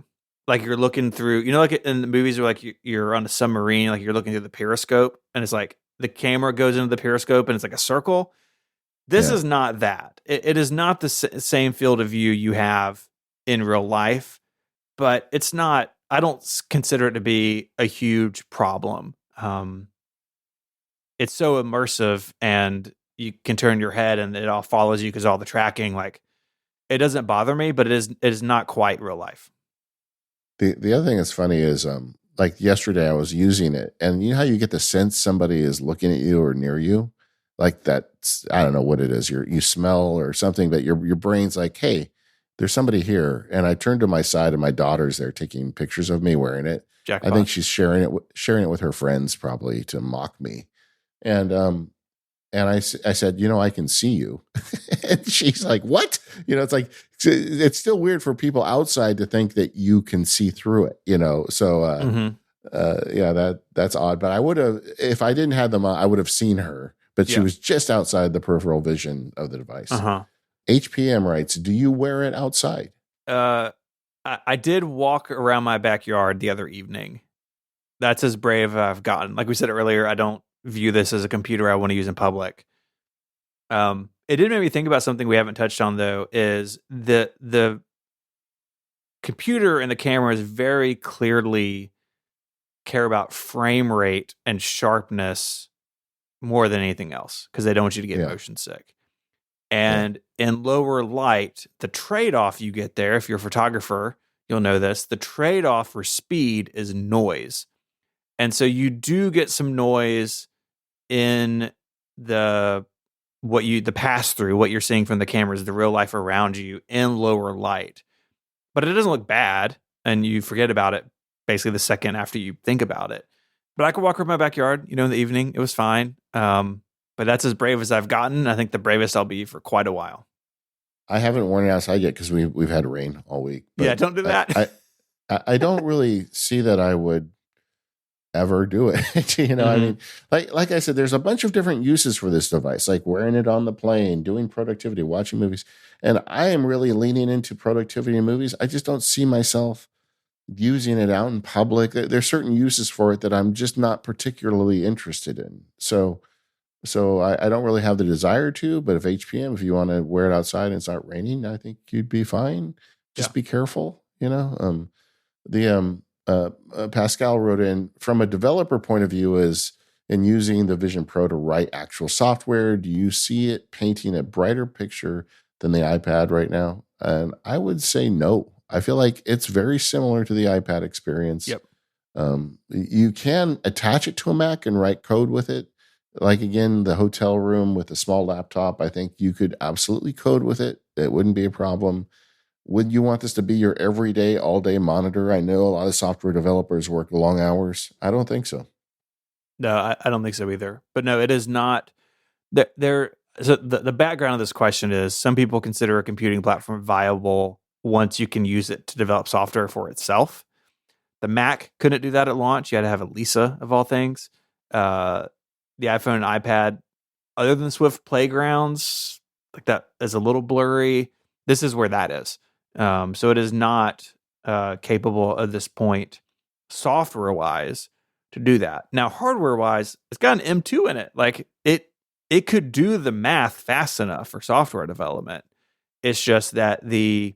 you're looking through, like in the movies where like you're on a submarine, like you're looking through the periscope, and it's like the camera goes into the periscope and it's like a circle. This is not that. It is not the same field of view you have in real life, but it's not. I don't consider it to be a huge problem. It's so immersive, and you can turn your head and it all follows you because all the tracking, like, it doesn't bother me, but it is not quite real life.
The other thing that's funny is like yesterday I was using it, and you know how you get the sense somebody is looking at you or near you, like that's, I don't know what it is. You smell or something, but your brain's like, hey, there's somebody here. And I turned to my side, and my daughter's there taking pictures of me wearing it.
Jackpot.
I think she's sharing it with her friends, probably to mock me. And I said, I can see you. And she's like, what? It's like, it's still weird for people outside to think that you can see through it, So, that's odd. But I would have, if I didn't have them on, I would have seen her, but she was just outside the peripheral vision of the device. HPM writes, do you wear it outside?
I I did walk around my backyard the other evening. That's as brave I've gotten. Like we said earlier, I don't view this as a computer I want to use in public. It did make me think about something we haven't touched on though, is the computer and the cameras very clearly care about frame rate and sharpness more than anything else because they don't want you to get motion sick. And in lower light, the trade-off you get there, if you're a photographer, you'll know this, the trade-off for speed is noise. And so you do get some noise in the pass-through, what you're seeing from the cameras, the real life around you in lower light. But it doesn't look bad, and you forget about it basically the second after you think about it. But I could walk around my backyard, in the evening. It was fine. But that's as brave as I've gotten. I think the bravest I'll be for quite a while.
I haven't worn it outside yet because we've had rain all week.
Yeah, don't do that.
I don't really see that I would ever do it. Mm-hmm. I mean, like I said, there's a bunch of different uses for this device, like wearing it on the plane, doing productivity, watching movies. And I am really leaning into productivity in movies. I just don't see myself using it out in public. There's certain uses for it that I'm just not particularly interested in. So I don't really have the desire to, but if you want to wear it outside and it's not raining, I think you'd be fine. Just be careful, Pascal wrote in, from a developer point of view, is in using the Vision Pro to write actual software, do you see it painting a brighter picture than the iPad right now? And I would say no. I feel like it's very similar to the iPad experience.
Yep.
You can attach it to a Mac and write code with it. Like, again, the hotel room with a small laptop, I think you could absolutely code with it. It wouldn't be a problem. Would you want this to be your everyday, all-day monitor? I know a lot of software developers work long hours. I don't think so.
No, I don't think so either. But no, it is not. So the background of this question is some people consider a computing platform viable once you can use it to develop software for itself. The Mac couldn't do that at launch. You had to have a Lisa, of all things. The iPhone and iPad, other than Swift Playgrounds, like that is a little blurry. This is where that is. So it is not capable at this point, software-wise, to do that. Now, hardware-wise, it's got an M2 in it. Like it could do the math fast enough for software development. It's just that the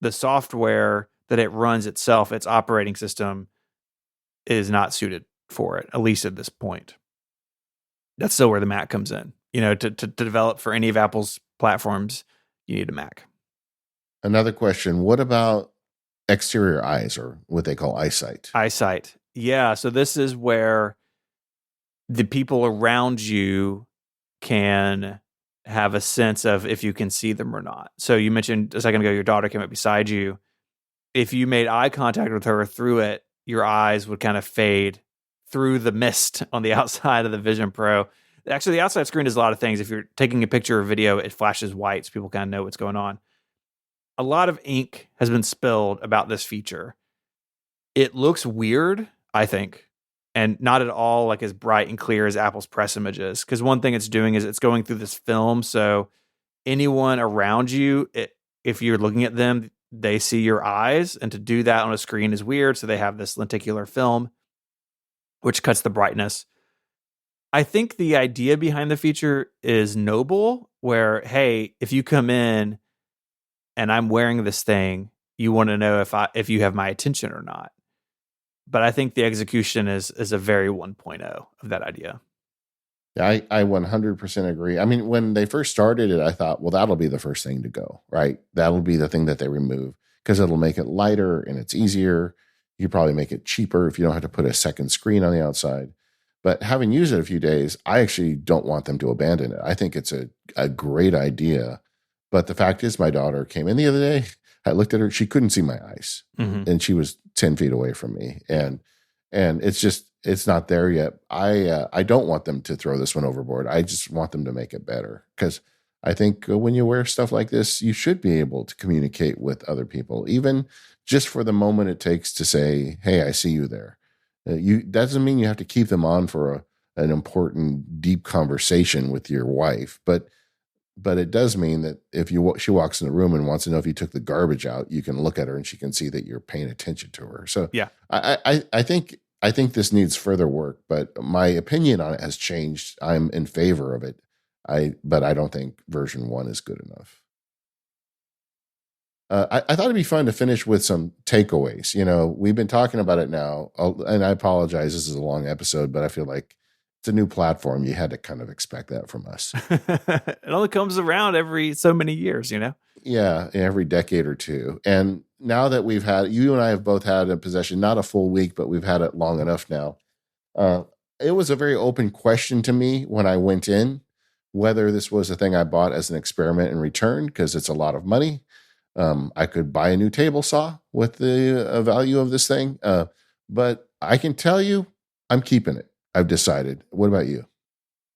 software that it runs itself, its operating system, is not suited for it, at least at this point. That's still where the Mac comes in. To develop for any of Apple's platforms, you need a Mac.
Another question, what about exterior eyes, or what they call eyesight?
Eyesight. Yeah, so this is where the people around you can have a sense of if you can see them or not. So you mentioned a second ago your daughter came up beside you. If you made eye contact with her through it, your eyes would kind of fade through the mist on the outside of the Vision Pro. Actually, the outside screen does a lot of things. If you're taking a picture or video, it flashes white so people kind of know what's going on. A lot of ink has been spilled about this feature. It looks weird, I think, and not at all like as bright and clear as Apple's press images. Because one thing it's doing is it's going through this film, so anyone around you, if you're looking at them, they see your eyes, and to do that on a screen is weird, so they have this lenticular film, which cuts the brightness. I think the idea behind the feature is noble, where, hey, if you come in and I'm wearing this thing, you want to know if you have my attention or not. But I think the execution is a very 1.0 of that idea.
I 100% agree. I mean, when they first started it, I thought, well, that'll be the first thing to go, right? That'll be the thing that they remove because it'll make it lighter and it's easier. You probably make it cheaper if you don't have to put a second screen on the outside. But having used it a few days, I actually don't want them to abandon it. I think it's a great idea. But the fact is, my daughter came in the other day. I looked at her. She couldn't see my eyes. Mm-hmm. And she was 10 feet away from me. And it's not there yet. I don't want them to throw this one overboard. I just want them to make it better. Because I think when you wear stuff like this, you should be able to communicate with other people, even just for the moment it takes to say, hey, I see you there. That doesn't mean you have to keep them on for an important, deep conversation with your wife, but but it does mean that if she walks in the room and wants to know if you took the garbage out, you can look at her and she can see that you're paying attention to her. So
Yeah.
I think this needs further work, but my opinion on it has changed. I'm in favor of it. But I don't think version 1 is good enough. I thought it'd be fun to finish with some takeaways. We've been talking about it now, and I apologize. This is a long episode, but I feel like it's a new platform. You had to kind of expect that from us.
It only comes around every so many years,
Yeah, every decade or two. And now that you and I have both had a possession, not a full week, but we've had it long enough now. It was a very open question to me when I went in, whether this was a thing I bought as an experiment and returned because it's a lot of money. I could buy a new table saw with the value of this thing. But I can tell you, I'm keeping it. I've decided. What about you?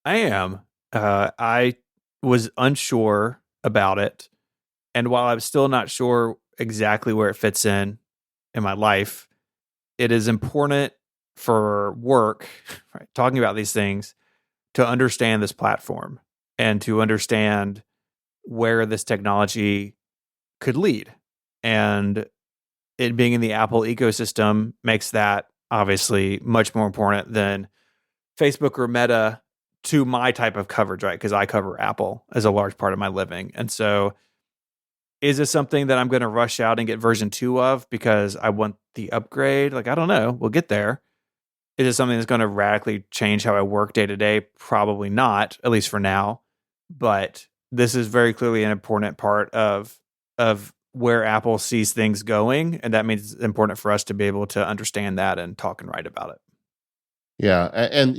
I am. I was unsure about it. And while I'm still not sure exactly where it fits in my life, it is important for work, right, talking about these things, to understand this platform and to understand where this technology could lead. And it being in the Apple ecosystem makes that obviously much more important than Facebook or Meta to my type of coverage, right? Because I cover Apple as a large part of my living. And so is this something that I'm going to rush out and get version 2 of because I want the upgrade? Like, I don't know. We'll get there. Is it something that's going to radically change how I work day to day? Probably not, at least for now. But this is very clearly an important part of where Apple sees things going. And that means it's important for us to be able to understand that and talk and write about it.
Yeah, and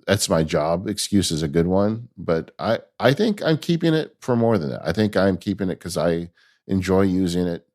that's my job excuse is a good one, but I think I'm keeping it for more than that. I think I'm keeping it because I enjoy using it.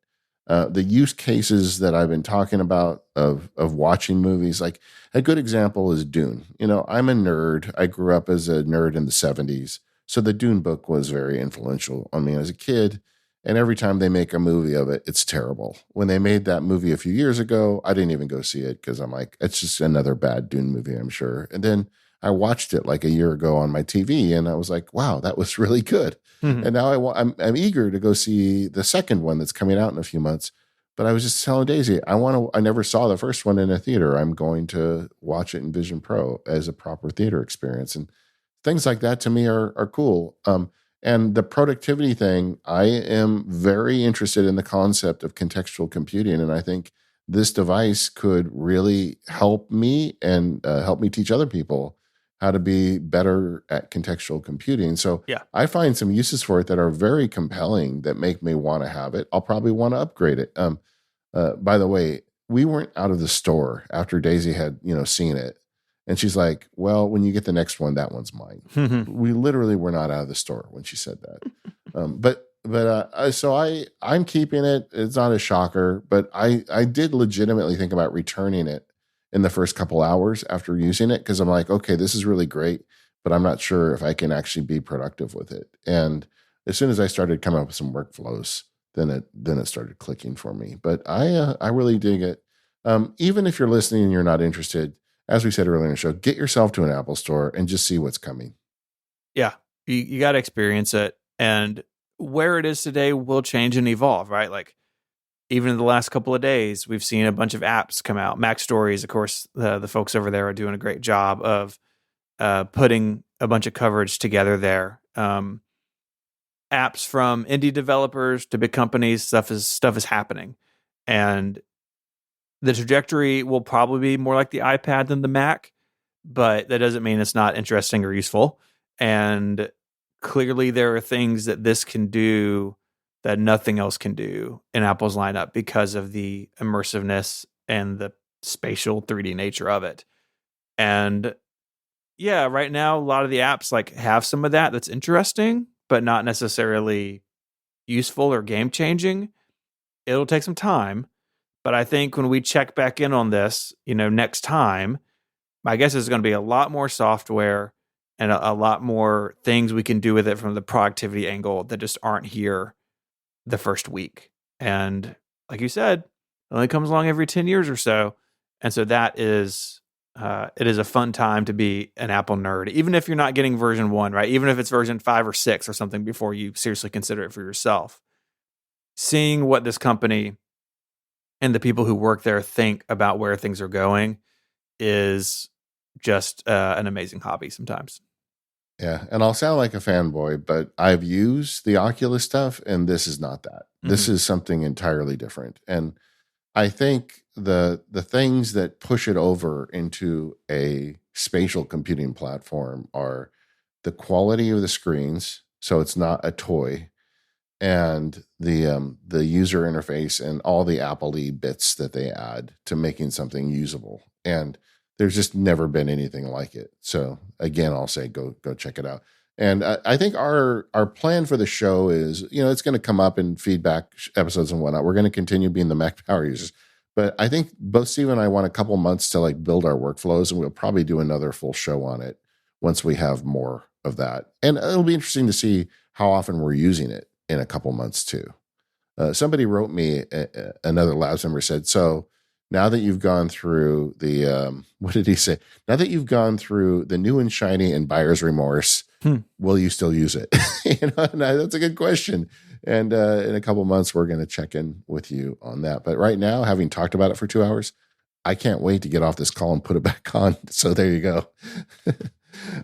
The use cases that I've been talking about of watching movies, like a good example is Dune. I'm a nerd. I grew up as a nerd in the 70s, so the Dune book was very influential on me as a kid. And every time they make a movie of it, it's terrible. When they made that movie a few years ago, I didn't even go see it because I'm like, it's just another bad Dune movie, I'm sure. And then I watched it like a year ago on my TV, and I was like, wow, that was really good. Mm-hmm. And now I'm eager to go see the second one that's coming out in a few months. But I was just telling Daisy, I never saw the first one in a theater. I'm going to watch it in Vision Pro as a proper theater experience. And things like that to me are cool. And the productivity thing, I am very interested in the concept of contextual computing. And I think this device could really help me and help me teach other people how to be better at contextual computing. So yeah. I find some uses for it that are very compelling that make me want to have it. I'll probably want to upgrade it. By the way, we weren't out of the store after Daisy had, seen it. And she's like, well, when you get the next one, that one's mine. We literally were not out of the store when she said that. So I'm keeping it. It's not a shocker, but I did legitimately think about returning it in the first couple hours after using it. Cause I'm like, okay, this is really great, but I'm not sure if I can actually be productive with it. And as soon as I started coming up with some workflows, then it started clicking for me. But I really dig it. Even if you're listening and you're not interested, as we said earlier in the show, get yourself to an Apple store and just see what's coming.
Yeah, you got to experience it. And where it is today will change and evolve, right? Like even in the last couple of days, we've seen a bunch of apps come out. Mac Stories, of course, the folks over there are doing a great job of putting a bunch of coverage together there. Apps from indie developers to big companies, stuff is happening. And the trajectory will probably be more like the iPad than the Mac, but that doesn't mean it's not interesting or useful. And clearly there are things that this can do that nothing else can do in Apple's lineup because of the immersiveness and the spatial 3D nature of it. And yeah, right now, a lot of the apps like have some of that's interesting, but not necessarily useful or game changing. It'll take some time. But I think when we check back in on this, next time, my guess is going to be a lot more software and a lot more things we can do with it from the productivity angle that just aren't here the first week. And like you said, it only comes along every 10 years or so. And so that is it is a fun time to be an Apple nerd, even if you're not getting version 1, right? Even if it's version 5 or 6 or something before you seriously consider it for yourself. Seeing what this company and the people who work there think about where things are going is just an amazing hobby sometimes.
Yeah, and I'll sound like a fanboy, but I've used the Oculus stuff, and this is not that. This is something entirely different. And I think the things that push it over into a spatial computing platform are the quality of the screens, so it's not a toy, and the user interface and all the Apple-y bits that they add to making something usable. And there's just never been anything like it. So again, I'll say go check it out. And I think our plan for the show is, it's going to come up in feedback episodes and whatnot. We're going to continue being the Mac Power users. But I think both Steve and I want a couple months to build our workflows, and we'll probably do another full show on it once we have more of that. And it'll be interesting to see how often we're using it in a couple months too. Somebody wrote me, another Labs member said, so now that you've gone through the, what did he say? Now that you've gone through the new and shiny and buyer's remorse, will you still use it? That's a good question. And in a couple months, we're going to check in with you on that. But right now, having talked about it for 2 hours, I can't wait to get off this call and put it back on. So there you go.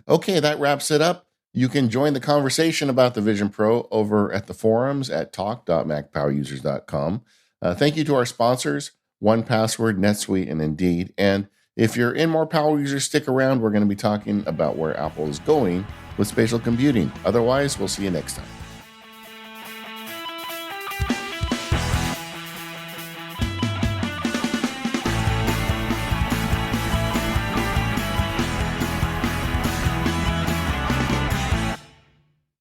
Okay, that wraps it up. You can join the conversation about the Vision Pro over at the forums at talk.macpowerusers.com. Thank you to our sponsors, 1Password, NetSuite, and Indeed. And if you're in more Power Users, stick around. We're going to be talking about where Apple is going with spatial computing. Otherwise, we'll see you next time.